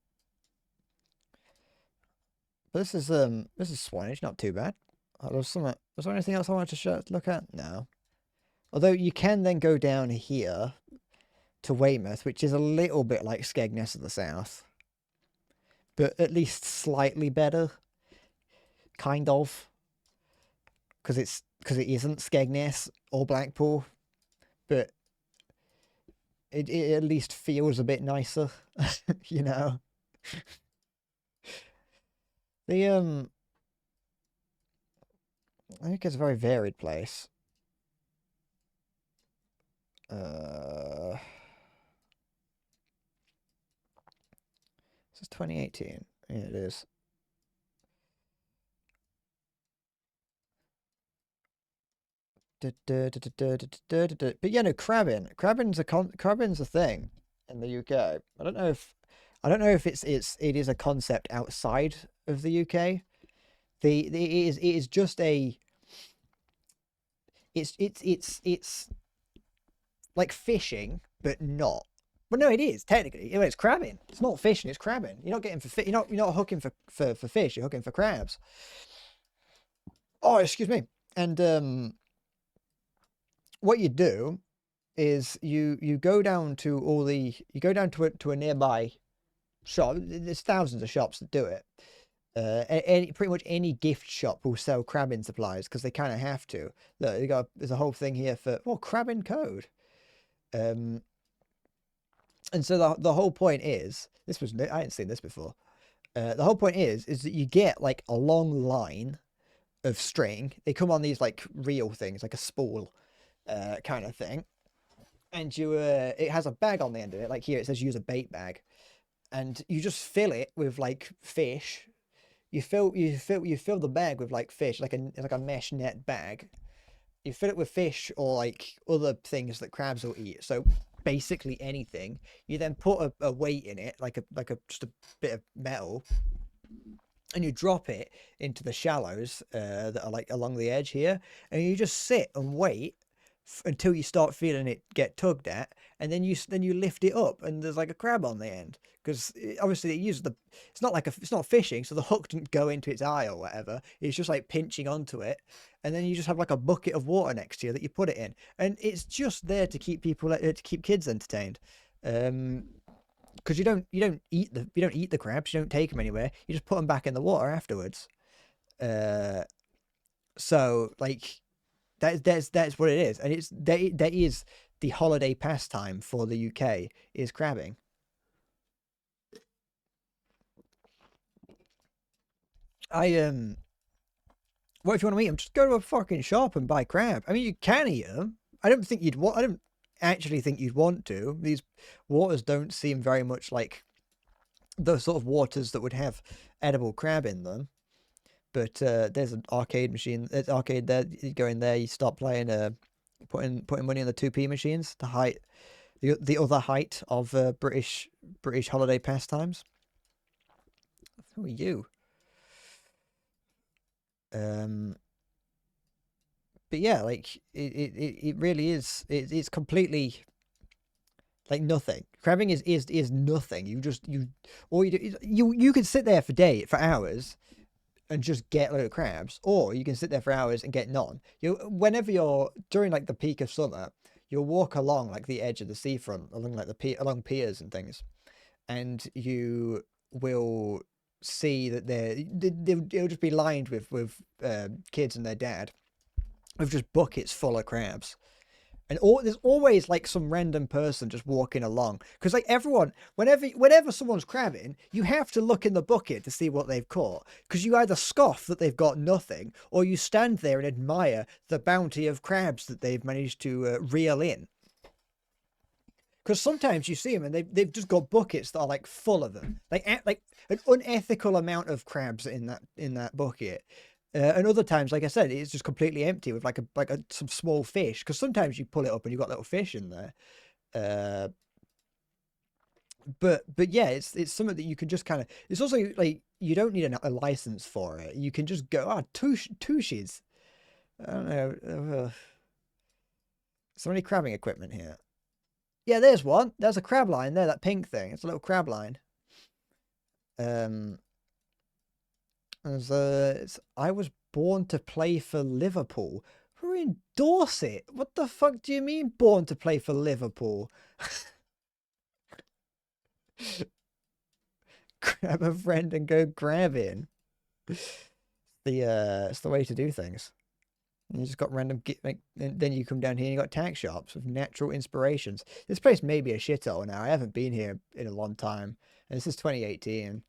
But this is Swanage, not too bad. Was there anything else I wanted to look at? No. Although you can then go down here to Weymouth, which is a little bit like Skegness of the South, but at least slightly better, kind of, because it isn't Skegness or Blackpool, but it at least feels a bit nicer, you know. I think it's a very varied place. This is 2018. Yeah, it is. But yeah, no, crabbing. Crabbing's a thing in the UK. I don't know if it is a concept outside of the UK. It is just a. It's like fishing, but not. Well, no, it is technically. It's crabbing. It's not fishing. It's crabbing. You're not getting for you're not hooking for fish. You're hooking for crabs. Oh, excuse me. And what you do is you go down to a nearby shop. There's thousands of shops that do it. Pretty much any gift shop will sell crabbing supplies because they kind of have to. Look, there's a whole thing here for crabbing code. And so the whole point is I hadn't seen this before. The whole point is that you get like a long line of string. They come on these like reel things, like a spool, kind of thing. And it has a bag on the end of it. Like here, it says use a bait bag, and you just fill it with like fish. You fill the bag with like fish, like a mesh net bag. You fill it with fish or like other things that crabs will eat. So basically anything. You then put a weight in it, like just a bit of metal, and you drop it into the shallows that are like along the edge here, and you just sit and wait until you start feeling it get tugged at, and then you lift it up, and there's like a crab on the end, because obviously it's not fishing, so the hook didn't go into its eye or whatever. It's just like pinching onto it, and then you just have like a bucket of water next to you that you put it in, and it's just there to keep kids entertained. Because you don't eat the crabs, you don't take them anywhere, you just put them back in the water afterwards. So like that's what it is, and that is the holiday pastime for the UK is crabbing. What if you want to eat them? Just go to a fucking shop and buy crab. I mean, you can eat them. I don't actually think you'd want to. These waters don't seem very much like the sort of waters that would have edible crab in them. But there's an arcade machine. There's arcade there. You go in there. You start playing. Putting money on the 2p machines. The other height of British holiday pastimes. Who are you? But yeah, like it really is. It's completely Like nothing. Crabbing is nothing. All you do is you can sit there for hours and just get a load of crabs, or you can sit there for hours and get none. Whenever you're during like the peak of summer, you'll walk along like the edge of the seafront, along like along piers and things, and you will see that it'll just be lined with kids and their dad with just buckets full of crabs. And there's always like some random person just walking along, because like everyone, whenever someone's crabbing, you have to look in the bucket to see what they've caught, because you either scoff that they've got nothing, or you stand there and admire the bounty of crabs that they've managed to reel in. Because sometimes you see them and they've just got buckets that are like full of them, like an unethical amount of crabs in that bucket. And other times, like I said, it's just completely empty with some small fish. Because sometimes you pull it up and you've got little fish in there. But yeah, it's something that you can just kind of. It's also like you don't need a license for it. You can just go tushies. I don't know. Is there any crabbing equipment here? Yeah, there's one. There's a crab line there. That pink thing. It's a little crab line. I was born to play for Liverpool. We're in Dorset. What the fuck do you mean born to play for Liverpool? Grab a friend and go grabbing. It's the way to do things. You just got random and then you come down here and you got tack shops with natural inspirations. This place may be a shithole now. I haven't been here in a long time, and this is 2018.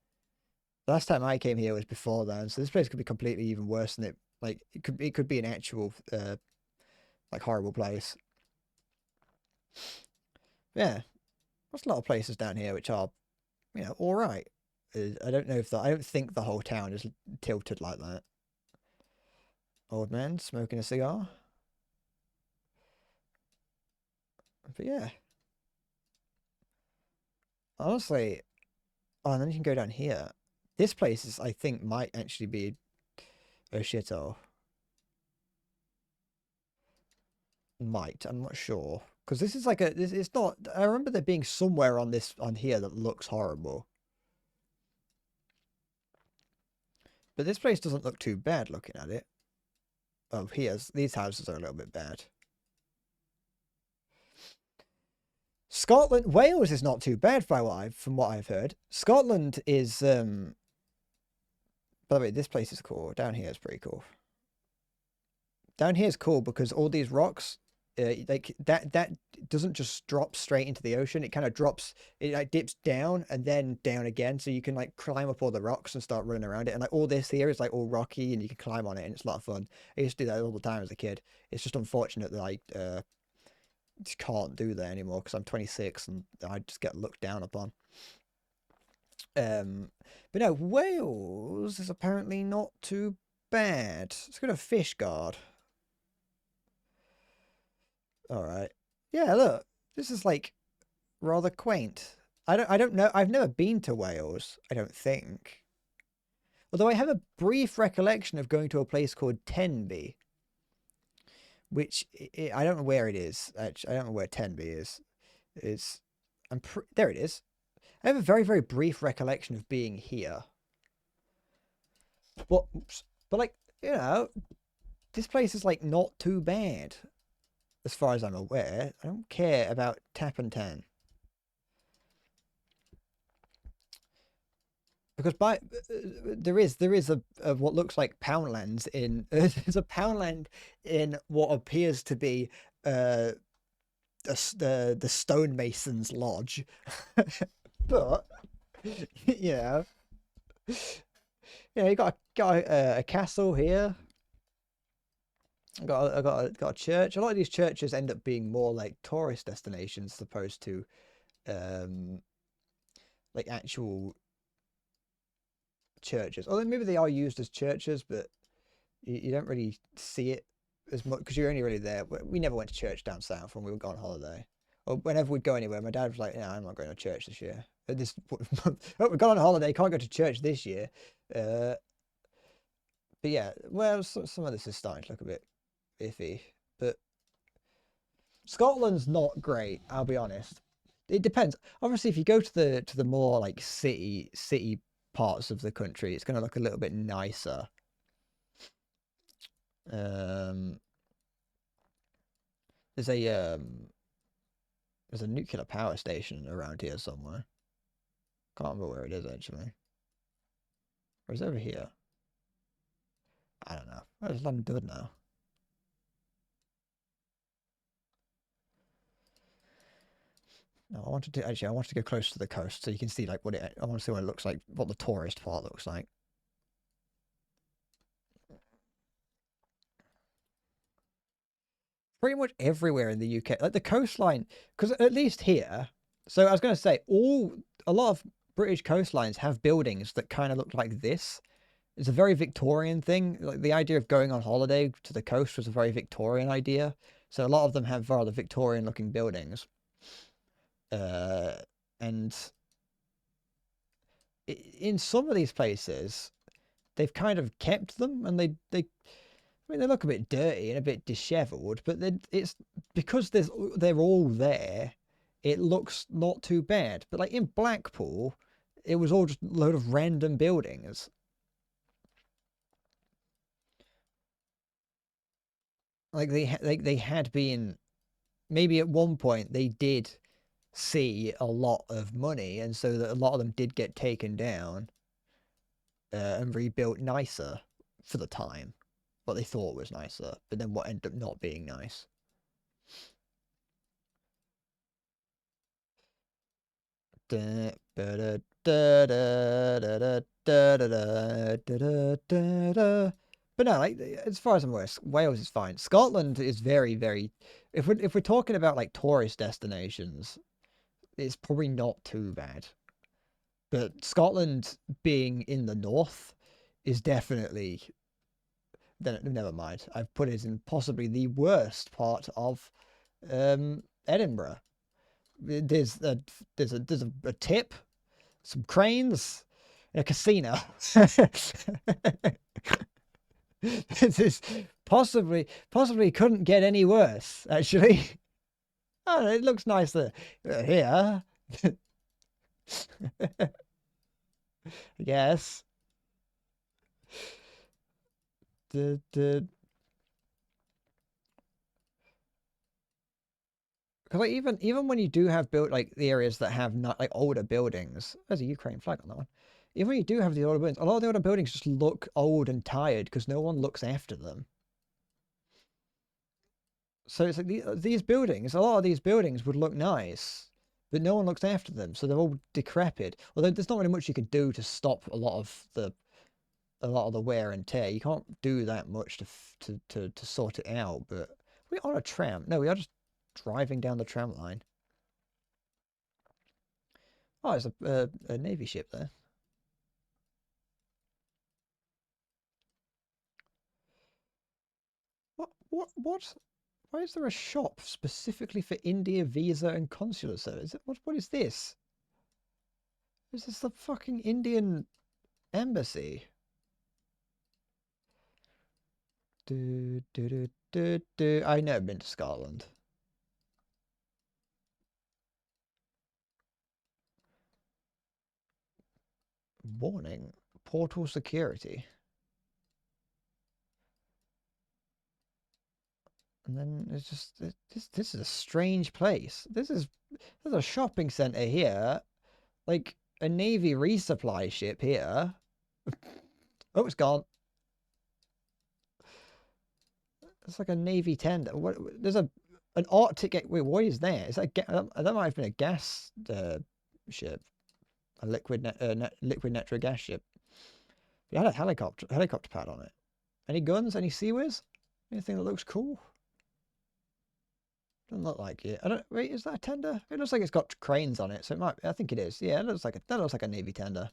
Last time I came here was before then, so this place could be completely even worse than it. Like it could be an actual like horrible place. Yeah, there's a lot of places down here which are, all right. I don't know if I don't think the whole town is tilted like that. Old man smoking a cigar. But yeah. Honestly, and then you can go down here. This place I think, might actually be a shithole. Might, I'm not sure. Because this is like it's not, I remember there being somewhere on here that looks horrible. But this place doesn't look too bad looking at it. Oh, these houses are a little bit bad. Wales is not too bad from what I've heard. Scotland is, by the way, this place is cool. Down here is pretty cool. Down here is cool because all these rocks, like that doesn't just drop straight into the ocean. It kind of drops, it like dips down and then down again, so you can like climb up all the rocks and start running around it. And like all this here is like all rocky, and you can climb on it, and it's a lot of fun. I used to do that all the time as a kid. It's just unfortunate that I just can't do that anymore because I'm 26 and I just get looked down upon. But no, Wales is apparently not too bad. Let's go to Fishguard. All right. Yeah, look, this is like rather quaint. I don't know. I've never been to Wales, I don't think. Although I have a brief recollection of going to a place called Tenby, which I don't know where it is. Actually, I don't know where Tenby is. There it is. I have a very, very brief recollection of being here. But like, this place is like not too bad. As far as I'm aware, I don't care about Tap and Tan. Because there is a what looks like Poundlands in there's a Poundland in what appears to be the stonemason's lodge. But you got a castle here. I got a church. A lot of these churches end up being more like tourist destinations as opposed to like actual churches. Although maybe they are used as churches, but you don't really see it as much because you're only really there. We never went to church down south when we would go on holiday, or whenever we'd go anywhere. My dad was like, "Yeah, I'm not going to church this year. This we've gone on holiday. Can't go to church this year." But yeah, well, some of this is starting to look a bit iffy, but Scotland's not great, I'll be honest. it depends. Obviously, if you go to the more like city parts of the country, it's going to look a little bit nicer. Um, there's a there's a nuclear power station around here somewhere. Can't remember where it is actually. Or is it over here? I don't know. Oh, it's London good now. No, I wanted to go close to the coast so you can see like I want to see what it looks like, what the tourist part looks like. Pretty much everywhere in the UK, like the coastline, because at least here. So I was going to say, a lot of British coastlines have buildings that kind of look like this. It's a very Victorian thing. Like the idea of going on holiday to the coast was a very Victorian idea. So a lot of them have rather Victorian-looking buildings. And in some of these places, they've kind of kept them, and I mean, they look a bit dirty and a bit disheveled, but it's because they're all there. It looks not too bad. But like in Blackpool, it was all just a load of random buildings. Like they had been, maybe at one point they did see a lot of money, and so that a lot of them did get taken down and rebuilt nicer for the time. What they thought was nicer, but then what ended up not being nice. But no, like as far as I'm aware, Wales is fine. Scotland is very, very. If we're talking about like tourist destinations, it's probably not too bad. But Scotland being in the north is definitely. Then never mind. I've put it in possibly the worst part of Edinburgh. There's a tip, some cranes, and a casino. This is possibly couldn't get any worse, actually. Oh, it looks nicer here. Yes. The Because like even when you do have built like the areas that have not like older buildings, there's a Ukraine flag on that one. Even when you do have the older buildings, a lot of the older buildings just look old and tired because no one looks after them. So it's like these buildings, a lot of these buildings would look nice, but no one looks after them, so they're all decrepit. Although there's not really much you can do to stop a lot of the wear and tear. You can't do that much to sort it out. But we're on a tram. No, we are just driving down the tram line. Oh, there's a navy ship there. What? Why is there a shop specifically for India visa and consular service? What is this? Is this the fucking Indian embassy? I've never been to Scotland. Warning, portal security. And then it's just this is a strange place. There's a shopping center here, like a navy resupply ship here. Oh, it's gone. It's like a navy tender. What? There's an Arctic. Wait, what is there? Is that that might have been a gas ship, a liquid natural gas ship. It had a helicopter pad on it. Any guns? Any Seaways? Anything that looks cool? Doesn't look like it. I don't. Wait, is that a tender? It looks like it's got cranes on it, so it might. I think it is. Yeah, that looks like a navy tender.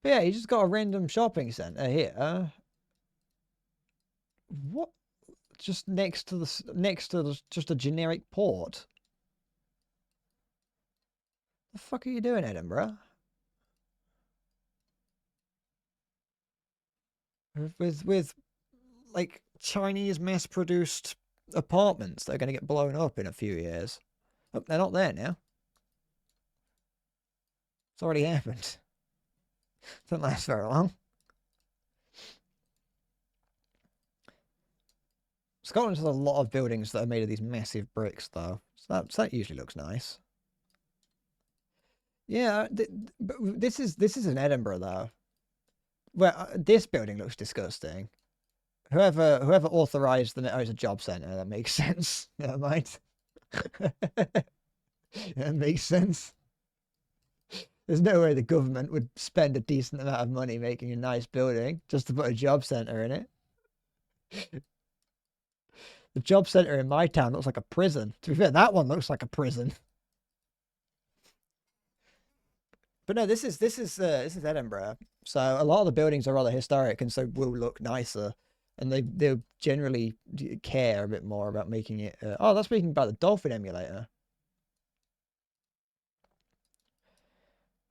But yeah, you just got a random shopping center here. What? Just next to just a generic port. The fuck are you doing, Edinburgh? With like Chinese mass-produced apartments that are going to get blown up in a few years. Oh, they're not there now. It's already happened. Doesn't last very long. Scotland has a lot of buildings that are made of these massive bricks, though. So that usually looks nice. Yeah, but this is in Edinburgh, though. Well, this building looks disgusting. Whoever authorized the it's a job centre. That makes sense. Never mind. That makes sense. There's no way the government would spend a decent amount of money making a nice building just to put a job centre in it. The job centre in my town looks like a prison. To be fair, that one looks like a prison. But no, this is Edinburgh. So a lot of the buildings are rather historic and so will look nicer. And they generally care a bit more about making it. Oh, that's speaking about the Dolphin emulator.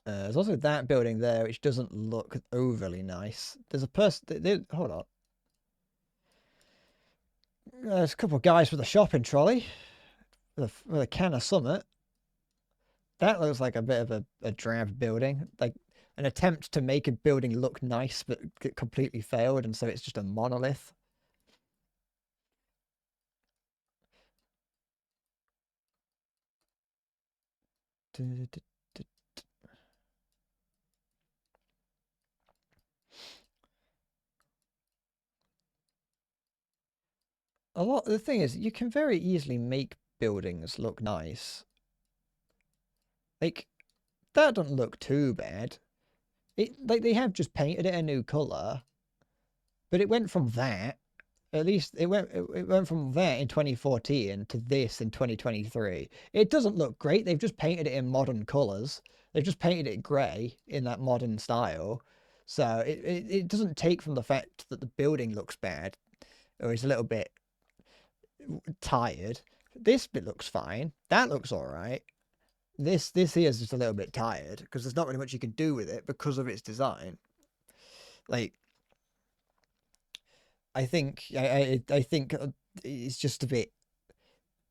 There's also that building there, which doesn't look overly nice. There's a person. Hold on. There's a couple of guys with a shopping trolley, with a can of Summit. That looks like a bit of a drab building, like an attempt to make a building look nice, but it completely failed, and so it's just a monolith. The thing is, you can very easily make buildings look nice. Like, that doesn't look too bad. Like they have just painted it a new color, but it went from that. At least it went from that in 2014 to this in 2023. It doesn't look great. They've just painted it in modern colors. They've just painted it grey in that modern style. So it doesn't take from the fact that the building looks bad or is a little bit tired. This bit looks fine. That looks all right. This here is just a little bit tired because there's not really much you can do with it because of its design. Like, I think it's just a bit.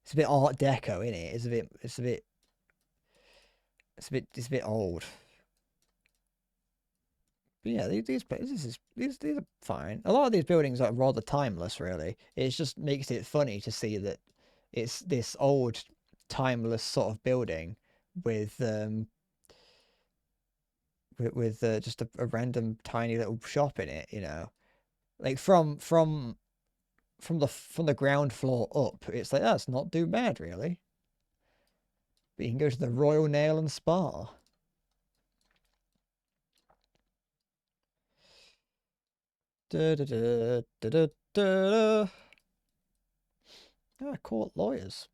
It's a bit Art Deco in it. It's a bit old. But yeah, these are fine. A lot of these buildings are rather timeless, really. It just makes it funny to see that it's this old, timeless sort of building with just a random tiny little shop in it, you know. Like from the ground floor up, it's like that's not too bad, really. But you can go to the Royal Nail and Spa. Da, da, da, da, da, da. Ah, court lawyers.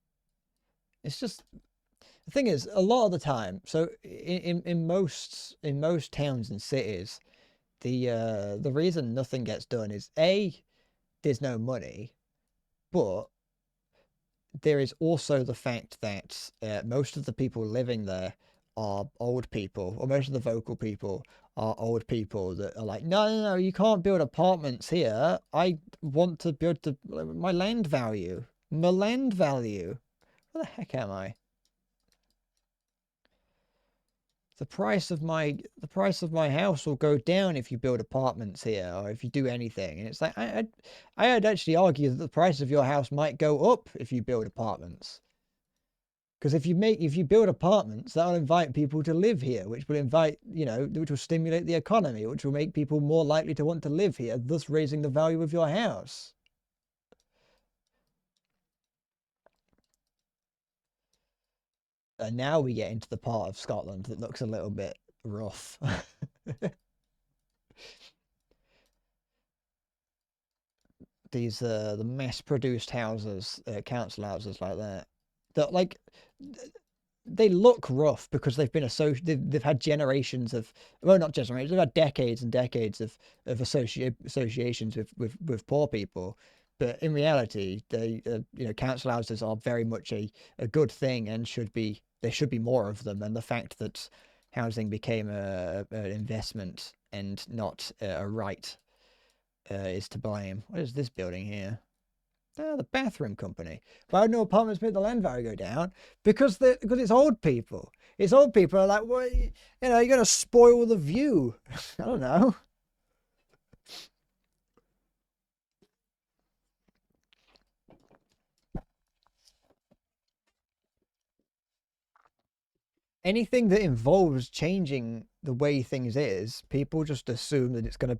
It's just the thing is, a lot of the time, so in most towns and cities, the reason nothing gets done is A, there's no money, but there is also the fact that most of the people living there are old people, or most of the vocal people are old people that are like, no, you can't build apartments here. I want to build my land value. My land value. Where the heck am I? The price of my house will go down if you build apartments here or if you do anything. And it's like I'd actually argue that the price of your house might go up if you build apartments. Because if you build apartments, that'll invite people to live here, which will which will stimulate the economy, which will make people more likely to want to live here, thus raising the value of your house. And now we get into the part of Scotland that looks a little bit rough. These the mass-produced houses, council houses like that, that like they look rough because they've been they've had generations of, well, not generations, they've had decades and decades of associations with poor people. But in reality, council houses are very much a good thing and there should be more of them. And the fact that housing became an investment and not a right is to blame. What is this building here? The bathroom company. Why no apartments made the land value go down? Because it's old people. It's old people are like, well, you know, you're gonna spoil the view. I don't know. Anything that involves changing the way things is, people just assume that it's gonna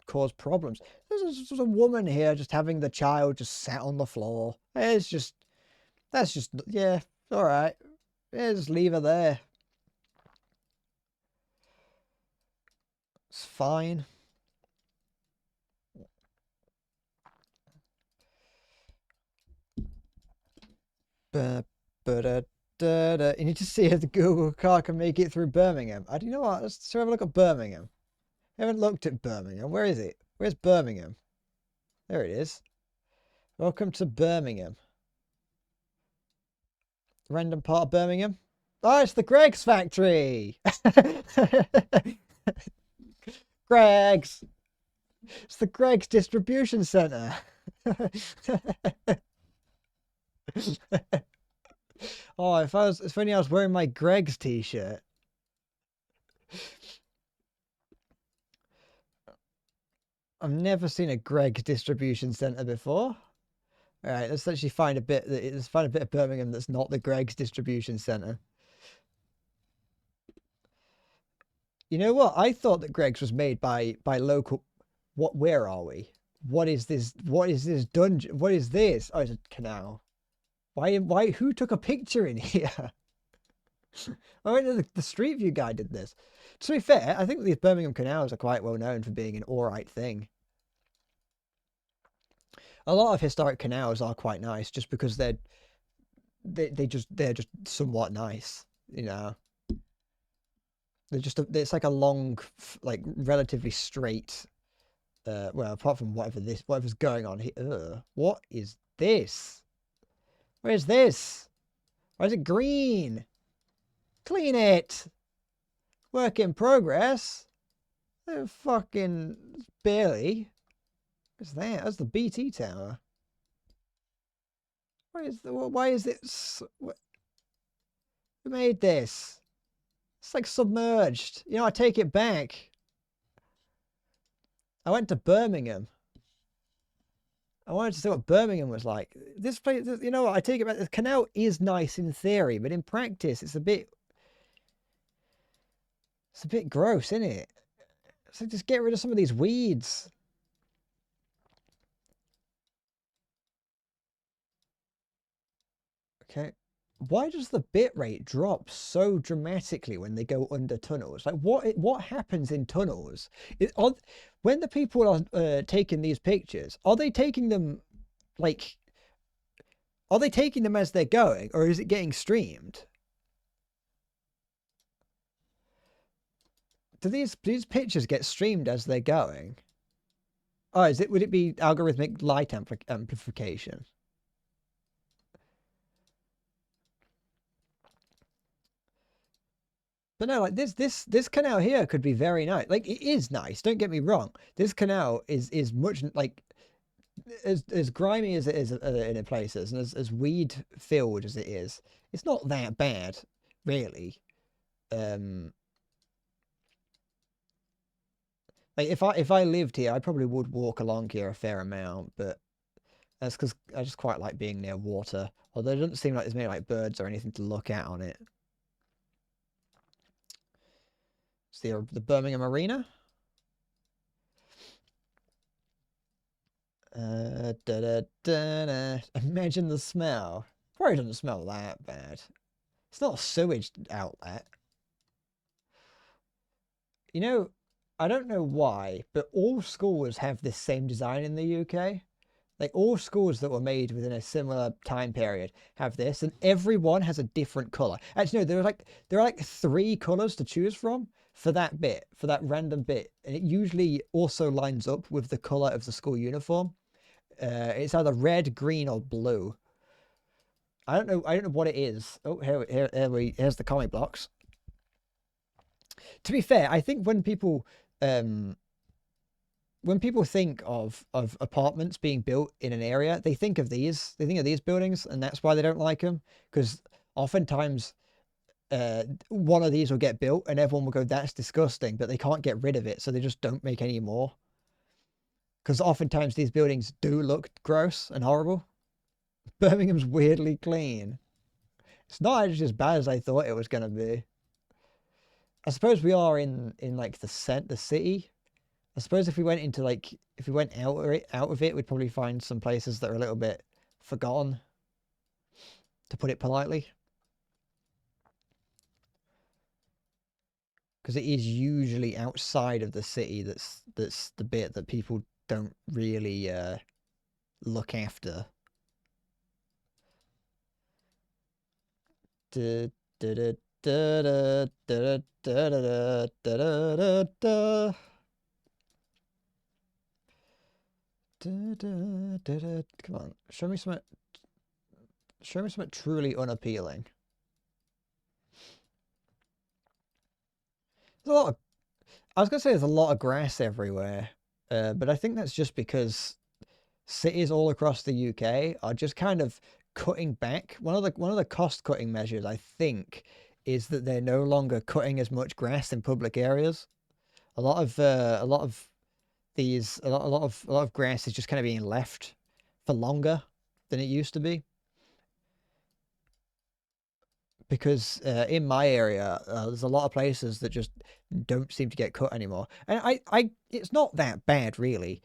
cause problems. There's a woman here just having the child just sat on the floor. It's just, that's just, yeah, all right. Yeah, just leave her there. It's fine. But you need to see if the Google car can make it through Birmingham. I do you know what? Let's have a look at Birmingham. I haven't looked at Birmingham. Where is it? Where's Birmingham? There it is. Welcome to Birmingham. Random part of Birmingham. Oh, it's the Greggs factory. Greggs. It's the Greggs distribution center. Oh, if only I was wearing my Greggs t-shirt. I've never seen a Greggs distribution center before. All right, let's actually find a bit. Let's find a bit of Birmingham that's not the Greggs distribution center. You know what? I thought that Greggs was made by local. What? Where are we? What is this? What is this dungeon? What is this? Oh, it's a canal. Why? Why? Who took a picture in here? Oh, the Street View guy did this. To be fair, I think these Birmingham canals are quite well known for being an alright thing. A lot of historic canals are quite nice just because they're just somewhat nice, you know. They're just it's like a long, like relatively straight. Well, apart from whatever's going on here. What is this? Where's this? Why is it green? Clean it. Work in progress. Fucking barely. What's that? That's the BT tower. Why is it? Who made this? It's like submerged. You know, I take it back. I went to Birmingham. I wanted to see what Birmingham was like. This place, you know what? I take it back. The canal is nice in theory, but in practice, it's a bit gross, isn't it? So just get rid of some of these weeds. Okay. Why does the bitrate drop so dramatically when they go under tunnels? Like what happens in tunnels? When the people are taking these pictures, are they taking them like are they taking them as they're going, or is it getting streamed? Do these pictures get streamed as they're going? Oh, would it be algorithmic light amplification? But no, like this canal here could be very nice. Like it is nice. Don't get me wrong. This canal is much like as grimy as it is in places, and as weed filled as it is. It's not that bad, really. Like if I lived here, I probably would walk along here a fair amount, but that's because I just quite like being near water. Although it doesn't seem like there's many like birds or anything to look at on it. It's the Birmingham Arena. Imagine the smell. Probably doesn't smell that bad. It's not a sewage outlet. You know, I don't know why, but all schools have this same design in the UK. Like all schools that were made within a similar time period have this, and everyone has a different color. Actually, no, there are like 3 colors to choose from for that bit, for that random bit, and it usually also lines up with the color of the school uniform. It's either red, green, or blue. I don't know what it is. Oh, here's the comic blocks. To be fair, I think when people when people think of apartments being built in an area, they think of these. They think of these buildings, and that's why they don't like them. Because oftentimes, one of these will get built, and everyone will go, "That's disgusting," but they can't get rid of it, so they just don't make any more. Because oftentimes these buildings do look gross and horrible. Birmingham's weirdly clean. It's not actually as bad as I thought it was gonna be. I suppose we are in like the city. I suppose if we went into like if we went out of it, we'd probably find some places that are a little bit forgotten, to put it politely. Because it is usually outside of the city that's the bit that people don't really look after. Da, da, da, da, da, da, da, da, da, da. Come on, show me something. Show me something truly unappealing. There's a lot of. I was gonna say there's a lot of grass everywhere, but I think that's just because cities all across the UK are just kind of cutting back. One of the cost cutting measures, I think, is that they're no longer cutting as much grass in public areas. A lot of grass is just kind of being left for longer than it used to be. Because in my area, there's a lot of places that just don't seem to get cut anymore, and it's not that bad really,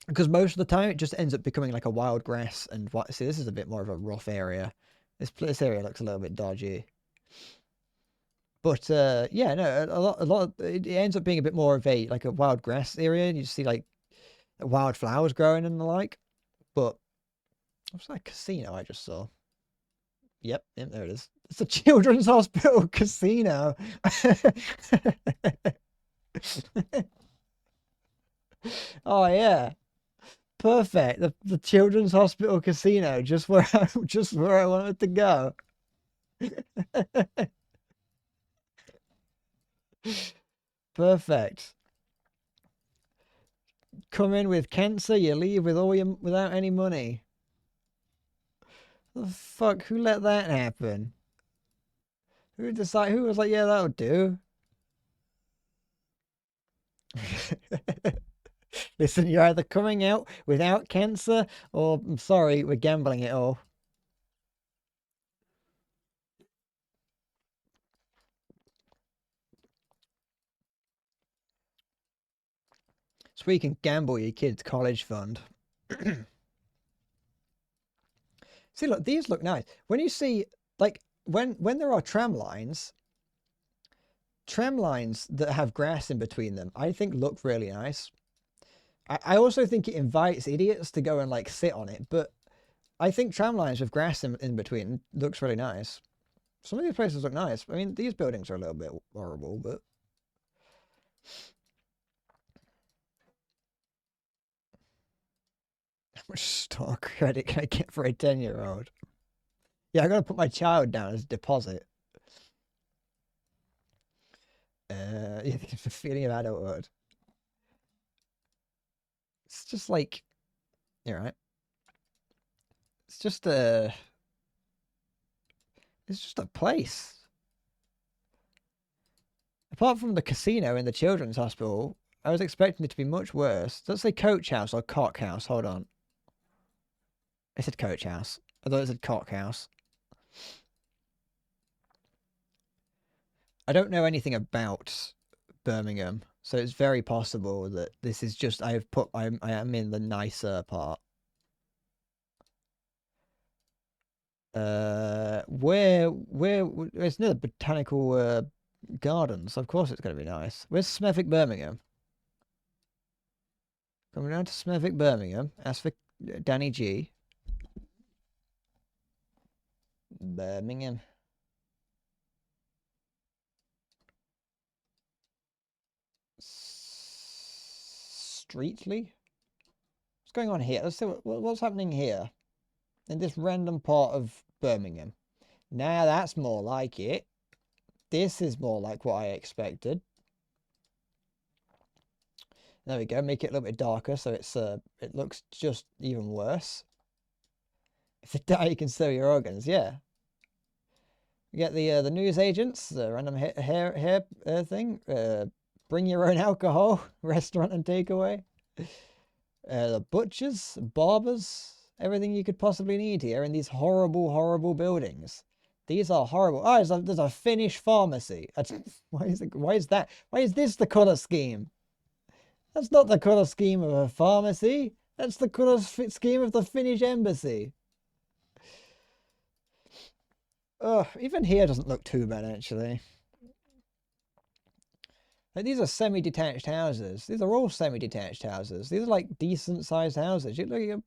because most of the time it just ends up becoming like a wild grass. And what? See, this is a bit more of a rough area. This area looks a little bit dodgy, but yeah, no, a lot it ends up being a bit more of a like a wild grass area, and you see like wild flowers growing and the like. But what's that casino I just saw? Yep, there it is. It's a children's hospital casino. Oh yeah, perfect. The children's hospital casino, just where I wanted to go. Perfect. Come in with cancer, you leave with without any money. The fuck? Who let that happen? Who decided? Who was like, yeah, that'll do? Listen, you're either coming out without cancer, or I'm sorry, we're gambling it all. So we can gamble your kid's college fund. See, look, these look nice. When you see, like, when there are tram lines that have grass in between them, I think look really nice. I also think it invites idiots to go and like sit on it, but I think tram lines with grass in between looks really nice. Some of these places look nice. I mean, these buildings are a little bit horrible, but how much stock credit can I get for a 10-year-old? Yeah, I'm gonna put my child down as a deposit. Yeah, the feeling of adulthood. It's just like, you're right. It's just a place. Apart from the casino in the children's hospital, I was expecting it to be much worse. Does it say coach house or cock house? Hold on. It said coach house. I thought it said cock house. I don't know anything about Birmingham, so it's very possible that this is just I am in the nicer part. Where it's near the botanical gardens. Of course, it's going to be nice. Where's Smethwick, Birmingham? Coming down to Smethwick, Birmingham. Ask for Danny G. Birmingham. Streetley? What's going on here? Let's see what's happening here. In this random part of Birmingham. Now that's more like it. This is more like what I expected. There we go. Make it a little bit darker so it looks just even worse. If they die, you can sell your organs. Yeah. You get the news agents, the random hair thing. Bring your own alcohol, restaurant and takeaway. The butchers, barbers, everything you could possibly need here in these horrible, horrible buildings. These are horrible. Oh, there's a Finnish pharmacy. Why is that? Why is this the color scheme? That's not the color scheme of a pharmacy. That's the color scheme of the Finnish embassy. Oh, even here doesn't look too bad, actually. Like, these are semi-detached houses. These are all semi-detached houses. These are like decent-sized houses. We've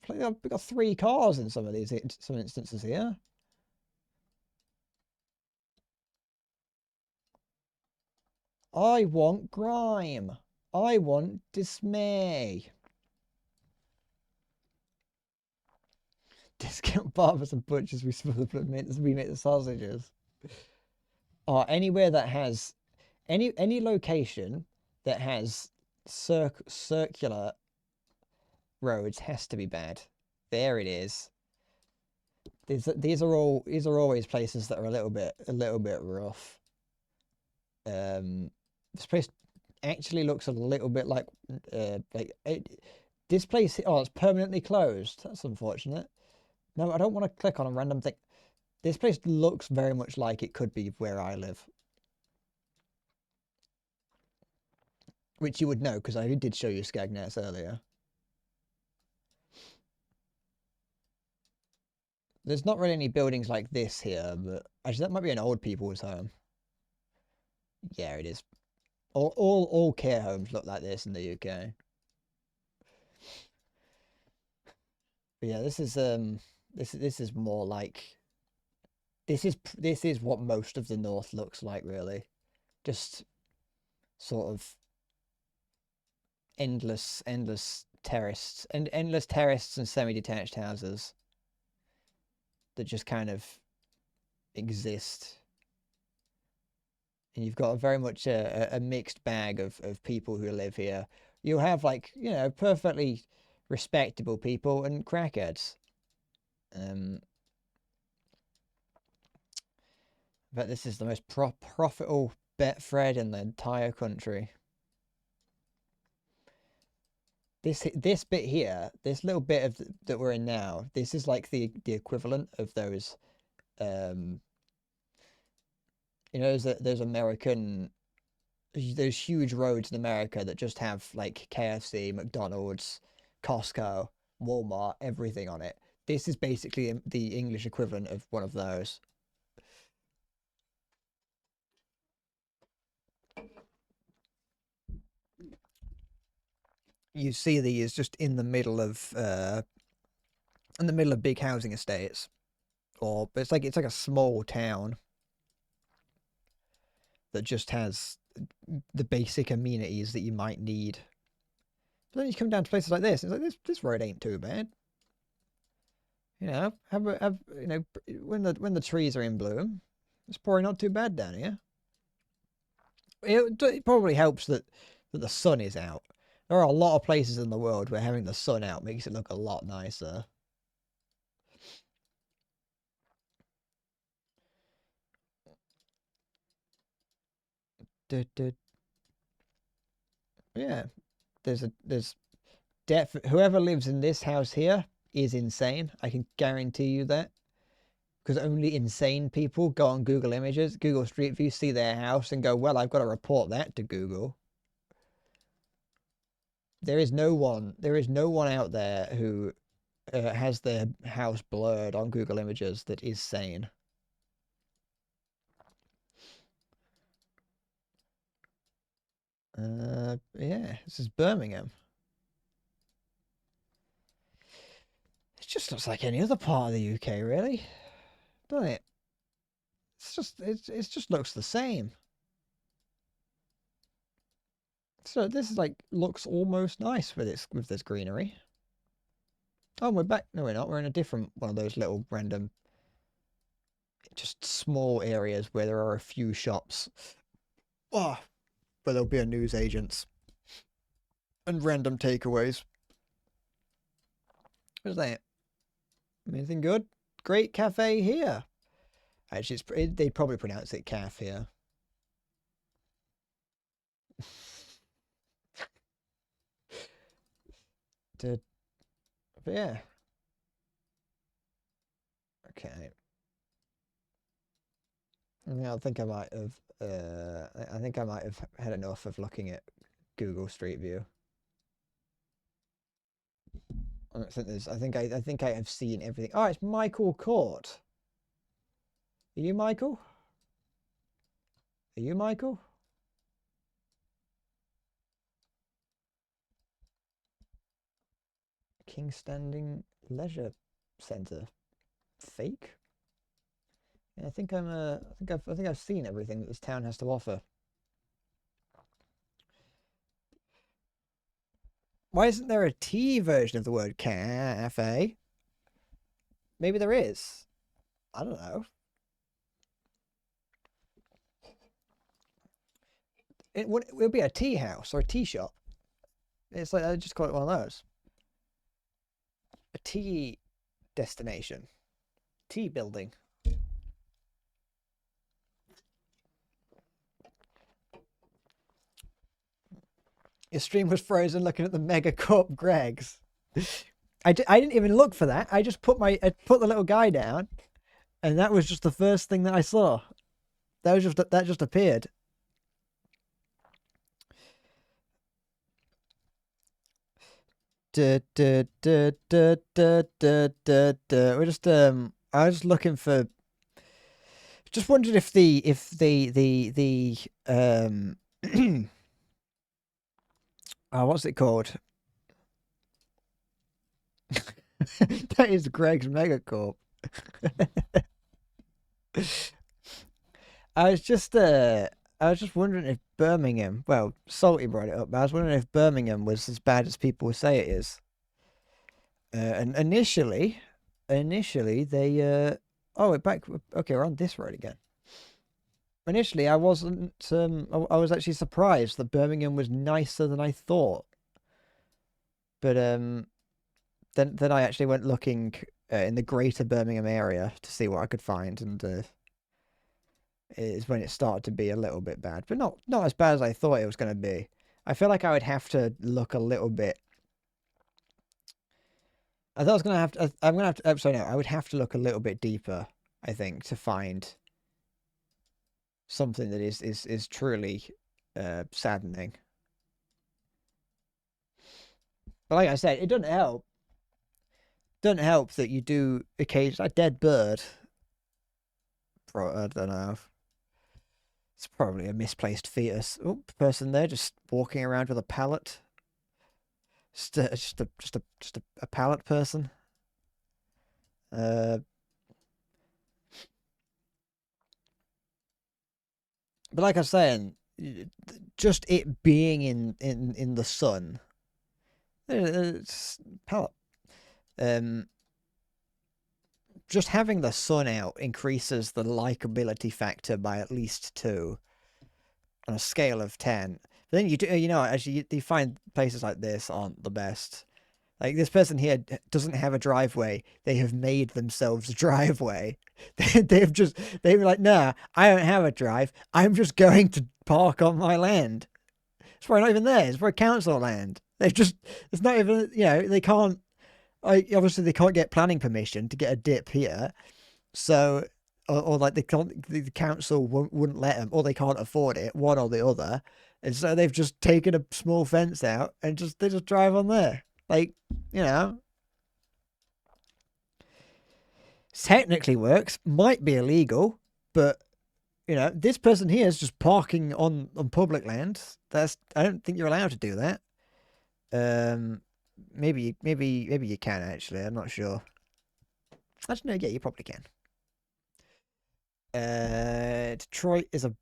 got 3 cars in some of these, some instances here. I want grime. I want dismay. Discount barbers and butchers. We make the sausages. Or anywhere that has any location that has circular roads has to be bad. There it is. These are always places that are a little bit rough. This place actually looks a little bit like this place. Oh, it's permanently closed. That's unfortunate. No, I don't want to click on a random thing. This place looks very much like it could be where I live. Which you would know, because I did show you Skegness earlier. There's not really any buildings like this here, but actually that might be an old people's home. Yeah, it is. All care homes look like this in the UK. But yeah, this is more like this is what most of the north looks like, really. Just sort of endless terraced and semi-detached houses that just kind of exist. And you've got very much a mixed bag of people who live here. You have, like, you know, perfectly respectable people and crackheads. But this is the most profitable Betfred in the entire country. This bit here, this little bit of that we're in now, this is like the equivalent of those, you know, those American, those huge roads in America that just have like KFC, McDonald's, Costco, Walmart, everything on it. This is basically the English equivalent of one of those. You see these just in the middle of big housing estates, or it's like a small town that just has the basic amenities that you might need. But then you come down to places like this, it's like this road ain't too bad. You know, have you know, when the trees are in bloom, it's probably not too bad down here. It probably helps that the sun is out. There are a lot of places in the world where having the sun out makes it look a lot nicer. Yeah, there's whoever lives in this house here is insane. I can guarantee you that. Because only insane people go on Google Images, Google Street View, see their house and go, well, I've got to report that to Google. There is no one out there who has their house blurred on Google Images that is sane. Yeah, this is Birmingham. It just looks like any other part of the UK, really, doesn't it? It just looks the same. So this is like looks almost nice with this greenery. Oh, we're back. No, we're not. We're in a different one of those little random, just small areas where there are a few shops. Oh, but there'll be a newsagents. and random takeaways. What's that? Anything good? Great cafe here. Actually, they'd probably pronounce it calf here. But yeah. Okay. Yeah, I think I might have. I think I might have had enough of looking at Google Street View. I don't think there's. I think I have seen everything. Oh, it's Michael Court. Are you Michael? Are you Michael? King Standing Leisure Centre. Fake? Yeah, I think I've seen everything that this town has to offer. Why isn't there a T version of the word cafe? Maybe there is. I don't know. It would be a tea house or a tea shop. It's like I just call it one of those. A tea destination. Tea building. Your stream was frozen looking at the Megacorp Gregs. I didn't even look for that. I just put the little guy down, and that was just the first thing that I saw. That just appeared. We're just I was just looking for. Just wondered if the oh, what's it called? That is Greg's Megacorp. I was just wondering if Birmingham, well, Salty brought it up, but I was wondering if Birmingham was as bad as people say it is. And initially they oh, we're back. Okay, we're on this road again. Initially, I wasn't. I was actually surprised that Birmingham was nicer than I thought. But then I actually went looking in the greater Birmingham area to see what I could find, and is when it started to be a little bit bad, but not as bad as I thought it was going to be. I feel like I would have to look a little bit. I thought I was going to have to. I'm going to have to. I'm sorry, no, I would have to look a little bit deeper, I think, to find something that is truly saddening. But like I said, it doesn't help. Doesn't help that you do occasionally a dead bird. Bro, I don't know. It's probably a misplaced fetus. Oh, person there just walking around with a pallet. Just a pallet person. But like I was saying, just it being in the sun. It's pallet. Just having the sun out increases the likability factor by at least 2 on a scale of 10. But then actually you find places like this aren't the best. Like this person here doesn't have a driveway. They have made themselves a driveway. They've like, nah, I don't have a drive. I'm just going to park on my land. It's probably not even theirs. It's probably council land. It's not even, they can't. Obviously, they can't get planning permission to get a dip here, so or like the council wouldn't let them, or they can't afford it, one or the other, and so they've just taken a small fence out and they just drive on there, like technically works, might be illegal, but this person here is just parking on public land. I don't think you're allowed to do that. Maybe you can actually. I'm not sure. Actually, no. Yeah, you probably can. Detroit is a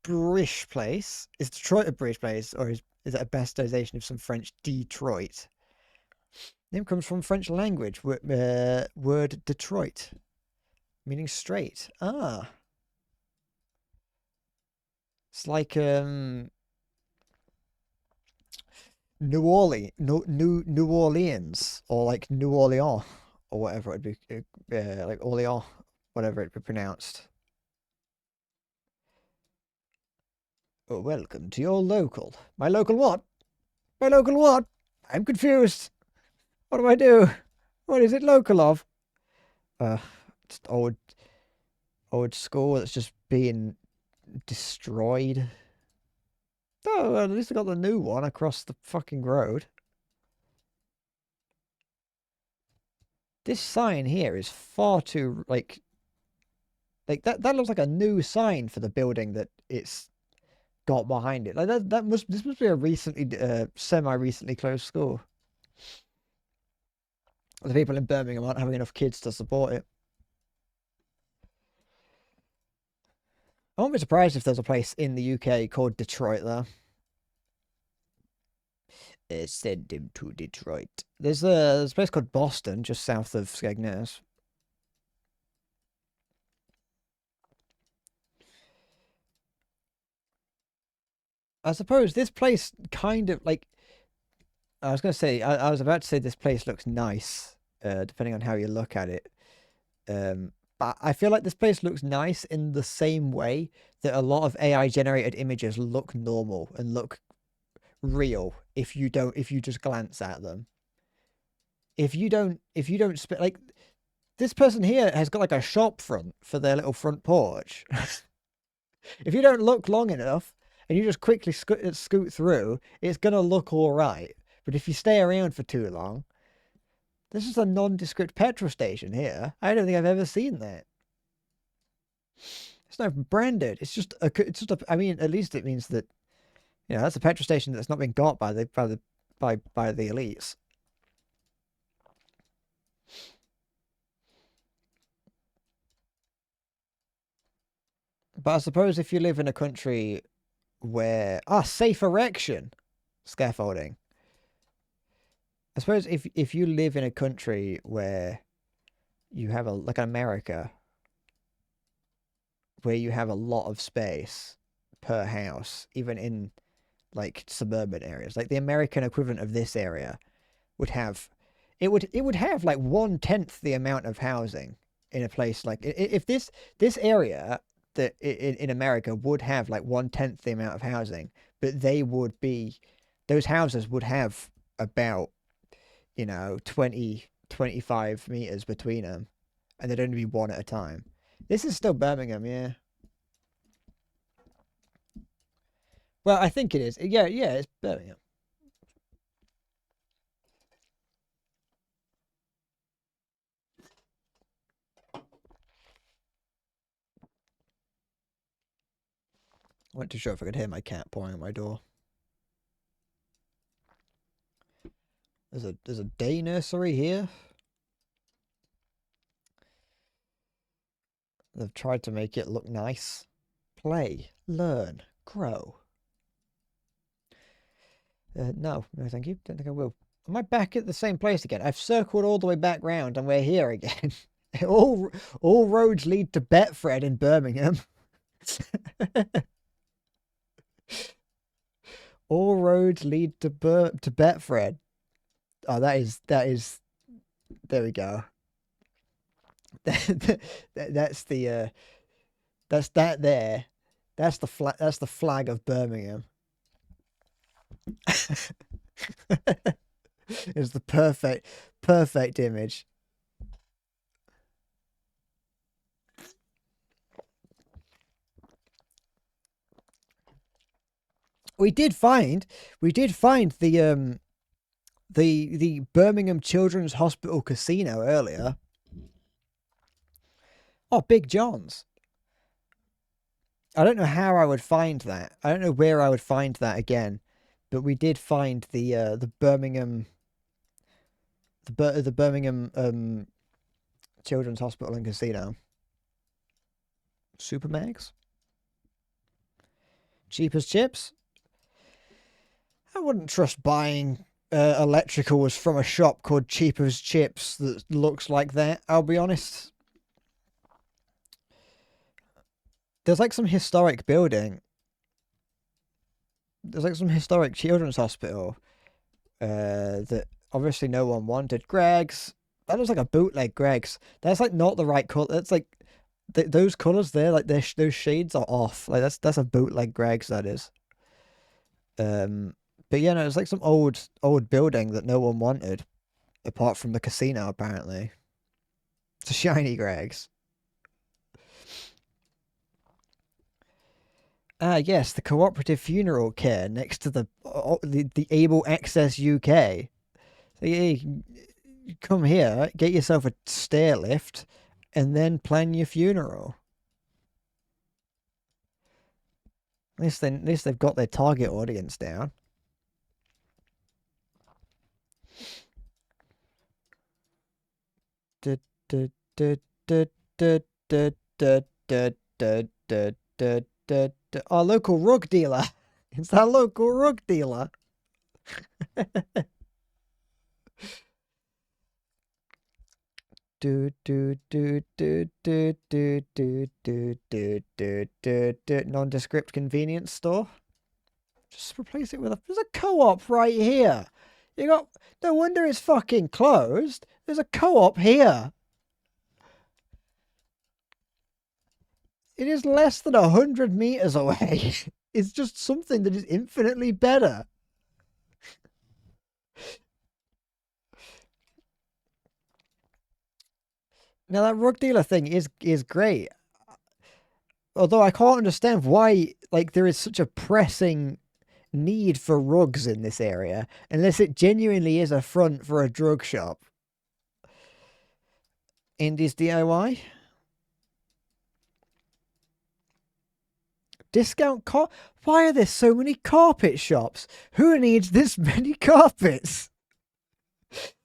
British place. Is Detroit a British place, or is it a bastardization of some French Detroit? Name comes from French language. Word Detroit, meaning straight. Ah, it's like New Orleans, or like New Orleans, or whatever it'd be, like Orleans, whatever it'd be pronounced. Oh, welcome to your local. My local what? My local what? I'm confused. What do I do? What is it local of? Just old school that's just being destroyed. Oh, well, at least I got the new one across the fucking road. This sign here is far too like that looks like a new sign for the building that it's got behind it. Like this must be a recently semi-recently closed school. The people in Birmingham aren't having enough kids to support it. I won't be surprised if there's a place in the UK called Detroit though. Send him to Detroit. There's a place called Boston just south of Skegness. I suppose this place kind of like I was gonna say I was about to say this place looks nice, depending on how you look at it. But I feel like this place looks nice in the same way that a lot of AI generated images look normal and look real if you just glance at them. If you don't like this person here has got like a shop front for their little front porch. If you don't look long enough and you just quickly scoot through, it's gonna look all right. But if you stay around for too long, this is a nondescript petrol station here. I don't think I've ever seen that. It's not branded. It's just a. I mean, at least it means that, that's a petrol station that's not been got by the elites. But I suppose if you live in a country where safe erection scaffolding. I suppose if you live in a country where you have like America, where you have a lot of space per house, even in like suburban areas, like the American equivalent of this area would have, it would have like 1/10 the amount of housing in a place like if this area that in America would have like 1/10 the amount of housing, but those houses would have about 20, 25 meters between them, and there'd only be one at a time. This is still Birmingham, yeah. Well, I think it is. Yeah, it's Birmingham. I wasn't too sure if I could hear my cat pawing at my door. There's a day nursery here. They've tried to make it look nice. Play, learn, grow. No, thank you. Don't think I will. Am I back at the same place again? I've circled all the way back round and we're here again. all roads lead to Betfred in Birmingham. All roads lead to Betfred. Oh, that is. There we go. That's the. That's that there. That's the flag. That's the flag of Birmingham. It's the perfect image. We did find the Birmingham Children's Hospital Casino earlier. Oh, Big John's. I don't know how I would find that. I don't know where I would find that again, but we did find the Birmingham the Birmingham Children's Hospital and Casino. Supermax. Cheap as chips. I wouldn't trust buying electricals from a shop called Cheap as Chips that looks like that. I'll be honest. There's like some historic building. There's like some historic children's hospital that obviously no one wanted. Greg's. That looks like a bootleg Greg's. That's like not the right color. That's like those colors there, like those shades are off. Like that's a bootleg Greg's, that is. But yeah, no, it's like some old building that no one wanted, apart from the casino apparently. It's a shiny Greg's. Ah, yes, the cooperative funeral care next to the Able Access UK. So yeah, you come here, get yourself a stair lift, and then plan your funeral. At least they've got their target audience down. Our local rug dealer. It's our local rug dealer. Nondescript convenience store. Just replace it with there's a co-op right here. You got no wonder it's fucking closed. There's a co-op here. It is less than 100 meters away. It's just something that is infinitely better. Now that rug dealer thing is great. Although I can't understand why like there is such a pressing need for rugs in this area unless it genuinely is a front for a drug shop. Indies DIY? Discount why are there so many carpet shops? Who needs this many carpets?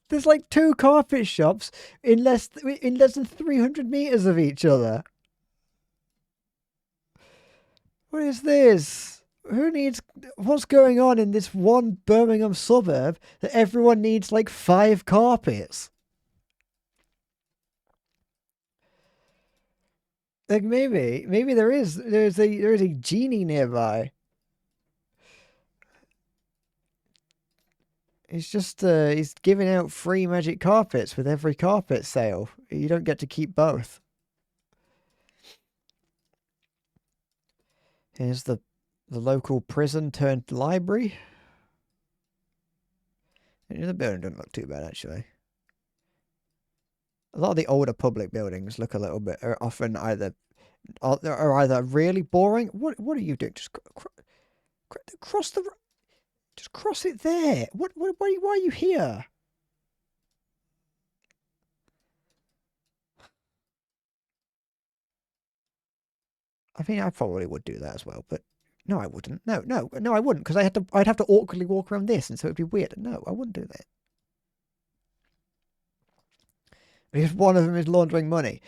There's like 2 carpet shops in less than 300 meters of each other. What is this? What's going on in this one Birmingham suburb that everyone needs like 5 carpets? Like maybe there's a genie nearby. He's just he's giving out free magic carpets with every carpet sale. You don't get to keep both. Here's the local prison turned library. The building doesn't look too bad actually. A lot of the older public buildings look a little bit are often either really boring. What are you doing? Just cross the. Just cross it there. Why are you here? I mean, I probably would do that as well, but no, I wouldn't. No, I wouldn't, because I'd have to awkwardly walk around this, and so it'd be weird. No, I wouldn't do that. Because one of them is laundering money.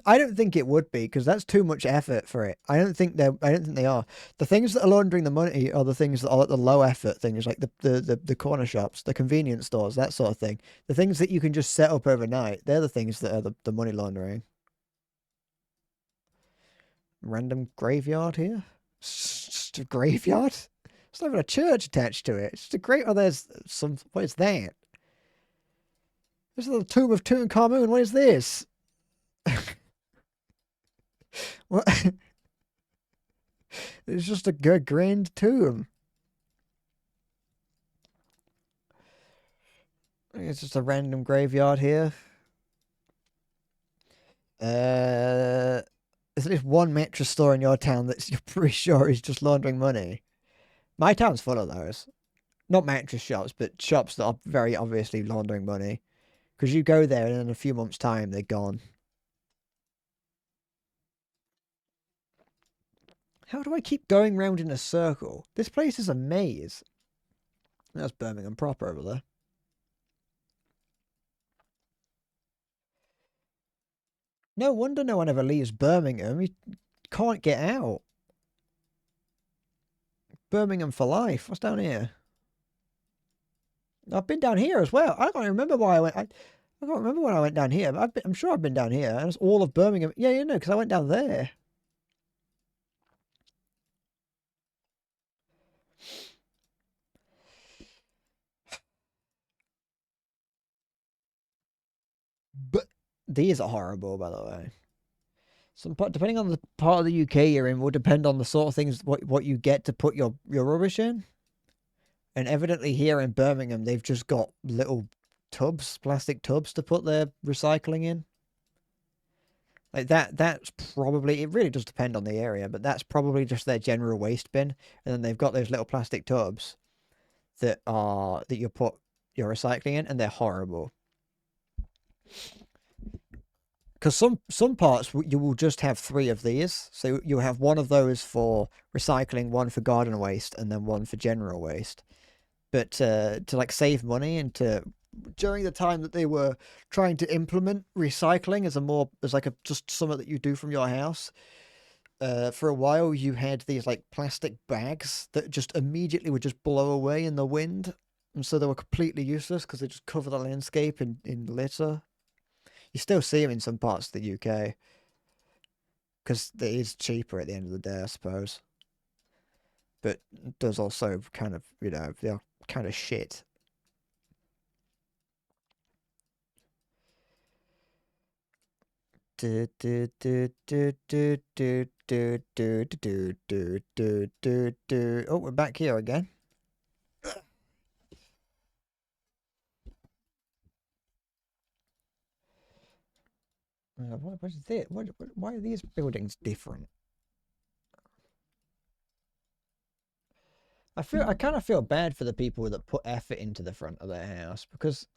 I don't think it would be, because that's too much effort for it. I don't think they are. The things that are laundering the money are the things that are the low effort things, like the corner shops, the convenience stores, that sort of thing. The things that you can just set up overnight, they're the things that are the money laundering. Random graveyard here? It's just a graveyard? It's not even a church attached to it. It's just a grave. Oh, there's some. What is that? This is the tomb of Tutankhamun. What is this? What? It's just a grand tomb. It's just a random graveyard here. There's at least one mattress store in your town that you're pretty sure is just laundering money. My town's full of those. Not mattress shops, but shops that are very obviously laundering money. Because you go there and in a few months' time, they're gone. How do I keep going round in a circle? This place is a maze. That's Birmingham proper over there. No wonder no one ever leaves Birmingham. You can't get out. Birmingham for life. What's down here? I've been down here as well. I can't remember why I went. I can't remember when I went down here. But I'm sure I've been down here. And it's all of Birmingham. Yeah, you know, because I went down there. But these are horrible, by the way. Depending on the part of the UK you're in, will depend on the sort of things what you get to put your rubbish in. And evidently here in Birmingham, they've just got little tubs, plastic tubs to put their recycling in. Like that's probably, it really does depend on the area, but that's probably just their general waste bin. And then they've got those little plastic tubs that you put your recycling in, and they're horrible. Because some parts you will just have 3 of these, so you'll have one of those for recycling, one for garden waste, and then one for general waste. But to like save money and to during the time that they were trying to implement recycling as like a just something that you do from your house, for a while you had these like plastic bags that just immediately would just blow away in the wind, and so they were completely useless because they just cover the landscape in litter. You still see them in some parts of the UK because it is cheaper at the end of the day, I suppose. But it does also kind of, they're kind of shit. Oh, we're back here again. What is this? Why are these buildings different? I kind of feel bad for the people that put effort into the front of their house, because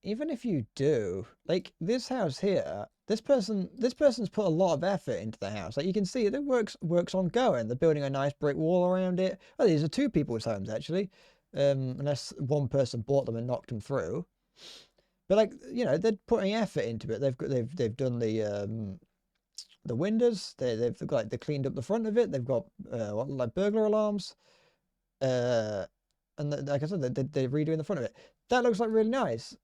even if you do, like this house here, this person's put a lot of effort into the house. Like you can see, it works ongoing. They're building a nice brick wall around it. Oh, these are 2 people's homes actually, unless one person bought them and knocked them through. But like they're putting effort into it. They've done the windows. They've got they cleaned up the front of it. They've got like burglar alarms. And like I said, they're redoing the front of it. That looks like really nice.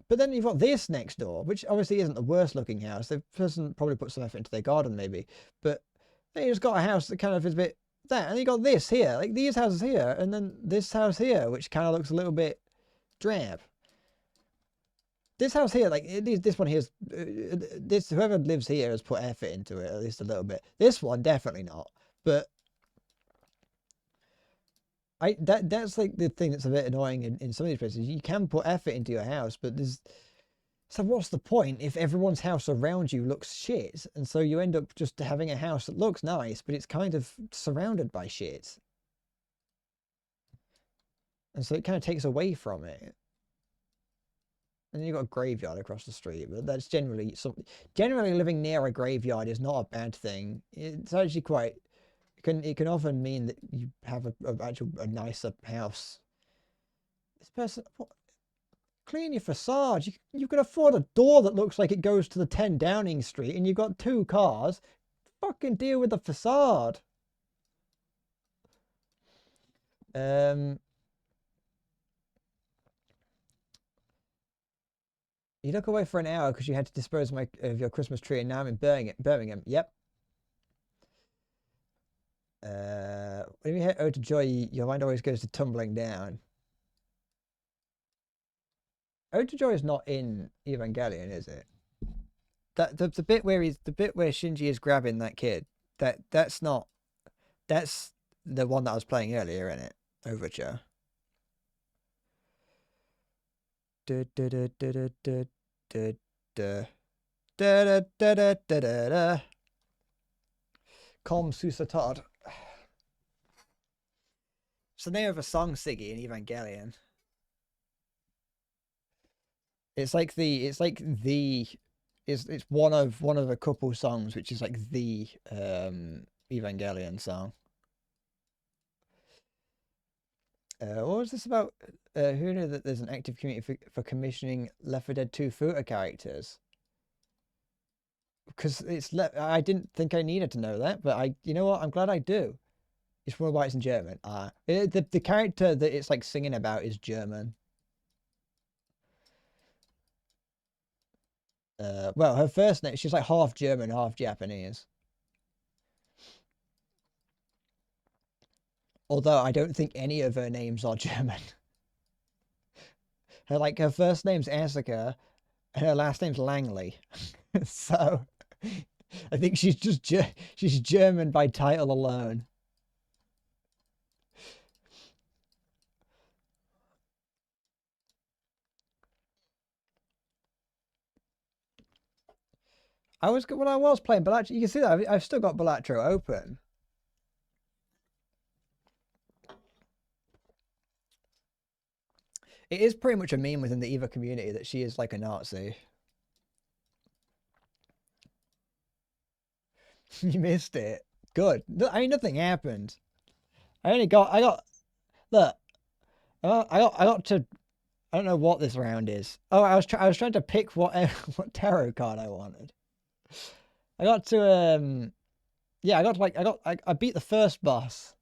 But then you've got this next door, which obviously isn't the worst looking house. The person probably put some effort into their garden, maybe. But then you just got a house that kind of is a bit that, and you got this here, like these houses here, and then this house here, which kind of looks a little bit drab. This house here, like this one here's this whoever lives here has put effort into it at least a little bit. This one definitely not, but that's like the thing that's a bit annoying in some of these places. You can put effort into your house, but so what's the point if everyone's house around you looks shit, and so you end up just having a house that looks nice, but it's kind of surrounded by shit, and so it kind of takes away from it. And then you've got a graveyard across the street, but that's generally living near a graveyard is not a bad thing. It's actually quite. It can often mean that you have a nicer house. This person, clean your facade. You can afford a door that looks like it goes to the 10 Downing Street, and you've got 2 cars. Fucking deal with the facade. You look away for an hour because you had to dispose of your Christmas tree, and now I'm in Birmingham. Yep. When you hit Ode to Joy, your mind always goes to tumbling down. Ode to Joy is not in Evangelion, is it? That the bit where Shinji is grabbing that kid. That's not. That's the one that I was playing earlier, isn't it? Overture. Da da da da da da da da da da da da da da. Kom Susatad. It's the name of a song, Siggy, in Evangelion. It's one of a couple songs which is like the Evangelion song. What was this about? Who knew that there's an active community for commissioning Left 4 Dead 2 footer characters? Because I didn't think I needed to know that, but you know what? I'm glad I do. It's why it's in German. The character that it's like singing about is German. Well, her first name, she's like half German, half Japanese. Although I don't think any of her names are German. Her first name's Asuka, and her last name's Langley. So I think she's just she's German by title alone. When I was playing Balatro, you can see that I've still got Balatro open. It is pretty much a meme within the EVA community that she is like a Nazi. You missed it. Good. I mean, nothing happened. I got. Look, I got to. I don't know what this round is. Oh, I was trying to pick what what tarot card I wanted. I got to yeah, I beat the first boss.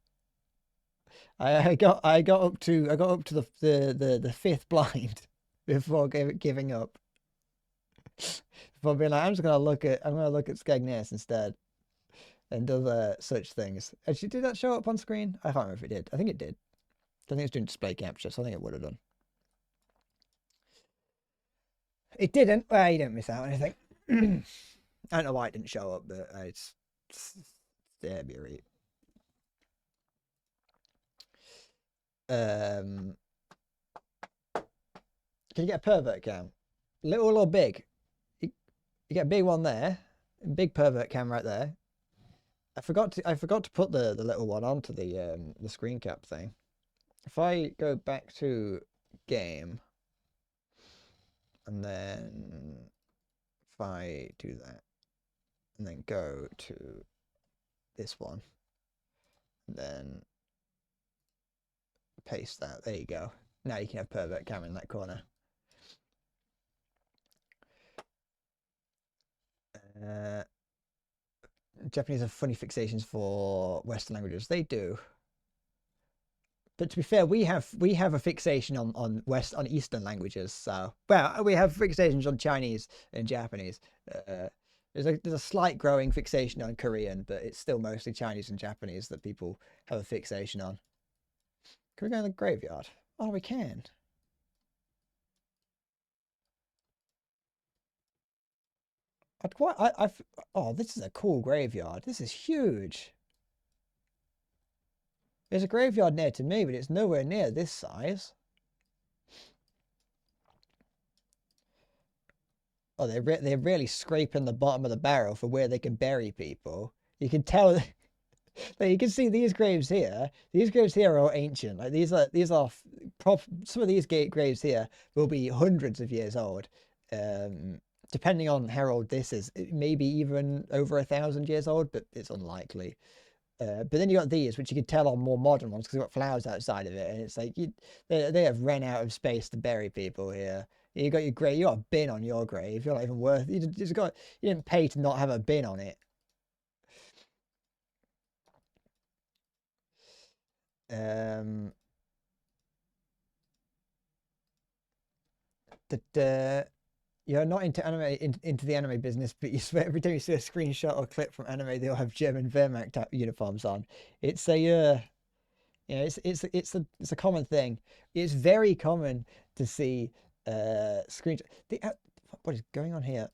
I got up to the fifth blind before giving up. Before being like, I'm gonna look at Skegness instead and other such things. Actually, did that show up on screen? I can't remember if it did. I think it did. I think it's doing display capture, so I think it would have done. It didn't. Well, you didn't miss out on anything. I don't know why it didn't show up, but it's there, be right. Can you get a pervert cam? Little or big? You get a big one there, big pervert cam right there. I forgot to put the little one onto the screen cap thing. If I go back to game, and then if I do that, and then go to this one, and then paste that. There you go. Now you can have pervert cam in that corner. Japanese have funny fixations for Western languages. They do. But to be fair, we have a fixation on Eastern languages. So, well, we have fixations on Chinese and Japanese. There's a slight growing fixation on Korean, but it's still mostly Chinese and Japanese that people have a fixation on. Can we go in the graveyard? Oh, we can. Oh, this is a cool graveyard. This is huge. There's a graveyard near to me, but it's nowhere near this size. Oh, they're really scraping the bottom of the barrel for where they can bury people. You can tell. Like, you can see these graves here. These graves here are all ancient. Like these are some of these graves here will be hundreds of years old. Depending on how old this is, it may be even over 1,000 years old, but it's unlikely. But then you got these, which you can tell are more modern ones because they've got flowers outside of it, and it's like they have ran out of space to bury people here. You got your grave, you got a bin on your grave. You're not even worth. You didn't pay to not have a bin on it. You're not into into the anime business, but you swear every time you see a screenshot or clip from anime, they'll have German Wehrmacht uniforms on. It's a it's a common thing. It's very common to see screen. What is going on here?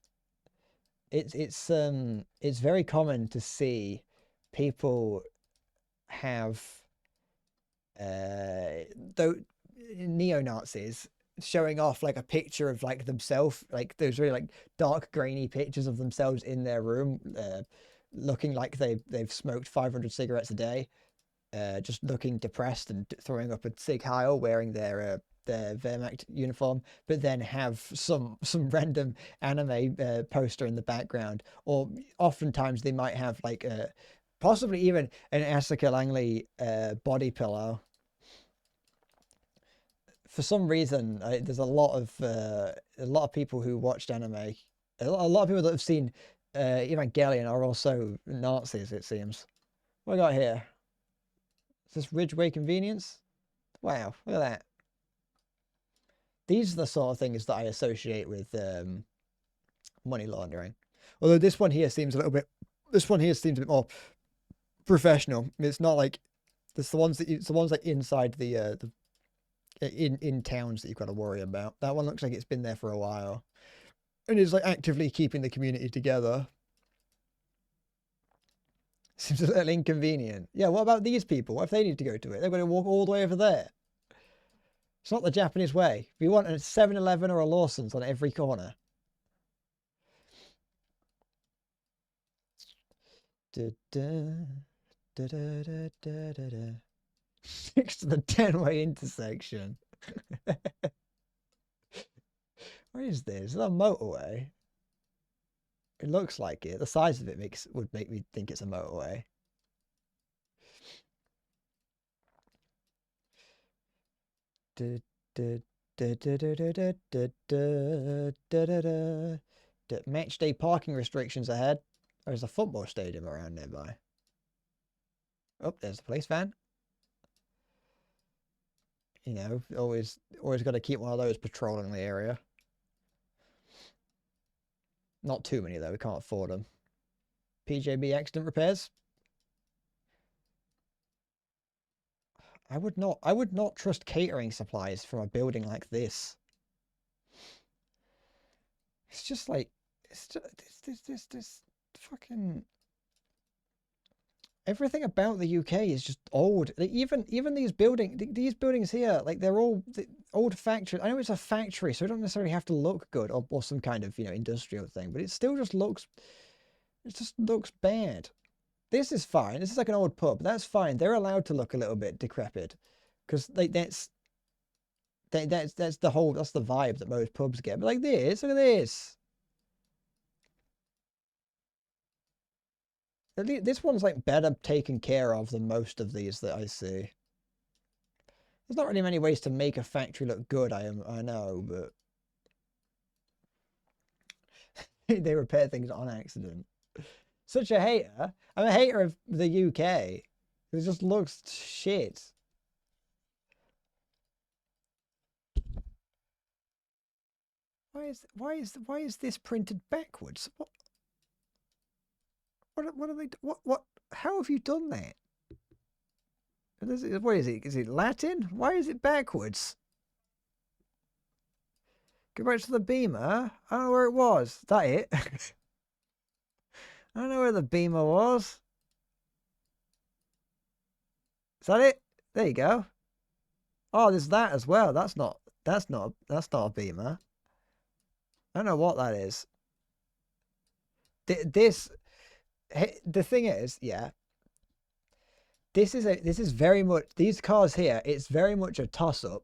It's very common to see people have though neo-Nazis showing off like a picture of like themselves, like those really like dark grainy pictures of themselves in their room, looking like they've smoked 500 cigarettes a day, just looking depressed and throwing up a Sig Heil, wearing their Wehrmacht uniform, but then have some random anime poster in the background, or oftentimes they might have like possibly even an Asuka Langley body pillow. For some reason, there's a lot of people who watched anime. A lot of people that have seen Evangelion are also Nazis, it seems. What I got here? Is this Ridgeway Convenience? Wow, look at that. These are the sort of things that I associate with money laundering. Although this one here seems a bit more professional. It's not like it's the ones like inside the in towns that you've got to worry about. That one looks like it's been there for a while. And it's like actively keeping the community together. Seems a little inconvenient. Yeah, what about these people? What if they need to go to it? They're going to walk all the way over there. It's not the Japanese way. We want a 7-Eleven or a Lawson's on every corner. Da, da, da, da, da, da, da, da. Next to the 10-way intersection. What is this? Is that a motorway? It looks like it. The size of it would make me think it's a motorway. Match day parking restrictions ahead. There's a football stadium around nearby. Oh, there's the police van. You know, always got to keep one of those patrolling the area. Not too many though, we can't afford them. PJB accident repairs. I would not trust catering supplies from a building like this. It's just like it's just this fucking everything about the UK is just old. Like even these buildings here, like they're all old factories. I know it's a factory, so it don't necessarily have to look good or some kind of, you know, industrial thing, but it still just looks bad. This is fine. This is like an old pub. That's fine. They're allowed to look a little bit decrepit because that's the vibe that most pubs get. But like this, look at this. This one's like better taken care of than most of these that I see. There's not really many ways to make a factory look good, I know, but they repair things on accident. Such a hater. I'm a hater of the UK. It just looks shit. Why is this printed backwards? What are they? What? How have you done that? What is it? Is it Latin? Why is it backwards? Go back to the Beamer. I don't know where it was. Is that it? I don't know where the Beamer was. Is that it? There you go. Oh, there's that as well. That's not a Beamer. I don't know what that is. The thing is, yeah. This is very much these cars here. It's very much a toss up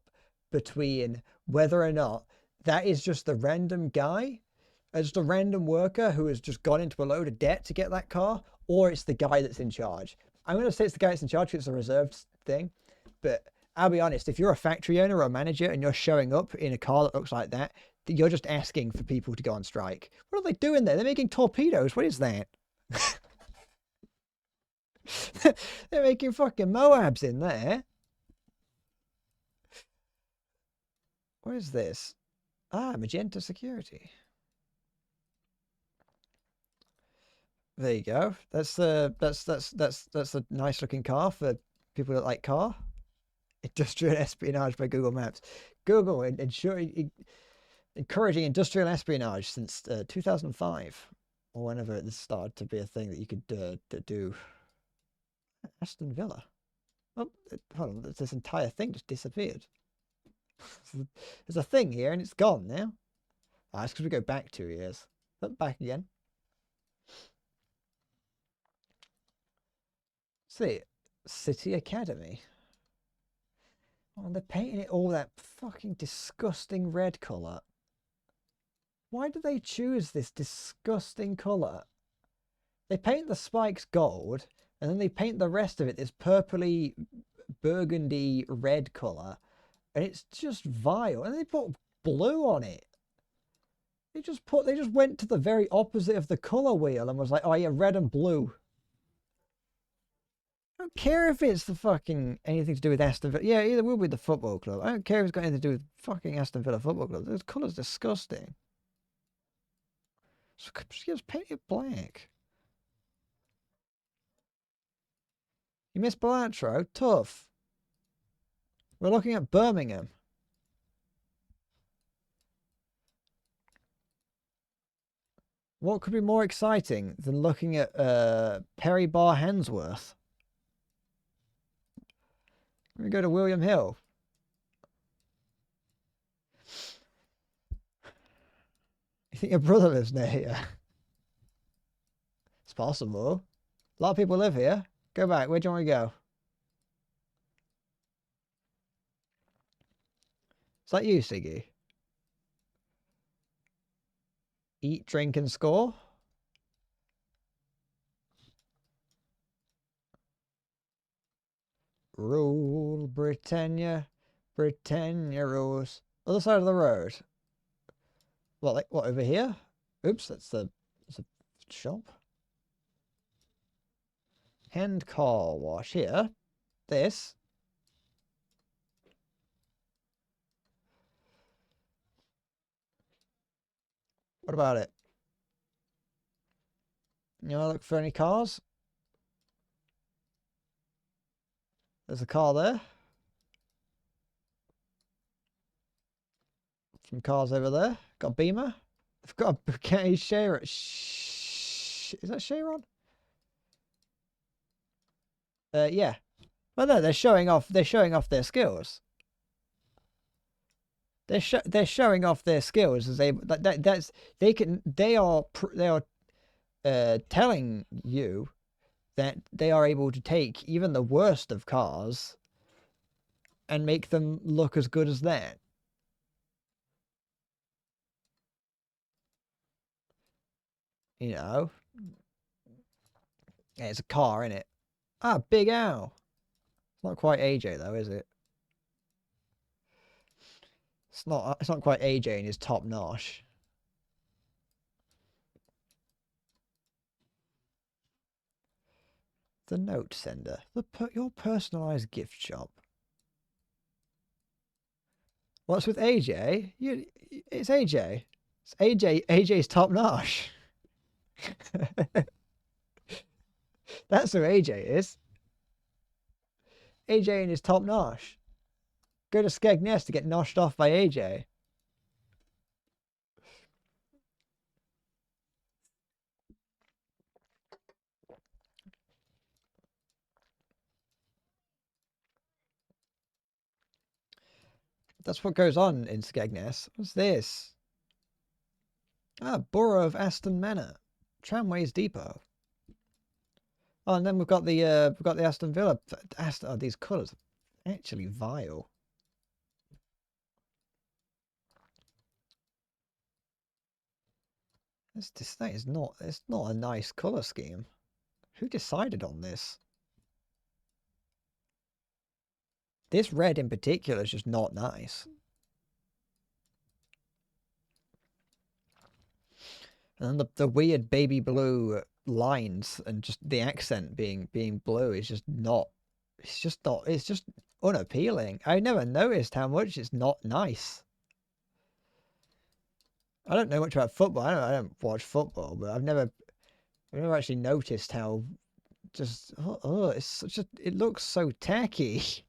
between whether or not that is just the random guy, just a random worker who has just gone into a load of debt to get that car, or it's the guy that's in charge. I'm going to say it's the guy that's in charge because it's a reserved thing, but I'll be honest, if you're a factory owner or a manager and you're showing up in a car that looks like that, you're just asking for people to go on strike. What are they doing there? They're making torpedoes. What is that? They're making fucking Moabs in there. What is this? Ah, Magenta Security. There you go. That's a nice looking car for people that like car. Industrial espionage by Google Maps. Google encouraging industrial espionage since 2005 or whenever this started to be a thing that you could do. Aston Villa. Oh, hold on. This entire thing just disappeared. There's a thing here and it's gone now. Ah, it's because we go back 2 years. Look back again. See, City Academy. Oh, they're painting it all that fucking disgusting red colour. Why do they choose this disgusting colour? They paint the spikes gold, and then they paint the rest of it this purpley burgundy red colour, and it's just vile. And they put blue on it. They just went to the very opposite of the colour wheel and was like, oh yeah, red and blue. I don't care if it's the fucking anything to do with Aston Villa. Yeah, it will be the football club. I don't care if it's got anything to do with fucking Aston Villa Football Club. This colour's disgusting. So just paint it black. You missed Balatro? Tough. We're looking at Birmingham. What could be more exciting than looking at Perry Bar Hensworth? Let me go to William Hill. You think your brother lives near here? It's possible. A lot of people live here. Go back. Where do you want to go? Is that you, Siggy? Eat, drink, and score? Rule Britannia. Britannia rules. Other side of the road. What, like, what, over here? Oops, that's a shop. Hand car wash here. This. What about it? You want to look for any cars? There's a car there. Some cars over there. Got a Beamer. They've got a Bugatti Chiron. Is that Chiron? Yeah. Well, no, they're showing off. They're showing off their skills. They're showing off their skills as they are telling you that they are able to take even the worst of cars and make them look as good as that. You know, yeah, it's a car, isn't it? Ah, Big Al. It's not quite AJ though, is it? It's not. It's not quite AJ in his top notch. The note sender. Your personalized gift shop. What's with AJ? It's AJ. It's AJ. AJ's top notch. That's who AJ is. AJ in his top notch. Go to Skegness to get noshed off by AJ. That's what goes on in Skegness. What's this? Ah, Borough of Aston Manor. Tramways Depot. Oh, and then we've got the Aston Villa. Oh, these colours are actually vile. That is not. It's not a nice colour scheme. Who decided on this? This red in particular is just not nice. And then the weird baby blue lines and just the accent being blue is just not. It's just unappealing. I never noticed how much it's not nice. I don't know much about football. I don't watch football, but I've never actually noticed how just it's such a. It looks so tacky.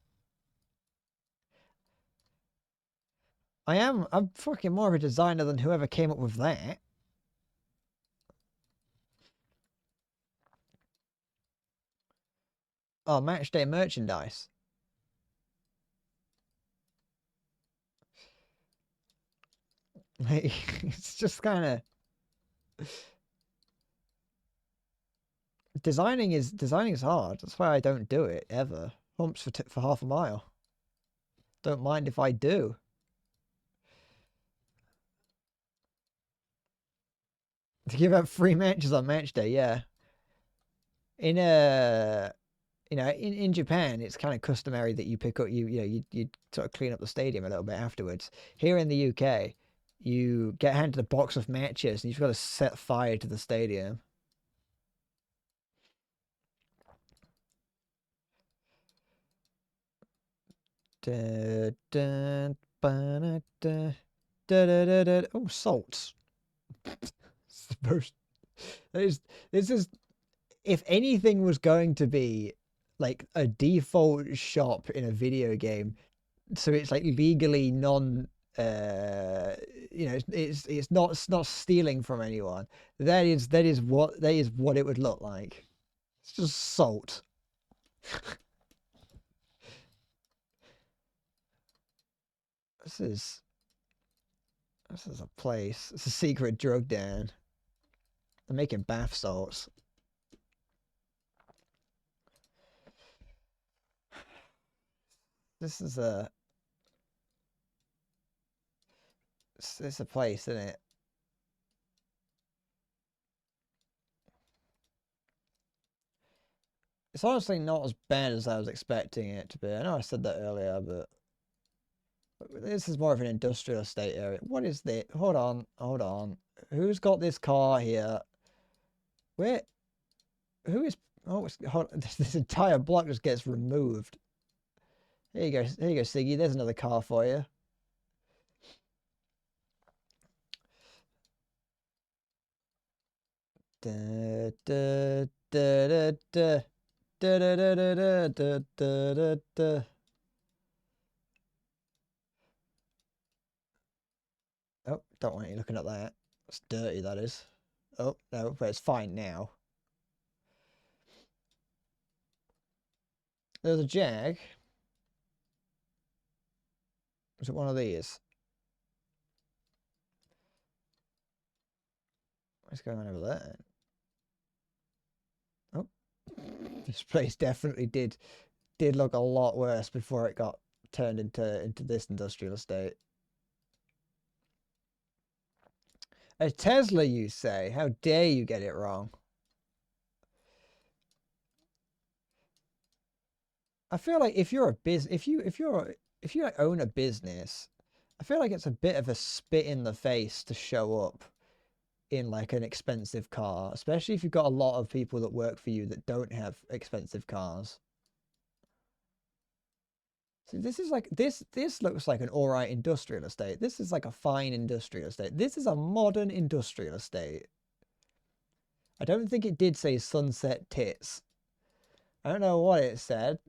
I'm fucking more of a designer than whoever came up with that. Oh, match day merchandise. It's just kind of designing is hard. That's why I don't do it ever. Humps for half a mile. Don't mind if I do. To give out free matches on match day, yeah. In in Japan, it's kind of customary that you pick up you sort of clean up the stadium a little bit afterwards. Here in the UK, you get handed a box of matches and you've got to set fire to the stadium. Oh, salt. This is if anything was going to be like a default shop in a video game, so it's like legally non you know, it's not stealing from anyone. That is what it would look like. It's just salt. This is a place. It's a secret drug den. They're making bath salts. This is a it's a place, isn't it? It's honestly not as bad as I was expecting it to be. I know I said that earlier, but this is more of an industrial estate area. What is this? Hold on, hold on. Who's got this car here? Where? Who is? Oh, hold on. This entire block just gets removed. Here you go. Here you go, Siggy. There's another car for you. Da, da, da, da, da. Da, da, da, da, da, da, da, da. Oh, don't want you looking at that. It's dirty, that is. Oh, no, but it's fine now. There's a Jag. Is it one of these? What's going on over there? Oh, this place definitely did look a lot worse before it got turned into this industrial estate. A Tesla, you say? How dare you get it wrong? I feel like if you're a if you own a business, I feel like it's a bit of a spit in the face to show up in like an expensive car, especially if you've got a lot of people that work for you that don't have expensive cars. See, this is like this looks like an all right industrial estate. This is like a fine industrial estate. This is a modern industrial estate. I don't think it did say Sunset Tits. I don't know what it said.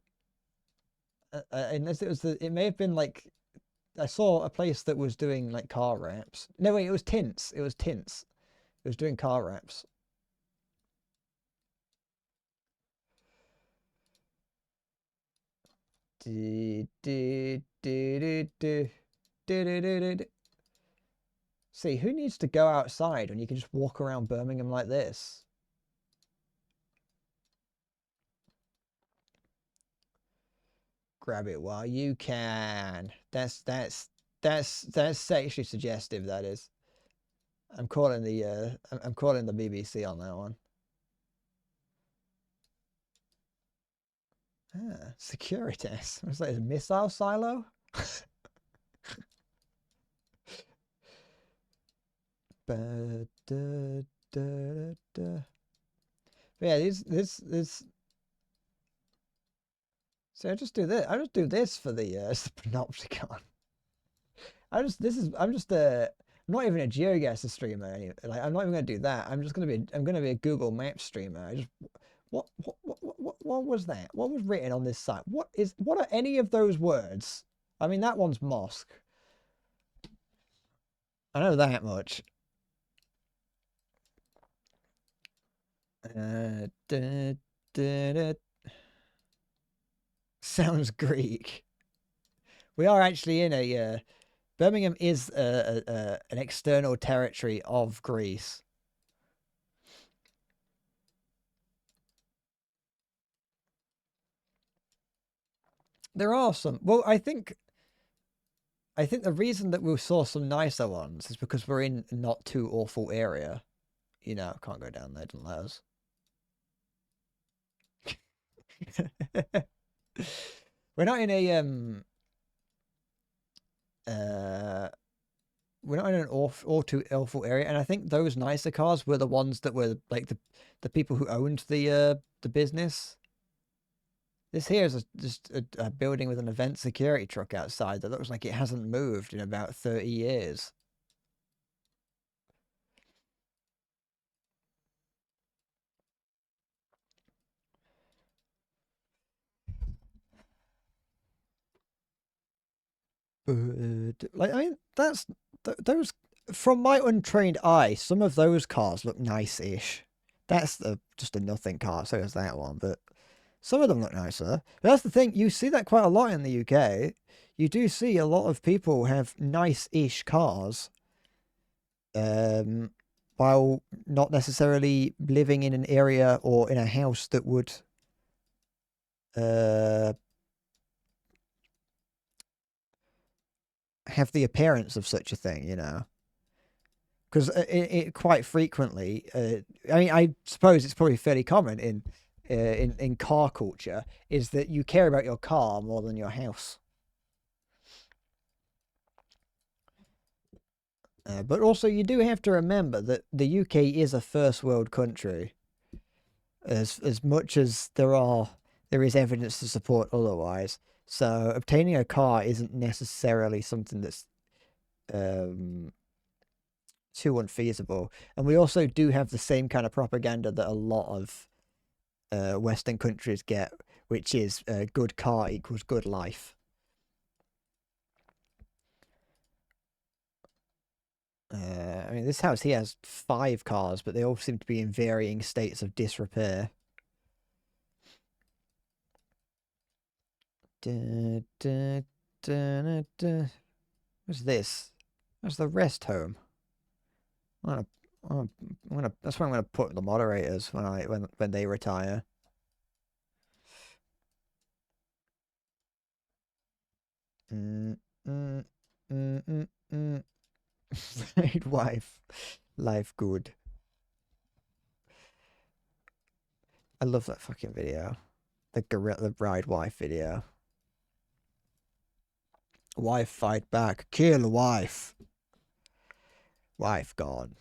Unless it was it may have been like I saw a place that was doing like car wraps. No, wait, it was Tints. It was Tints. It was doing car wraps. See, who needs to go outside when you can just walk around Birmingham like this? Grab it while you can. That's sexually suggestive. That is. I'm calling the BBC on that one. Ah, Securitas. What's that? A missile silo? Ba, da, da, da. Yeah, this. So I just do this. I just do this for the Panopticon. I'm not even a GeoGuessr streamer. Like I'm not even gonna do that. I'm gonna be a Google Maps streamer. I just what was that? What was written on this site? What are any of those words? I mean, that one's mosque. I know that much. Da, da, da. Sounds Greek. We are actually in a Birmingham is an external territory of Greece. There are some. Well, I think the reason that we saw some nicer ones is because we're in a not too awful area. You know, can't go down there, didn't let us. We're not in a we're not in an all too awful area, and I think those nicer cars were the ones that were like the people who owned the business. This here is just a building with an event security truck outside that looks like it hasn't moved in about 30 years. Like, I mean, those, from my untrained eye, some of those cars look nice-ish. That's just a nothing car, so is that one, but some of them look nicer. But that's the thing, you see that quite a lot in the UK. You do see a lot of people have nice-ish cars, while not necessarily living in an area or in a house that would have the appearance of such a thing, you know. Because it quite frequently, I mean, I suppose it's probably fairly common in car culture, is that you care about your car more than your house. But also, you do have to remember that the UK is a first world country. As much as there is evidence to support otherwise. So obtaining a car isn't necessarily something that's too unfeasible. And we also do have the same kind of propaganda that a lot of Western countries get, which is good car equals good life. I mean, this house here has 5 cars, but they all seem to be in varying states of disrepair. What's this? That's the rest home. That's where I'm gonna put the moderators when they retire. Right, wife, life good. I love that fucking video, the bride wife video. Wife fight back, kill wife. Wife gone.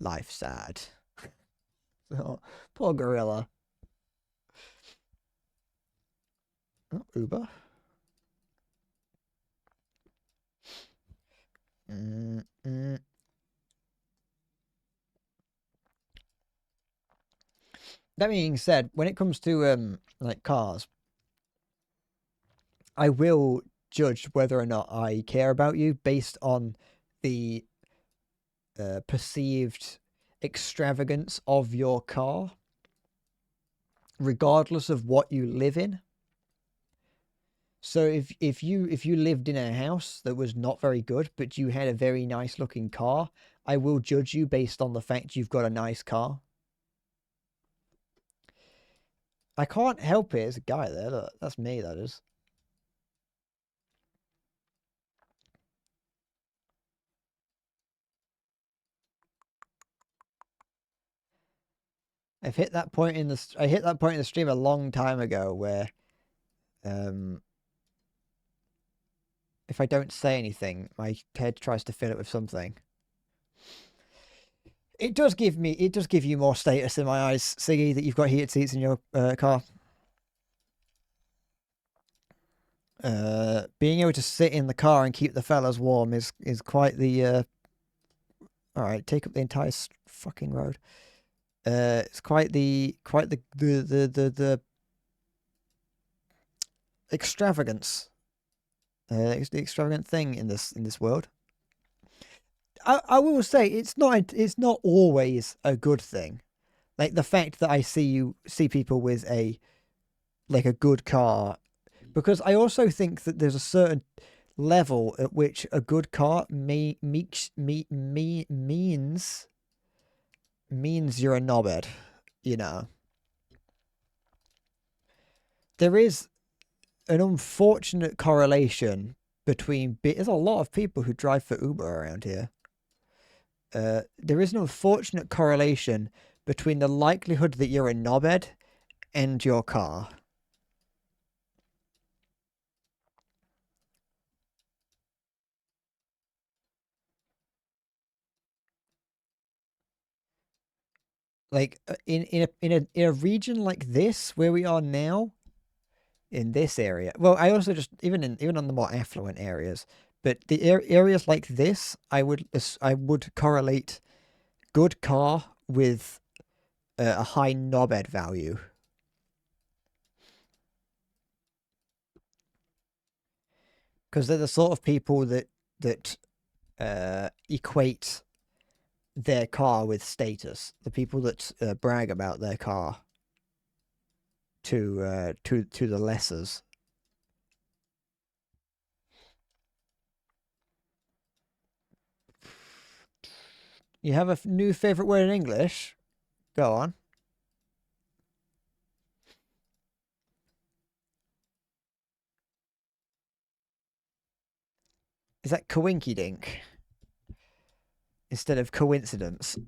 Life sad. Oh, poor gorilla. Oh, Uber. That being said, when it comes to like cars, I will judge whether or not I care about you based on the perceived extravagance of your car, regardless of what you live in. So if you lived in a house that was not very good, but you had a very nice looking car, I will judge you based on the fact you've got a nice car. I can't help it. There's a guy there. Look, that's me, that is. I hit that point in the stream a long time ago where if I don't say anything, my head tries to fill it with something. It does give you more status in my eyes, Siggy, that you've got heated seats in your car. Being able to sit in the car and keep the fellas warm is quite the all right, take up the entire fucking road. It's quite the extravagance. It's the extravagant thing in this world. I will say it's not always a good thing. Like the fact that I see people with a good car, because I also think that there's a certain level at which a good car means you're a knobhead, you know. There is an unfortunate correlation between there's a lot of people who drive for Uber around here. There is an unfortunate correlation between the likelihood that you're a knobhead and your car. Like in a region like this where we are now, in this area. Well, I also just even on the more affluent areas, but the areas like this, I would correlate good car with a high knobhead value. Because they're the sort of people that equate their car with status. The people that brag about their car to the lessers. You have a new favorite word in English? Go on. Is that coinkydink instead of coincidence?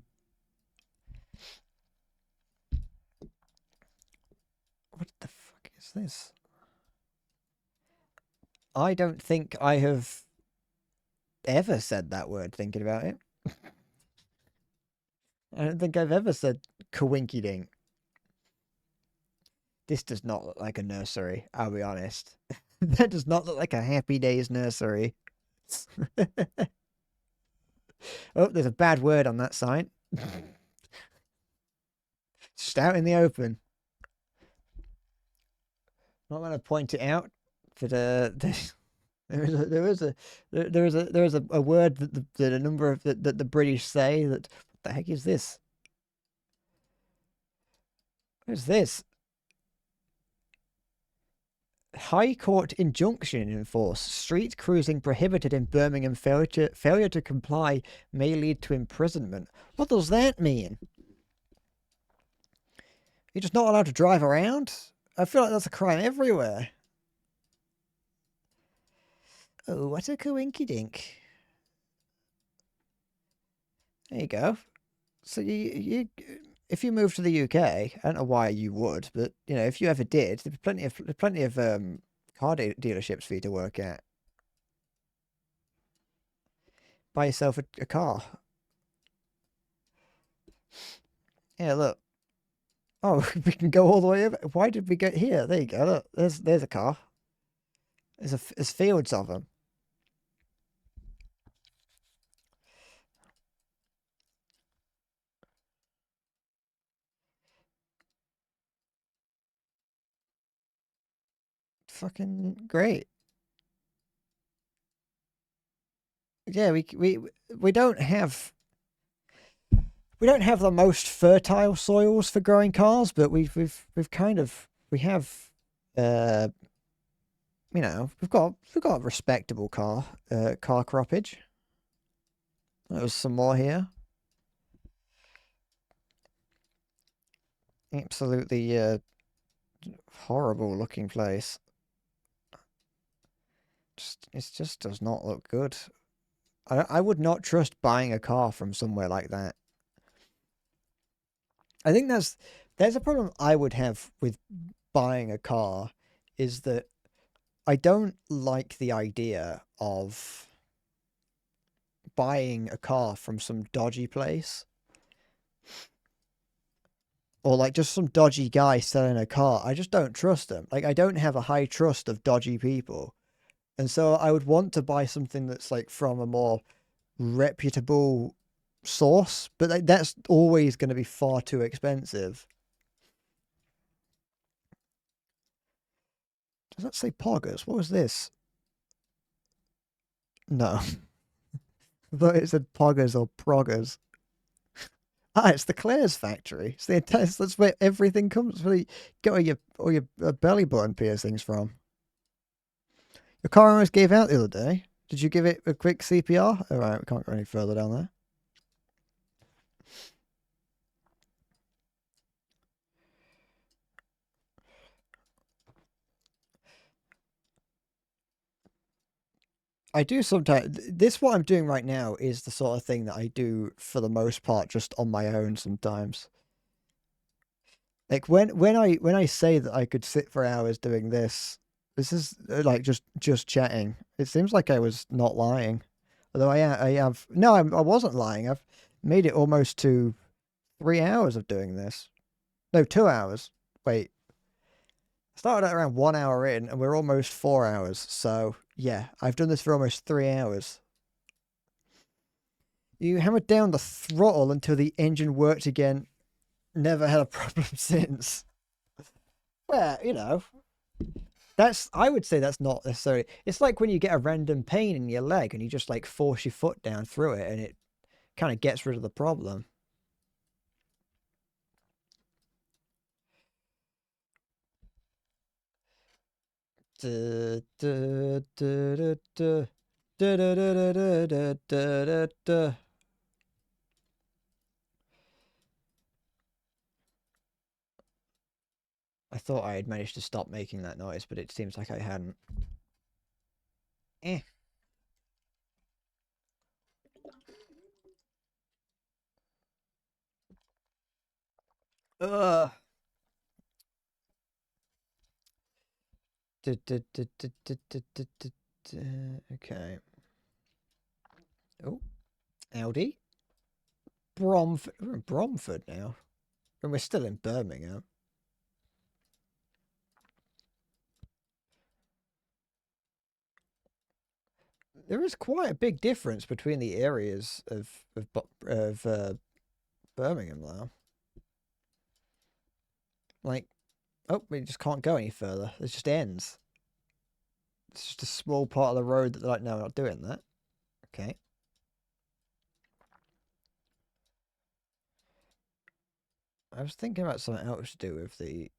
What the fuck is this? I don't think I have ever said that word thinking about it. I don't think I've ever said coinkydink. This does not look like a nursery, I'll be honest. That does not look like a Happy Days nursery. Oh, there's a bad word on that sign. Just out in the open. Not going to point it out, but there is a word that a number of that the British say that. What the heck is this? What is this? High Court injunction in force. Street cruising prohibited in Birmingham. Failure to comply may lead to imprisonment. What does that mean? You're just not allowed to drive around? I feel like that's a crime everywhere. Oh, what a coinkydink. There you go. So you if you move to the UK, I don't know why you would, but you know, if you ever did, there's plenty of car dealerships for you to work at. Buy yourself a car. Yeah, look. Oh, we can go all the way over. Why did we get here? There you go. Look, there's a car. There's fields of them. Fucking great. Yeah, we don't have the most fertile soils for growing cars, but we have you know, we've got respectable car croppage. There's some more here. Absolutely horrible looking place. It just does not look good. I would not trust buying a car from somewhere like that. I think there's a problem I would have with buying a car, is that I don't like the idea of buying a car from some dodgy place. Or like just some dodgy guy selling a car. I just don't trust them. Like, I don't have a high trust of dodgy people. And so I would want to buy something that's like from a more reputable source, but like, that's always going to be far too expensive. Does that say Poggers? What was this? No. I thought it said Poggers or Proggers. Ah, it's the Claire's factory. It's that's where everything comes from. You get all your belly button piercings from. Your car almost gave out the other day. Did you give it a quick CPR? All right, we can't go any further down there. I do sometimes. This, what I'm doing right now, is the sort of thing that I do for the most part just on my own sometimes. Like when I say that I could sit for hours doing this, this is like just chatting. It seems like I was not lying, although I have no, I wasn't lying. I've made it almost to 3 hours of doing this. No, 2 hours. Wait, I started at around 1 hour in, and we're almost 4 hours. So yeah, I've done this for almost 3 hours. You hammered down the throttle until the engine worked again. Never had a problem since. Well, you know, I would say that's not necessarily. It's like when you get a random pain in your leg and you just like force your foot down through it and it kind of gets rid of the problem. I thought I had managed to stop making that noise, but it seems like I hadn't. Eh. Ugh. Okay. Oh, Audi. Bromford. We're in Bromford now. And we're still in Birmingham. There is quite a big difference between the areas of Birmingham, though. Like, oh, we just can't go any further. It just ends. It's just a small part of the road that they're like, no, we're not doing that. Okay. I was thinking about something else to do with the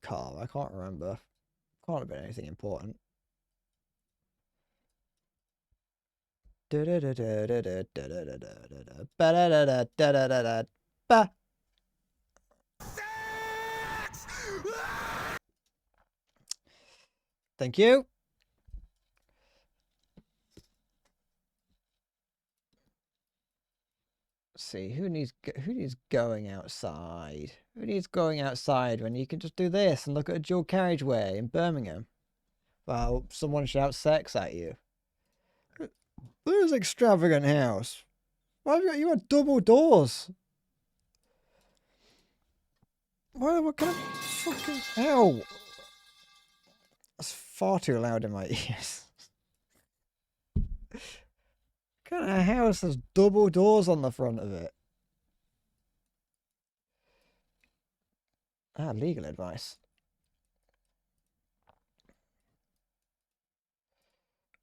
car. I can't remember. Can't have been anything important. Thank you. Let's see, who needs going outside? Who needs going outside when you can just do this and look at a dual carriageway in Birmingham? Well, someone shouts sex at you. There's an extravagant house. Why have you got double doors? What kind of fucking hell? That's far too loud in my ears. What kind of house has double doors on the front of it? Ah, legal advice.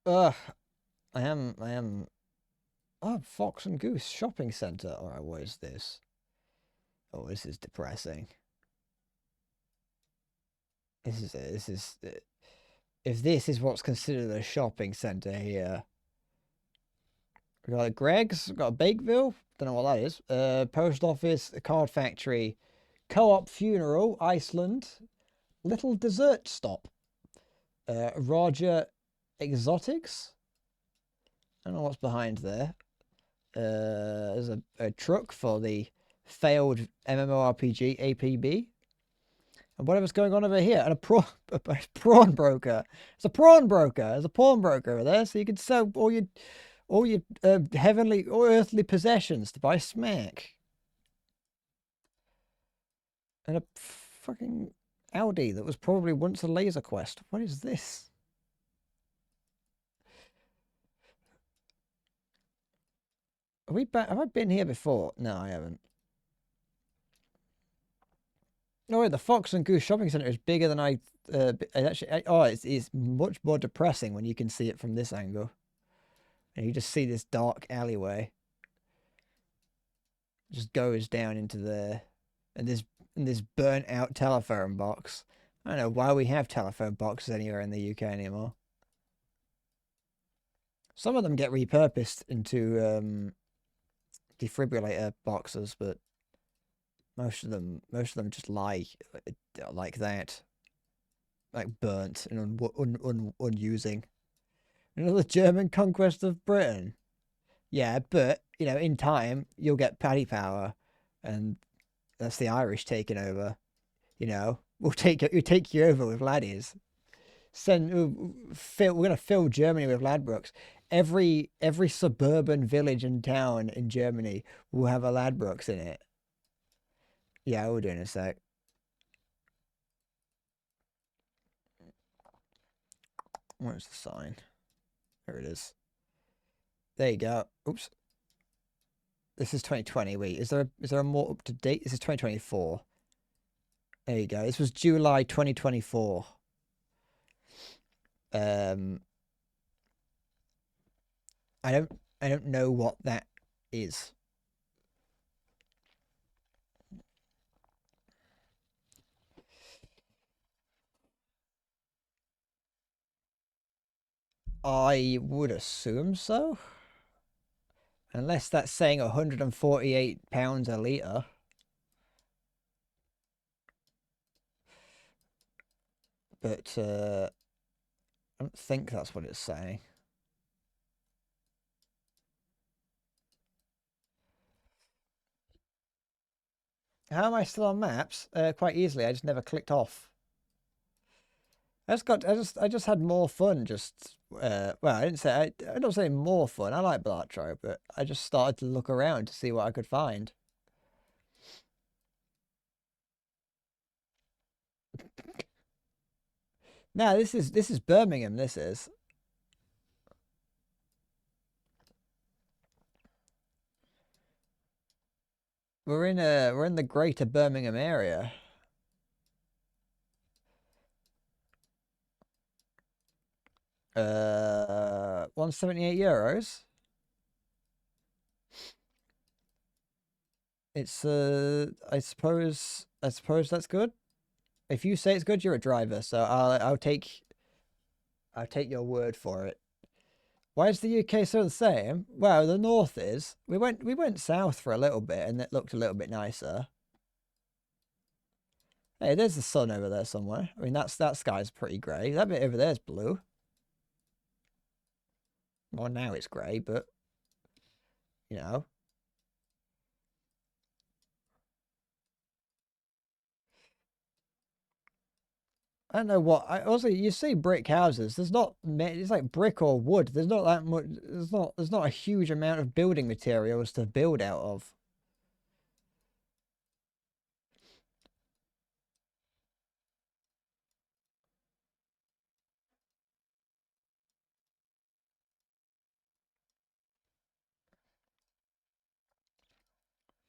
Ugh. I am. Oh, Fox and Goose Shopping Centre. Alright, what is this? Oh, this is depressing. This is. If this is what's considered a shopping centre here. We got a Greg's, we got a Bakeville. Don't know what that is. Post office, a card factory, co-op funeral, Iceland, little dessert stop. Roger Exotics. I don't know what's behind there. There's a truck for the failed MMORPG APB. And whatever's going on over here. And a prawn broker. It's a prawn broker. There's a pawn broker over there. So you can sell all your heavenly or earthly possessions to buy smack. And a fucking Audi that was probably once a Laser Quest. What is this? Have I been here before? No, I haven't. No, wait, the Fox and Goose Shopping Centre is bigger than I. It's much more depressing when you can see it from this angle. And you just see this dark alleyway. It just goes down into there, and this burnt out telephone box. I don't know why we have telephone boxes anywhere in the UK anymore. Some of them get repurposed into defibrillator boxes, but most of them just lie like that, like burnt and unusing. Another German conquest of Britain. Yeah, but you know, in time you'll get Paddy Power, and that's the Irish taking over. You know, we'll take you over with laddies. We're gonna fill Germany with Ladbrokes. Every suburban village and town in Germany will have a Ladbrokes in it. Yeah, we'll do in a sec. Where's the sign? There it is. There you go. Oops. This is 2020. Wait, is there a more up to date? This is 2024. There you go. This was July 2024. Um, I don't know what that is. I would assume so. Unless that's saying 148 pounds a litre. But I don't think that's what it's saying. How am I still on maps? Quite easily. I just never clicked off. I just had more fun. Just well, I didn't say I don't say more fun. I like Blatro, but I just started to look around to see what I could find. Now this is Birmingham. This is. We're in the Greater Birmingham area. €178. It's I suppose that's good. If you say it's good, you're a driver, so I'll take your word for it. Why is the UK so the same? Well, the north is. We went south for a little bit and it looked a little bit nicer. Hey, there's the sun over there somewhere. I mean that sky's pretty grey. That bit over there is blue. Well, now it's grey, but you know. I don't know what. Also, you see brick houses. There's not. It's like brick or wood. There's not that much. There's not a huge amount of building materials to build out of.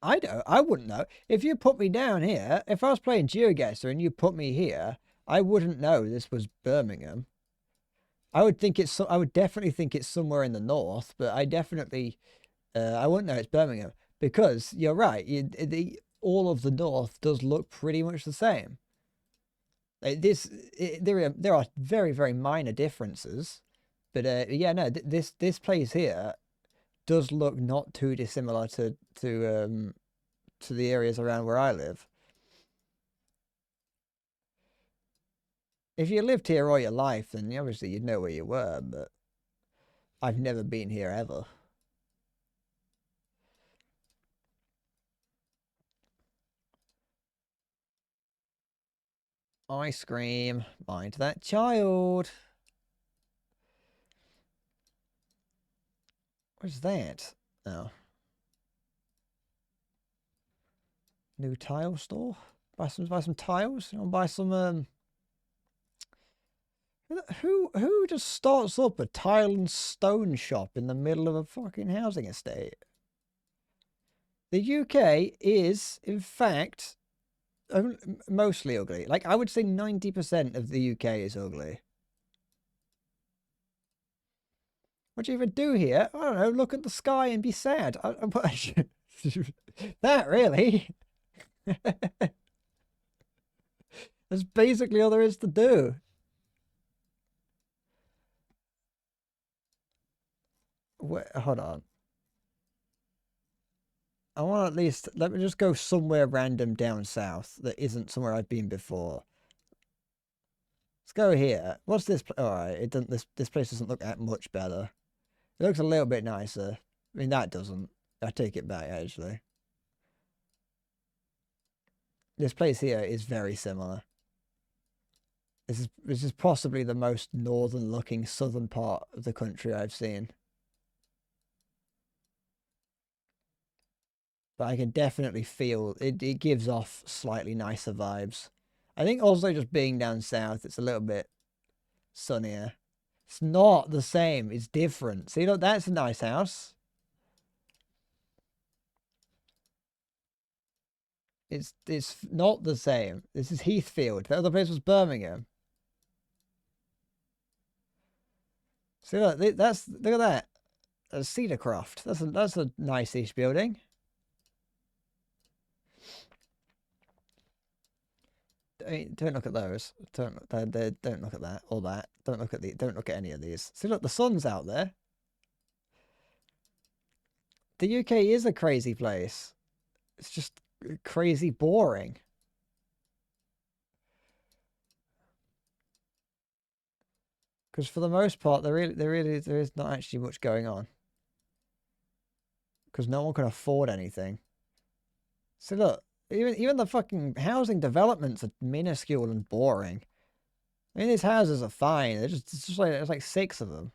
I don't. I wouldn't know. If you put me down here, if I was playing GeoGuessr and you put me here, I wouldn't know this was Birmingham. I would think it's. I would definitely think it's somewhere in the north, but I definitely. I wouldn't know it's Birmingham because you're right. All of the north does look pretty much the same. Like there are very minor differences, but yeah, no, this place here does look not too dissimilar to the areas around where I live. If you lived here all your life, then obviously you'd know where you were, but I've never been here ever. I scream, mind that child. What's that? Oh. New tile store? Buy some tiles? You want to buy some who just starts up a tile and stone shop in the middle of a fucking housing estate? The UK is, in fact, mostly ugly. Like, I would say 90% of the UK is ugly. What do you even do here? I don't know, look at the sky and be sad. That, really? That's basically all there is to do. Wait, hold on. I want at least, let me just go somewhere random down south that isn't somewhere I've been before. Let's go here. What's this? All right, it doesn't. This place doesn't look that much better. It looks a little bit nicer. I mean, that doesn't. I take it back, actually. This place here is very similar. This is possibly the most northern-looking southern part of the country I've seen. But I can definitely feel it gives off slightly nicer vibes. I think also just being down south, it's a little bit sunnier. It's not the same. It's different. See, look, that's a nice house. It's not the same. This is Heathfield. The other place was Birmingham. See, look, look at that. That's Cedarcroft. That's a nice-ish building. Don't look at those. Don't look at that or that. Don't look at any of these. See, look, the sun's out there. The UK is a crazy place. It's just crazy boring. Because for the most part, there is not actually much going on. Because no one can afford anything. So look, even the fucking housing developments are minuscule and boring. I mean, these houses are fine. It's just like there's like 6 of them.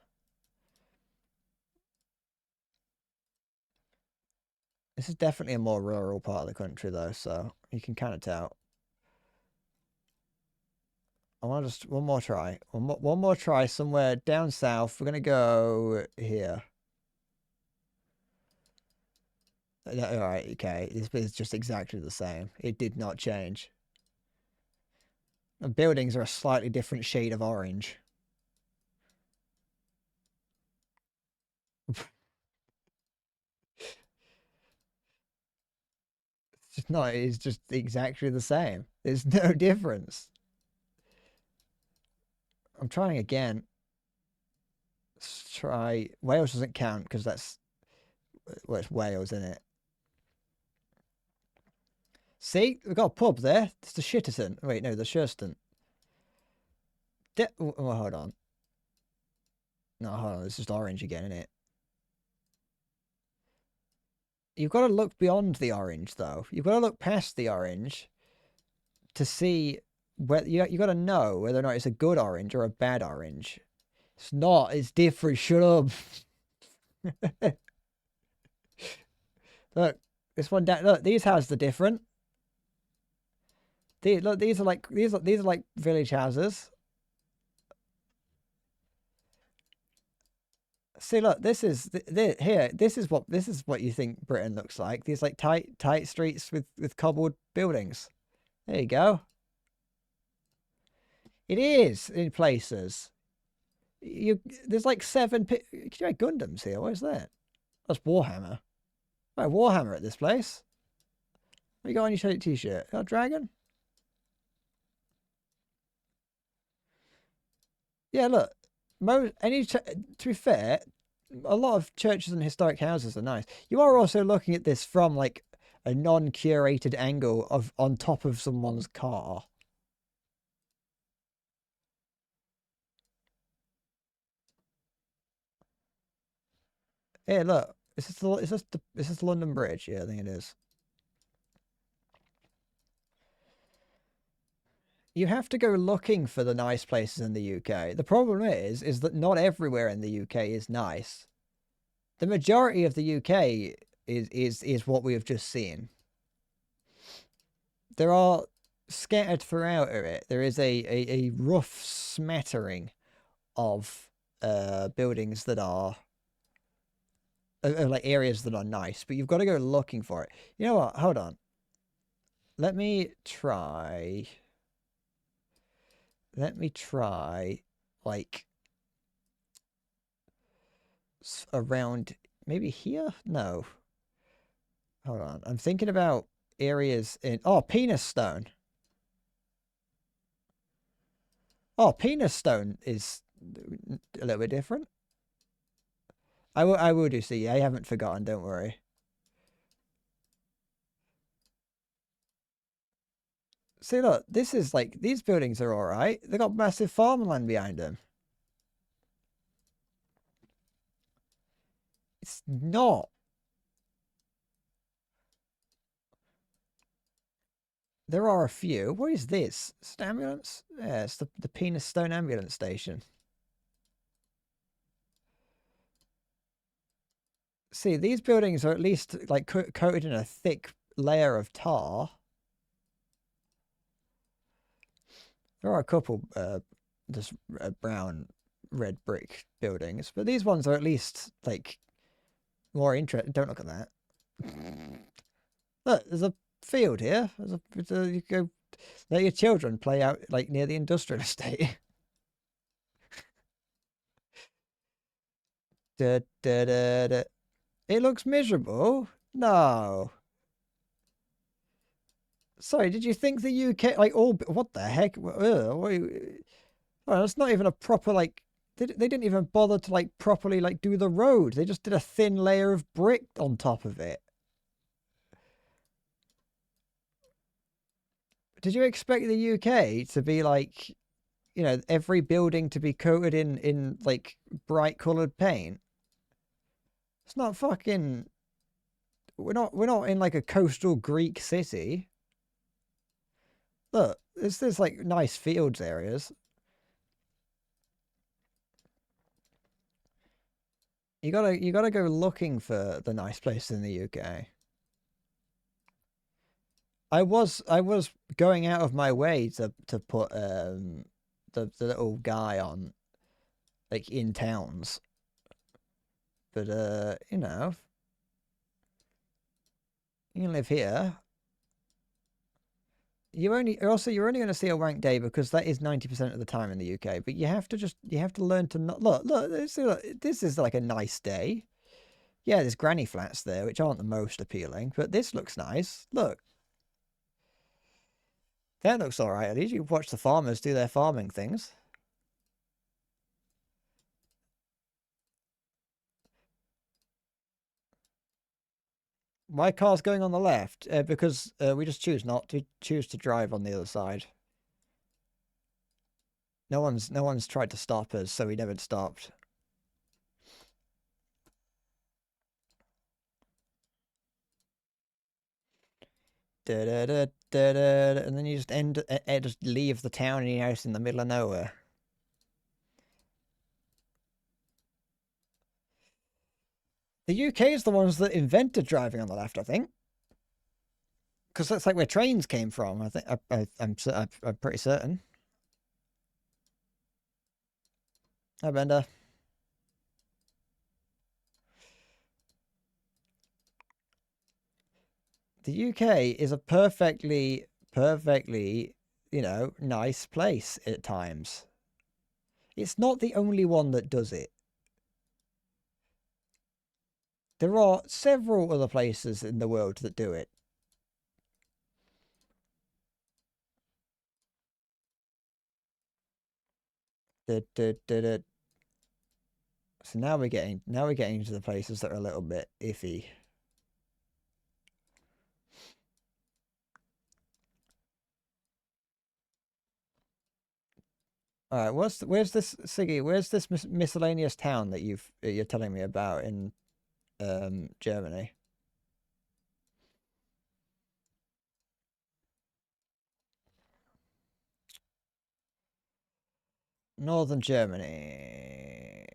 This is definitely a more rural part of the country, though, so you can kind of tell. I want to just one more try. One more try somewhere down south. We're gonna go here. All right, okay. This is just exactly the same. It did not change. The buildings are a slightly different shade of orange. It's just exactly the same. There's no difference. I'm trying again. Let's try. Wales doesn't count because that's, well, it's Wales, isn't it? See, we've got a pub there. It's the Shitterton. Wait, no, the Shurston. Oh, hold on. No, hold on. It's just orange again, isn't it? You've got to look beyond the orange, though. You've got to look past the orange to see whether you got to know whether or not it's a good orange or a bad orange. It's not. It's different. Shut up. Look, this one down. Look, these houses are different. Look, these are like village houses. See, look, this is here. This is what you think Britain looks like. These like tight streets with cobbled buildings. There you go. It is in places. There's like 7. Can you have Gundams here? What is that? That's Warhammer. Oh, Warhammer at this place. What you got on your t-shirt? Got a dragon? Yeah, look. To be fair, a lot of churches and historic houses are nice. You are also looking at this from like a non-curated angle of on top of someone's car. Here, look. Is this the London Bridge? Yeah, I think it is. You have to go looking for the nice places in the UK. The problem is that not everywhere in the UK is nice. The majority of the UK is what we have just seen. There are scattered throughout it. There is a rough smattering of buildings that are like areas that are nice, but you've got to go looking for it. You know what? Hold on. Let me try like around maybe here. No, hold on, I'm thinking about areas in Penis Stone. Penis Stone is a little bit different. I will do. See, I haven't forgotten, don't worry. See, look, this is like, these buildings are all right. They got massive farmland behind them. It's not. There are a few. What is this? It's an ambulance? Yeah, it's the Penis Stone ambulance station. See, these buildings are at least like coated in a thick layer of tar. There are a couple just brown red brick buildings, but these ones are at least like more interesting. Don't look at that. Look, there's a field here. You go let your children play out like near the industrial estate. Da, da, da, da. It looks miserable. No. Sorry, did you think the UK like all? What the heck? It's not even a proper like. They didn't even bother to like properly like do the road. They just did a thin layer of brick on top of it. Did you expect the UK to be like, you know, every building to be coated in like bright coloured paint? It's not fucking. We're not in like a coastal Greek city. Look, there's like nice fields areas. You gotta go looking for the nice places in the UK. I was going out of my way to put the little guy on like in towns. But you know, you can live here. You're only going to see a wank day because that is 90% of the time in the UK. But you have to learn to not look. This is like a nice day. Yeah, there's granny flats there, which aren't the most appealing, but this looks nice. Look, that looks all right. At least you watch the farmers do their farming things. My car's going on the left because we just choose to drive on the other side. No one's tried to stop us, so we never stopped. Da, da, da, da, da, and then you just just leave the town and you're out in the middle of nowhere. The UK is the ones that invented driving on the left, I think, because that's like where trains came from. I think I'm pretty certain. Hi, Bender. The UK is a perfectly, you know, nice place at times. It's not the only one that does it. There are several other places in the world that do it. So now we're getting into the places that are a little bit iffy. All right, where's this Siggy? Where's this miscellaneous town that you're telling me about in Germany? Northern Germany.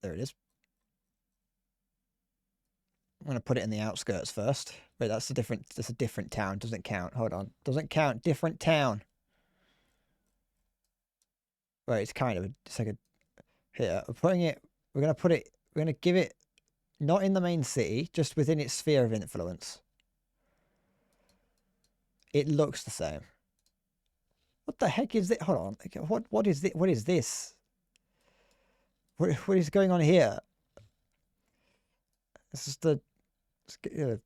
There it is. I'm gonna put it in the outskirts first. Wait, that's a different town. Doesn't count. Hold on. Doesn't count. Different town. Right, it's kind of it's like a here. We're gonna give it not in the main city, just within its sphere of influence. It looks the same. What the heck is it? Hold on. What is it? What is this? What is going on here? This is the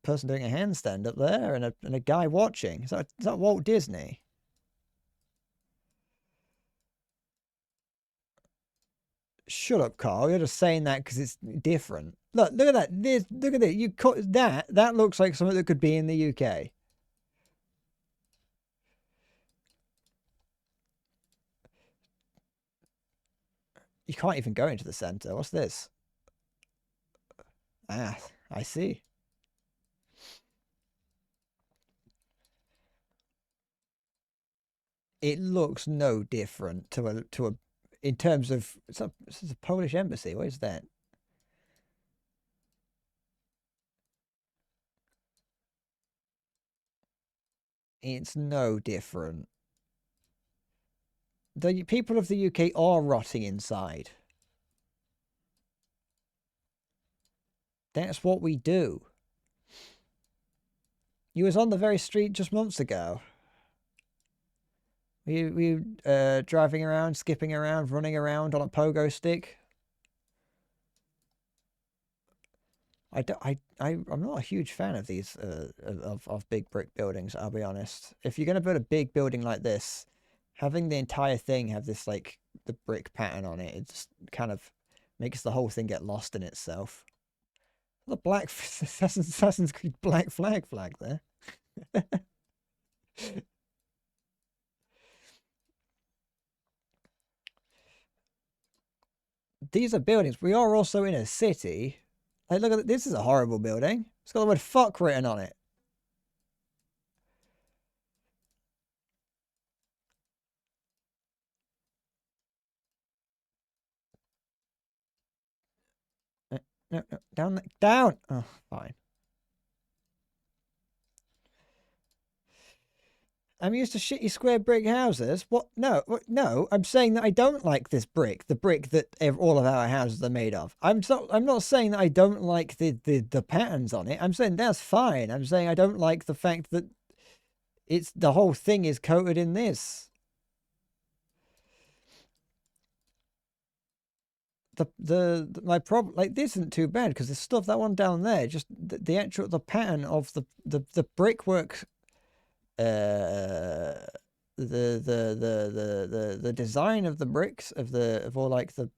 person doing a handstand up there and a guy watching. Is that Walt Disney? Shut up, Carl. You're just saying that because it's different. Look at that. Look at it. You cut that. That looks like something that could be in the UK. You can't even go into the center. What's this? Ah, I see. It looks no different to a in terms of it's a Polish embassy. What is that? It's no different. The people of the UK are rotting inside. That's what we do. You was on the very street just months ago. Were you driving around, skipping around, running around on a pogo stick? I'm not a huge fan of these of big brick buildings. I'll be honest. If you're gonna build a big building like this, having the entire thing have this like the brick pattern on it, it just kind of makes the whole thing get lost in itself. The black Assassin's Creed black flag there. These are buildings. We are also in a city. Like, look at it. This is a horrible building. It's got the word fuck written on it. No, down, down. Oh, fine. I'm used to shitty square brick houses. What? No, no. I'm saying that I don't like this brick, the brick that all of our houses are made of. I'm not saying that I don't like the patterns on it. I'm saying that's fine. I'm saying I don't like the fact that the whole thing is coated in this. My problem, like, this isn't too bad because the stuff, that one down there, just the actual pattern of the brickwork, the design of the bricks of all like the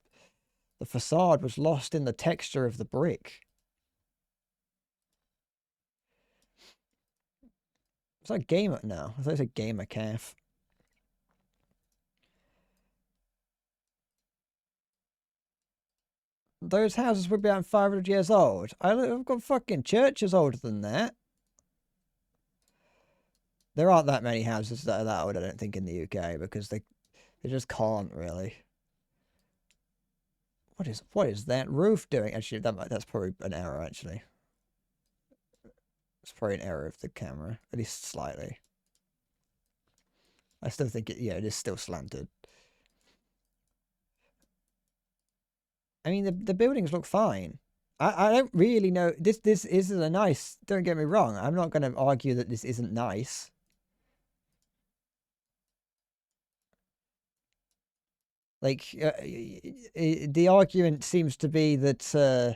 facade was lost in the texture of the brick. It's like gamer now. I thought it was a gamer calf. Those houses would be about 500 years old. I've got fucking churches older than that. There aren't that many houses that are that old, I don't think, in the UK because they just can't really. What is that roof doing? Actually, that's probably an error. Actually, it's probably an error of the camera, at least slightly. I still think it is still slanted. I mean, the buildings look fine. I don't really know. This isn't a nice. Don't get me wrong. I'm not going to argue that this isn't nice. Like the argument seems to be that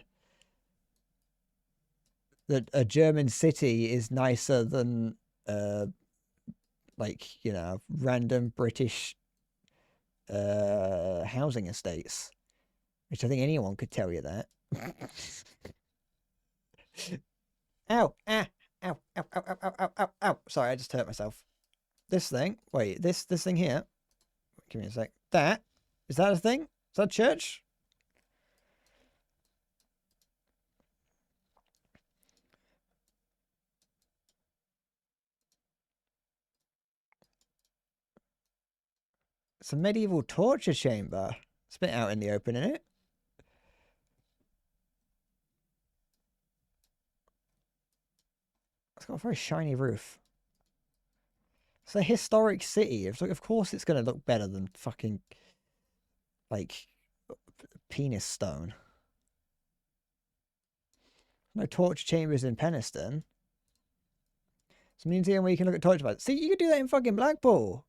that a German city is nicer than like, random British housing estates, which I think anyone could tell you that. Ow, ah, ow, ow, ow, ow, ow, ow, ow, ow. Sorry, I just hurt myself. This thing, wait, this thing here. Give me a sec. Is that a thing? Is that a church? It's a medieval torture chamber. It's a bit out in the open, isn't it? It's got a very shiny roof. It's a historic city. Of course it's going to look better than fucking, like, penis stone. No torture chambers in Penistone. It's a museum where you can look at torture devices. See, you could do that in fucking Blackpool.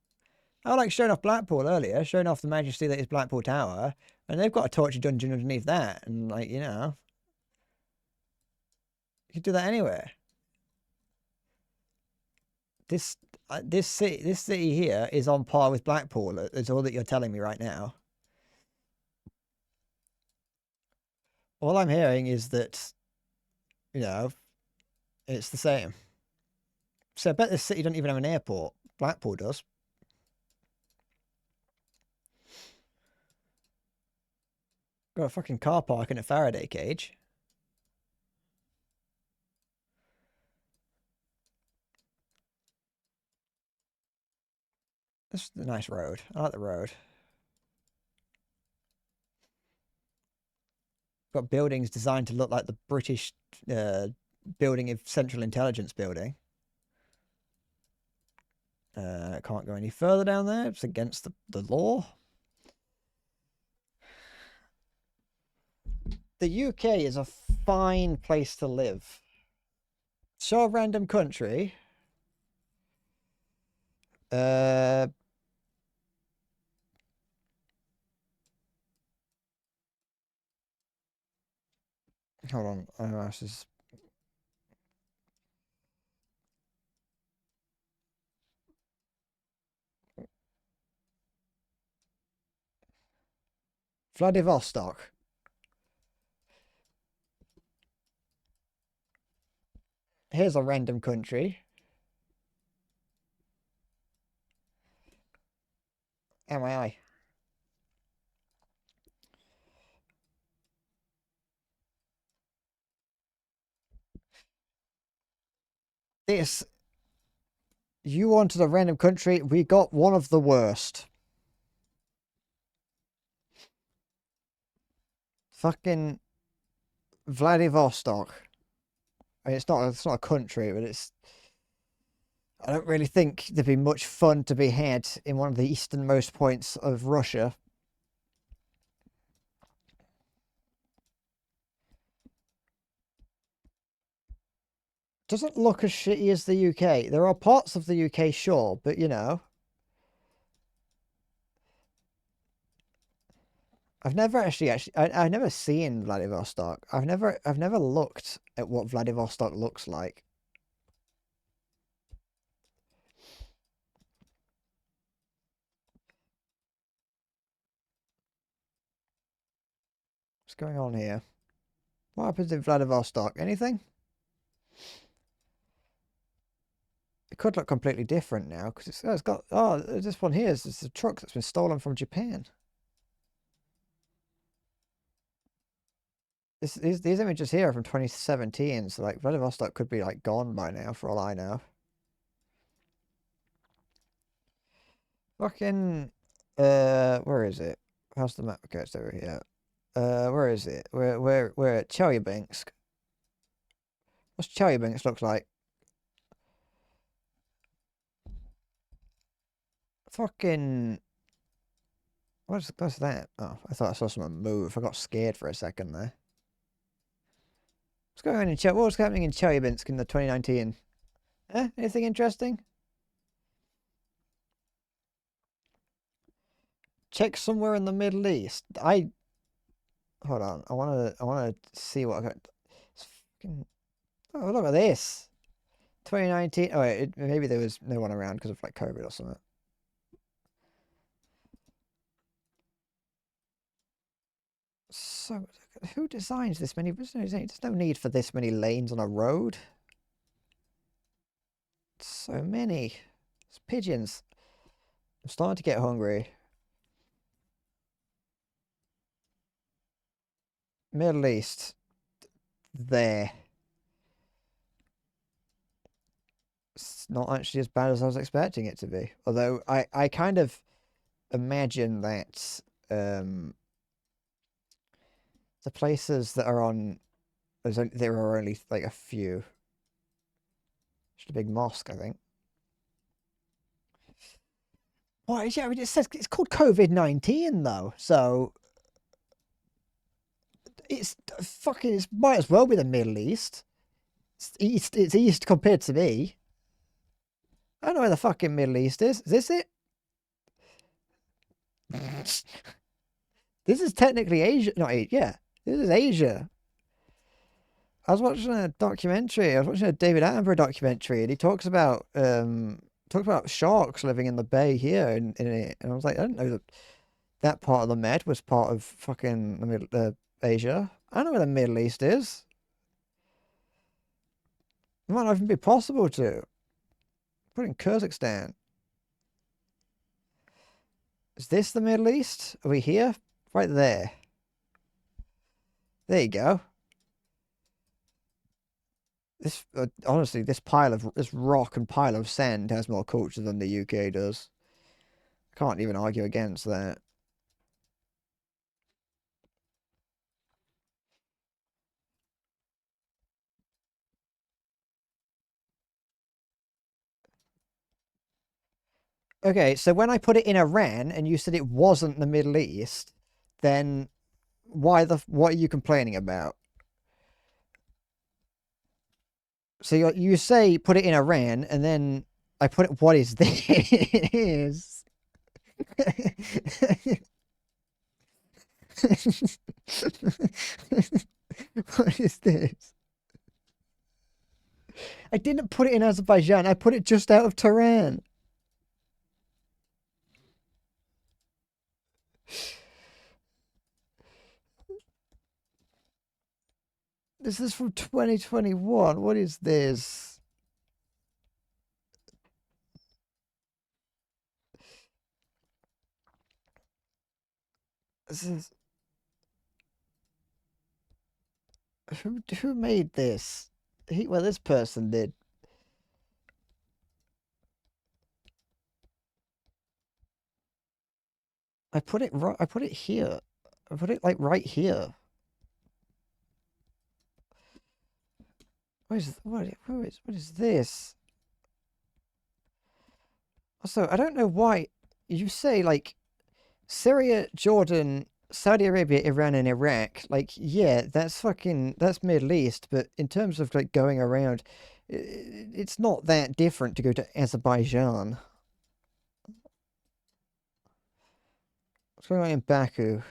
I like showing off Blackpool earlier, showing off the majesty that is Blackpool Tower, and they've got a torture dungeon underneath that, and like, you could do that anywhere. This city here is on par with Blackpool. Is all that you're telling me right now. All I'm hearing is that, it's the same. So I bet this city doesn't even have an airport. Blackpool does. Got a fucking car park and a Faraday cage. This is a nice road. I like the road. Got buildings designed to look like the British building of Central Intelligence building. Can't go any further down there. It's against the law. The UK is a fine place to live. Show a random country. Hold on. Oh, this is... Vladivostok. Here's a random country. MII. This... You wanted a random country, we got one of the worst. Fucking Vladivostok. I mean, it's not a country, but it's... I don't really think there'd be much fun to be had in one of the easternmost points of Russia. Doesn't look as shitty as the UK. There are parts of the UK, sure, but you know. I've never I've never seen Vladivostok. I've never looked at what Vladivostok looks like. What's going on here? What happens in Vladivostok? Anything? It could look completely different now because it's got this one here is a truck that's been stolen from Japan. These images here are from 2017, so like Vladivostok could be like gone by now for all I know. Fucking where is it? How's the map? Okay, it's over here. Where is it? We're at Chelyabinsk. What's Chelyabinsk look like? Fucking what's that? Oh, I thought I saw someone move. I got scared for a second there. What's going on in what's happening in Chelyabinsk in the 2019? Anything interesting? Check somewhere in the Middle East. Hold on. I wanna see what I got. It's fucking... Oh, look at this. 2019. Oh wait, maybe there was no one around because of like COVID or something. So, who designs this many? There's no need for this many lanes on a road. So many. It's pigeons. I'm starting to get hungry. Middle East. There. It's not actually as bad as I was expecting it to be. Although I kind of imagine that the places that are on there are only like a few. Just a big mosque, I think. Why? Yeah, I mean, it says it's called COVID-19 though, so it's fucking. It might as well be the Middle East. It's east compared to me. I don't know where the fucking Middle East is. Is this it? This is technically Asia. Not Asia. Yeah, this is Asia. I was watching a documentary. I was watching a David Attenborough documentary, and he talks about sharks living in the bay here in it. And I was like, I didn't know that part of the Med was part of fucking the middle Asia. I don't know where the Middle East is. It might not even be possible to. Put in Kazakhstan. Is this the Middle East? Are we here? Right there. There you go. This honestly, this rock and pile of sand has more culture than the UK does. Can't even argue against that. Okay, so when I put it in Iran and you said it wasn't the Middle East, then what are you complaining about? So you say put it in Iran, and then I put it. What is this? What is this? I didn't put it in Azerbaijan. I put it just out of Tehran. This is from 2021. What is this? This is who made this? Well, this person did. I put it right. I put it here. I put it like right here. What is this? Also, I don't know why you say like Syria, Jordan, Saudi Arabia, Iran, and Iraq. Like, yeah, that's Middle East. But in terms of like going around, it's not that different to go to Azerbaijan. What's going on in Baku?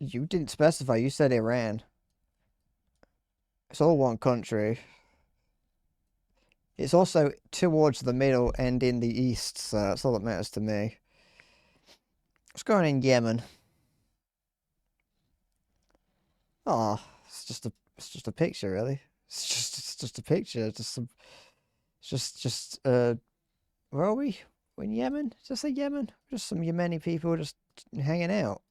You didn't specify. You said Iran. It's all one country. It's also towards the middle and in the east, so that's all that matters to me. What's going on in Yemen? Oh, it's just a picture, really. It's just a picture. Where are we? We're in Yemen? Just a Yemen? Just some Yemeni people just hanging out.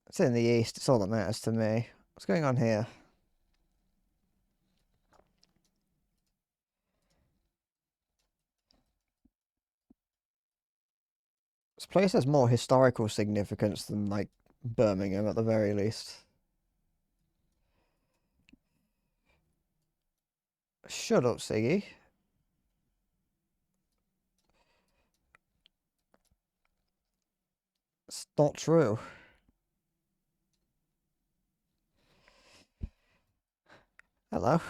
It's in the east. It's all that matters to me. What's going on here? This place has more historical significance than, like, Birmingham, at the very least. Shut up, Siggy. It's not true. Hello.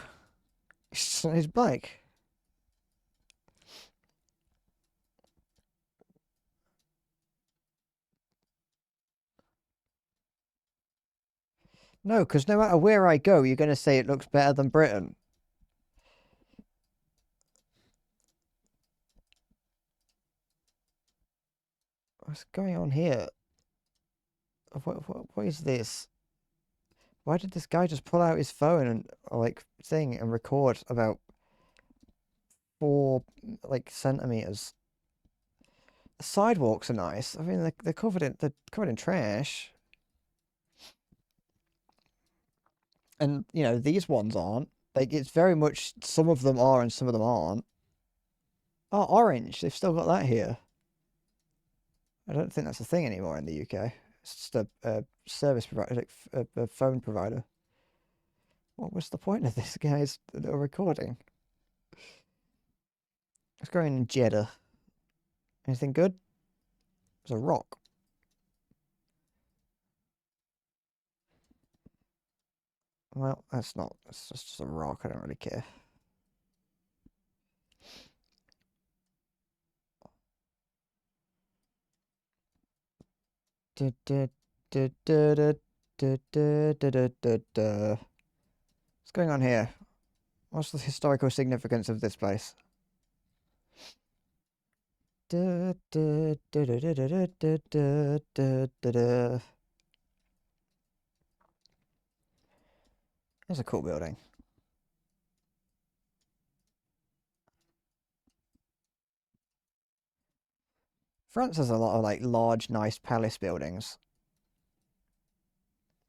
He's on his bike. No, because no matter where I go, you're going to say it looks better than Britain. What's going on here? What is this? Why did this guy just pull out his phone and like thing and record about 4 like centimeters? The sidewalks are nice. I mean, they're covered in trash, and you know these ones aren't. Like it's very much some of them are and some of them aren't. Oh, orange. They've still got that here. I don't think that's a thing anymore in the UK. It's just a service provider, like a phone provider. What was the point of this guy's recording? Let's go in Jeddah. Anything good? There's a rock. Well, that's not. It's just a rock. I don't really care. What's going on here? What's the historical significance of this place? There's a cool building. France has a lot of like large, nice palace buildings.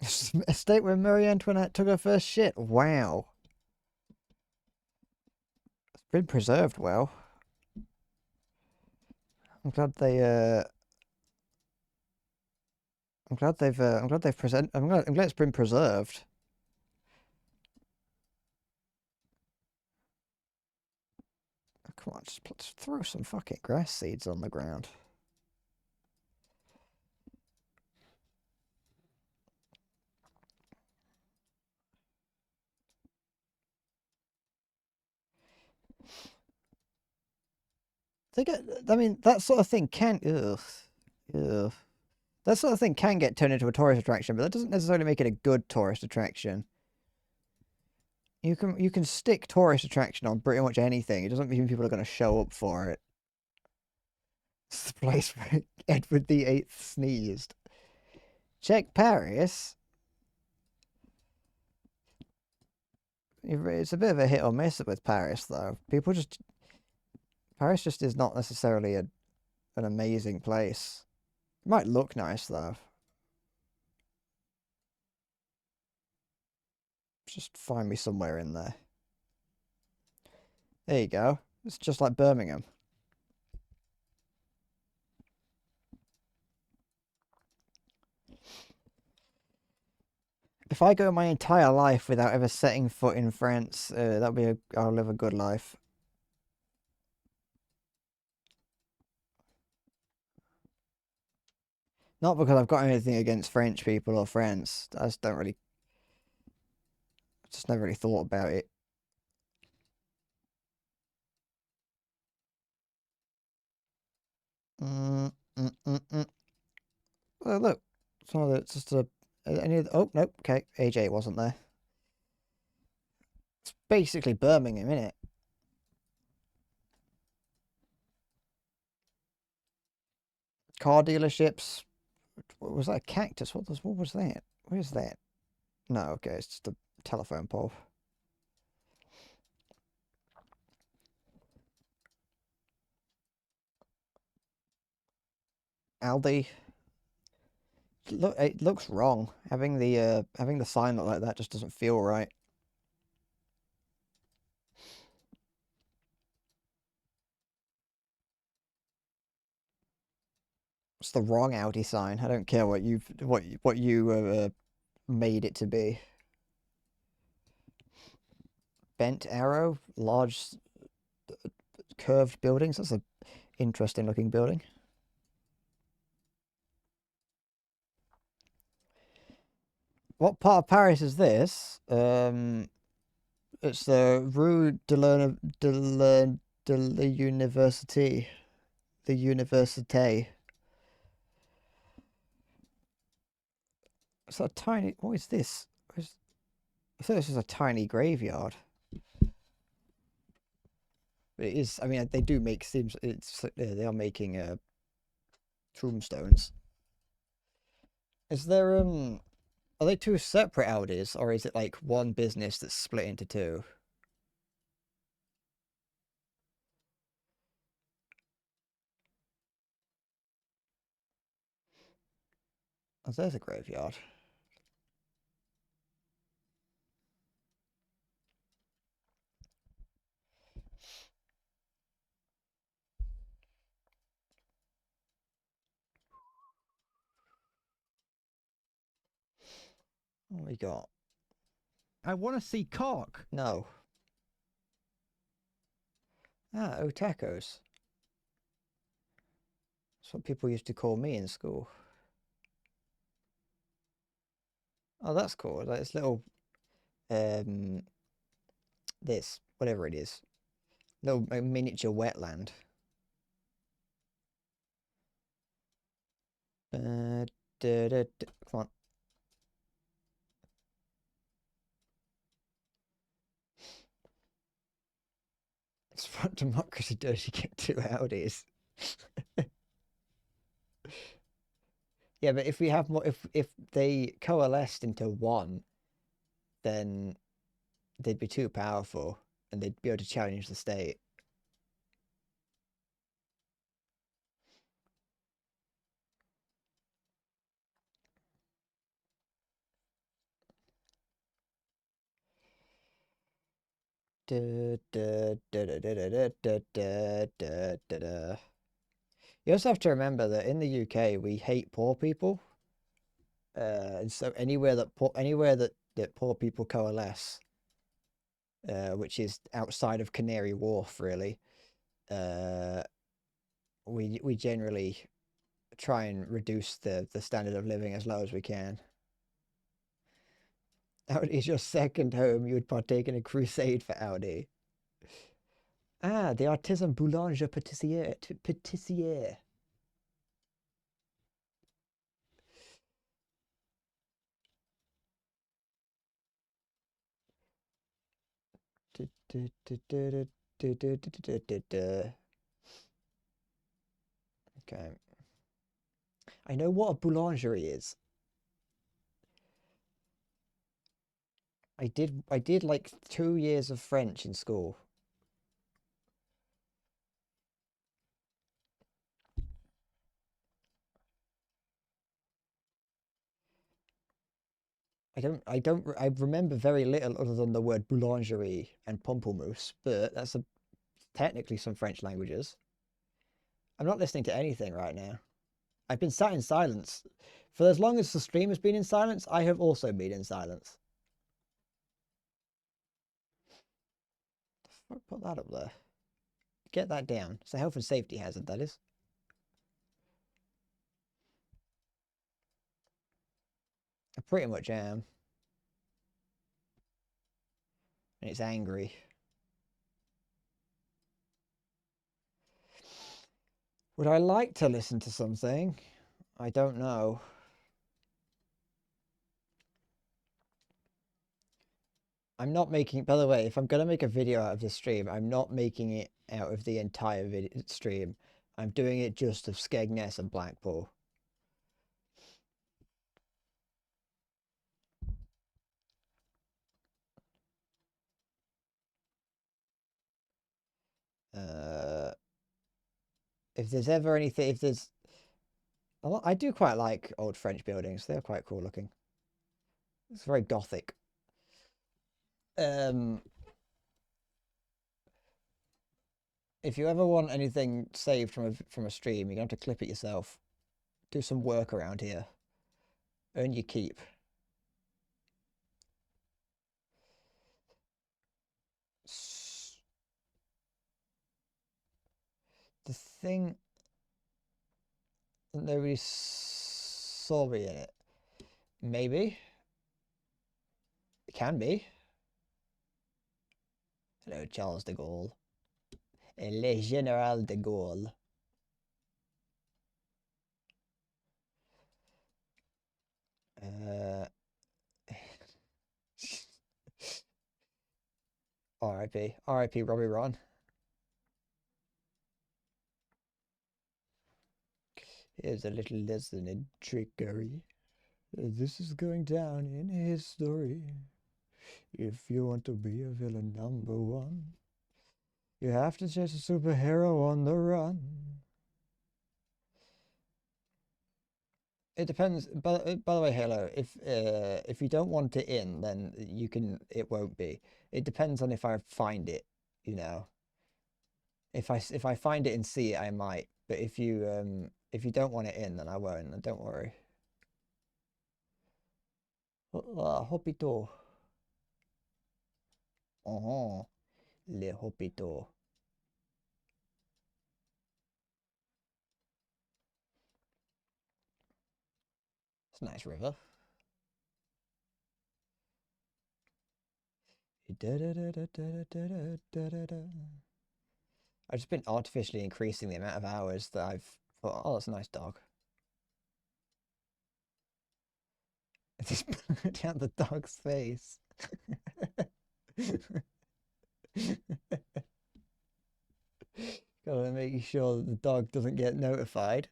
Estate where Marie Antoinette took her first shit. Wow. It's been preserved well. I'm glad they I'm glad they've I'm glad it's been preserved. Oh, come on, just throw some fucking grass seeds on the ground. they get. I mean, that sort of thing can. Ugh, ugh. That sort of thing can get turned into a tourist attraction, but that doesn't necessarily make it a good tourist attraction. You can stick tourist attraction on pretty much anything. It doesn't mean people are going to show up for it. It's the place where Edward VIII sneezed. Check Paris. It's a bit of a hit or miss with Paris, though. Paris just is not necessarily an amazing place. It might look nice, though. Just find me somewhere in there. There you go. It's just like Birmingham. If I go my entire life without ever setting foot in France, I'll live a good life. Not because I've got anything against French people or France. I just never really thought about it. Oh, look. Oh, nope. Okay, AJ wasn't there. It's basically Birmingham, isn't it? Car dealerships. Was that a cactus? What was that? Where's that? No, okay, it's just a telephone pole. Aldi. Look, it looks wrong. Having the sign look like that just doesn't feel right. It's the wrong Audi sign. I don't care what you made it to be. Bent arrow, large curved buildings. That's an interesting looking building. What part of Paris is this? It's the Rue de la Université. The Université. It's a tiny. What is this? I thought this was a tiny graveyard. But it is. I mean, they do make seems. They are making tombstones. Is there Are they two separate Audis, or is it like one business that's split into two? Oh, there's a graveyard. What we got? I want to see cock. No. Ah, otakos. That's what people used to call me in school. Oh, that's cool. This little, this, whatever it is. Little miniature wetland. Come on. It's what democracy does. You get two Audis. Yeah, but if we have more, if they coalesced into one, then they'd be too powerful and they'd be able to challenge the state. You also have to remember that in the UK we hate poor people, and so anywhere that poor people coalesce, which is outside of Canary Wharf, really, we generally try and reduce the standard of living as low as we can. Audi is your second home. You would partake in a crusade for Audi. Ah, the artisan boulanger pâtissier. Okay. I know what a boulangerie is. I did like 2 years of French in school. I remember very little other than the word boulangerie and pamplemousse, but that's technically some French languages. I'm not listening to anything right now. I've been sat in silence. For as long as the stream has been in silence, I have also been in silence. The fuck put that up there? Get that down. It's a health and safety hazard, that is. I pretty much am. And it's angry. Would I like to listen to something? I don't know. I'm not making, by the way, if I'm going to make a video out of this stream, I'm not making it out of the entire video stream. I'm doing it just of Skegness and Blackpool. If there's ever anything, if there's, I do quite like old French buildings. They're quite cool looking. It's very gothic. If you ever want anything saved from a stream, you're gonna have to clip it yourself. Do some work around here. Earn your keep. The thing that nobody saw me in it. Maybe. It can be. Hello, Charles de Gaulle. Le Général de Gaulle. R.I.P. R.I.P. Robbie Ron. Here's a little lesson in trickery. This is going down in history. If you want to be a villain #1, you have to chase a superhero on the run. It depends. By the way, Halo, if you don't want it in, then you can. It won't be. It depends on if I find it. You know, if I find it and see it, I might. But if you don't want it in, then I won't. And don't worry. Hopito. Le Hopito. It's a nice river. I've just been artificially increasing the amount of hours that I've thought, oh, that's a nice dog. Just down the dog's face. Gotta make sure that the dog doesn't get notified.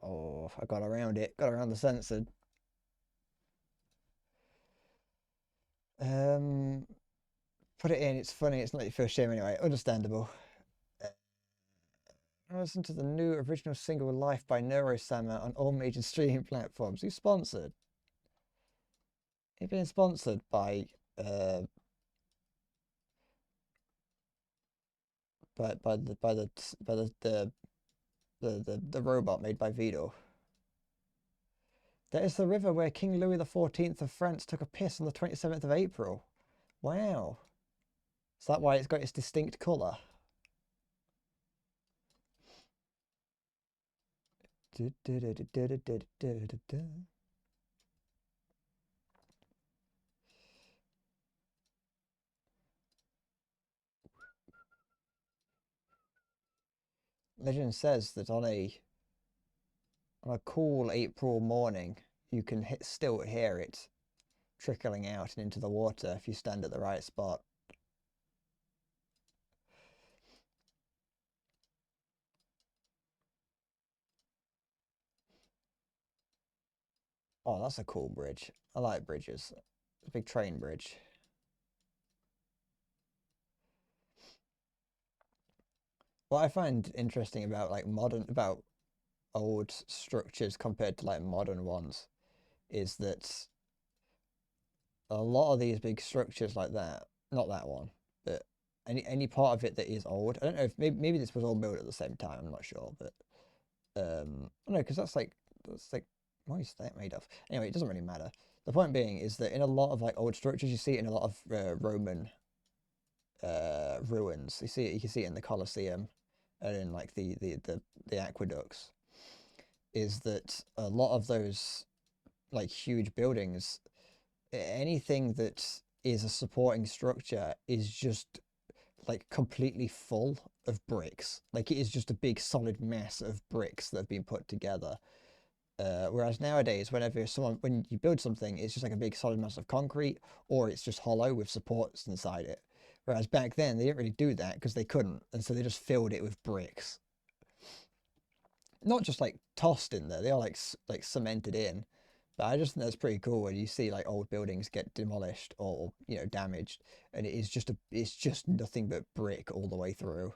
Oh, I got around it. Got around the censored. Put it in. It's funny. It's not your first shame anyway. Understandable. I listened to the new original single "Life" by Neurosama on all major streaming platforms. Who's sponsored? It's been sponsored by the robot made by Vido. That is the river where King Louis XIV of France took a piss on the 27th of April. Wow. Is that why it's got its distinct colour? Legend says that on a cool April morning, you can still hear it trickling out and into the water if you stand at the right spot. Oh, that's a cool bridge. I like bridges. It's a big train bridge. What I find interesting about about old structures compared to like modern ones is that a lot of these big structures like that, not that one, but any part of it that is old. I don't know if maybe this was all built at the same time. I'm not sure, but I don't know, because that's like what is that made of? Anyway, it doesn't really matter. The point being is that in a lot of like old structures, you see it in a lot of Roman ruins. You can see it in the Colosseum and in like the aqueducts. Is that a lot of those like huge buildings, anything that is a supporting structure is just like completely full of bricks. Like it is just a big solid mass of bricks that have been put together. Whereas nowadays, when you build something, it's just like a big solid mass of concrete, or it's just hollow with supports inside it. Whereas back then, they didn't really do that because they couldn't, and so they just filled it with bricks. Not just like tossed in there; they are like cemented in. But I just think that's pretty cool when you see like old buildings get demolished or damaged, and it's just nothing but brick all the way through.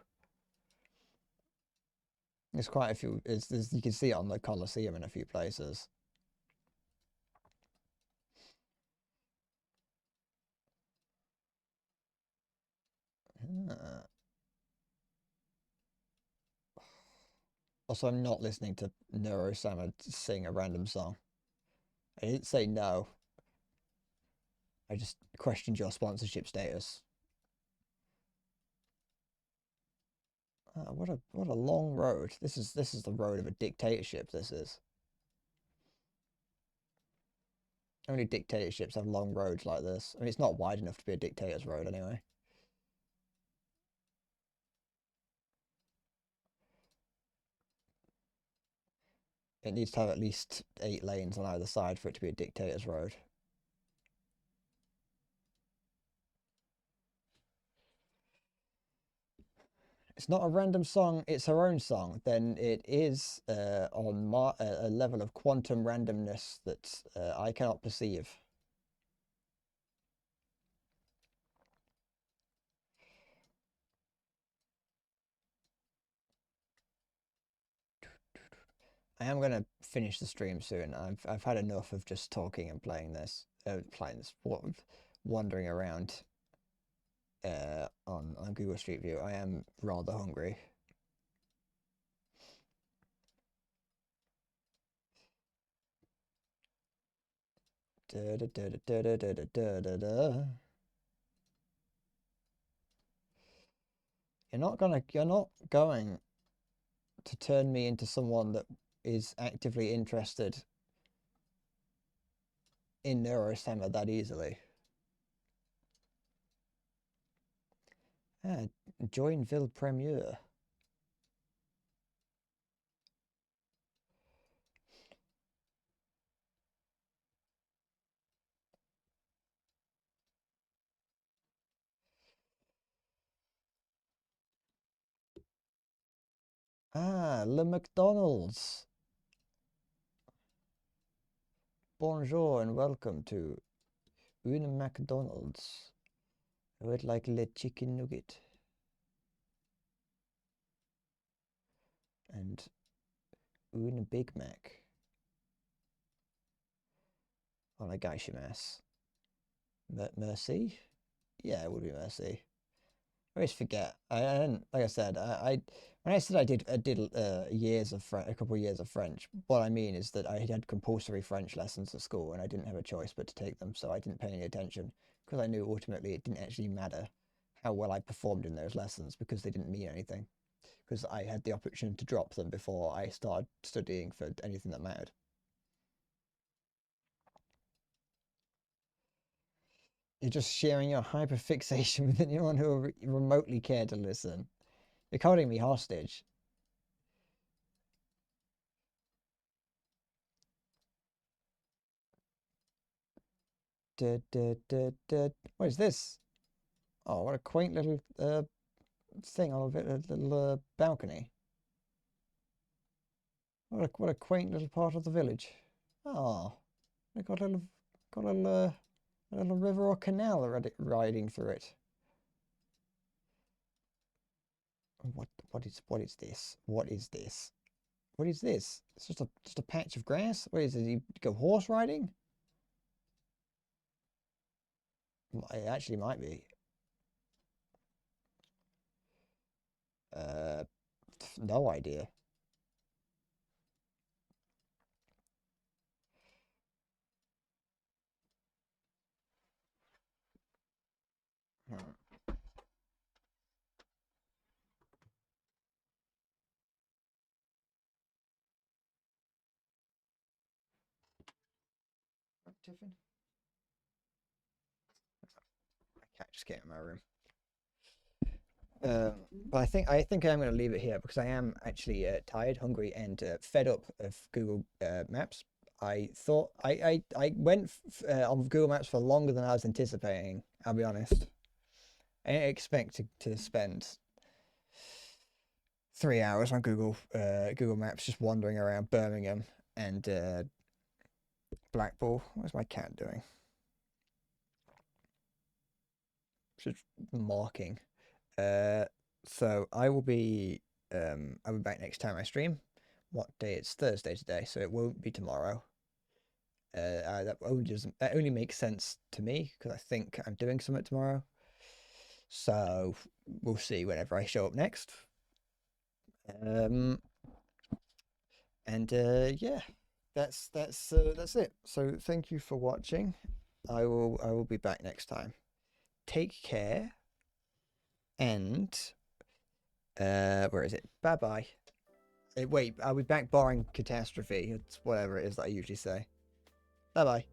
There's quite a few. You can see it on the Colosseum in a few places. Also, I'm not listening to Neurosama sing a random song. I didn't say no. I just questioned your sponsorship status. What a long road. This is the road of a dictatorship. This is. Only dictatorships have long roads like this. I mean, it's not wide enough to be a dictator's road anyway. It needs to have at least 8 lanes on either side for it to be a dictator's road. It's not a random song, it's her own song, then it is on a level of quantum randomness that I cannot perceive. I am gonna finish the stream soon. I've had enough of just talking and playing this, wandering around on Google Street View. I am rather hungry. Da, da, da, da, da, da, da, da, da. You're not going to turn me into someone that is actively interested in Neurosama that easily. Joinville Premier. Le McDonald's. Bonjour and welcome to Une McDonald's. I would like a chicken nugget. And Une Big Mac. Onegaishimasu. Merci? Yeah, it would be merci. I always forget. I didn't, like I said, when I said I did years of a couple of years of French, what I mean is that I had compulsory French lessons at school and I didn't have a choice but to take them, so I didn't pay any attention because I knew ultimately it didn't actually matter how well I performed in those lessons because they didn't mean anything. Because I had the opportunity to drop them before I started studying for anything that mattered. You're just sharing your hyperfixation with anyone who remotely cared to listen. You're holding me hostage. What is this? Oh, what a quaint little thing on a little balcony. What a quaint little part of the village. Oh, they got a little river or canal riding through it. What is this? What is this? What is this? It's just a patch of grass. What is it? You go horse riding? It actually might be. No idea. Tiffin? I can't just get in my room. But I think I'm going to leave it here because I am actually tired, hungry, and fed up of Google Maps. I thought I went on Google Maps for longer than I was anticipating. I'll be honest. I didn't expect to spend 3 hours on Google Maps just wandering around Birmingham and Blackpool. What's my cat doing? Just marking. So I'll be back next time I stream. What day? It's Thursday today, so it won't be tomorrow. That only makes sense to me because I think I'm doing something tomorrow. So we'll see whenever I show up next. And yeah, that's it. So thank you for watching. I will be back next time. Take care. And where is it? Bye bye. Wait, I'll be back barring catastrophe. It's whatever it is that I usually say. Bye bye.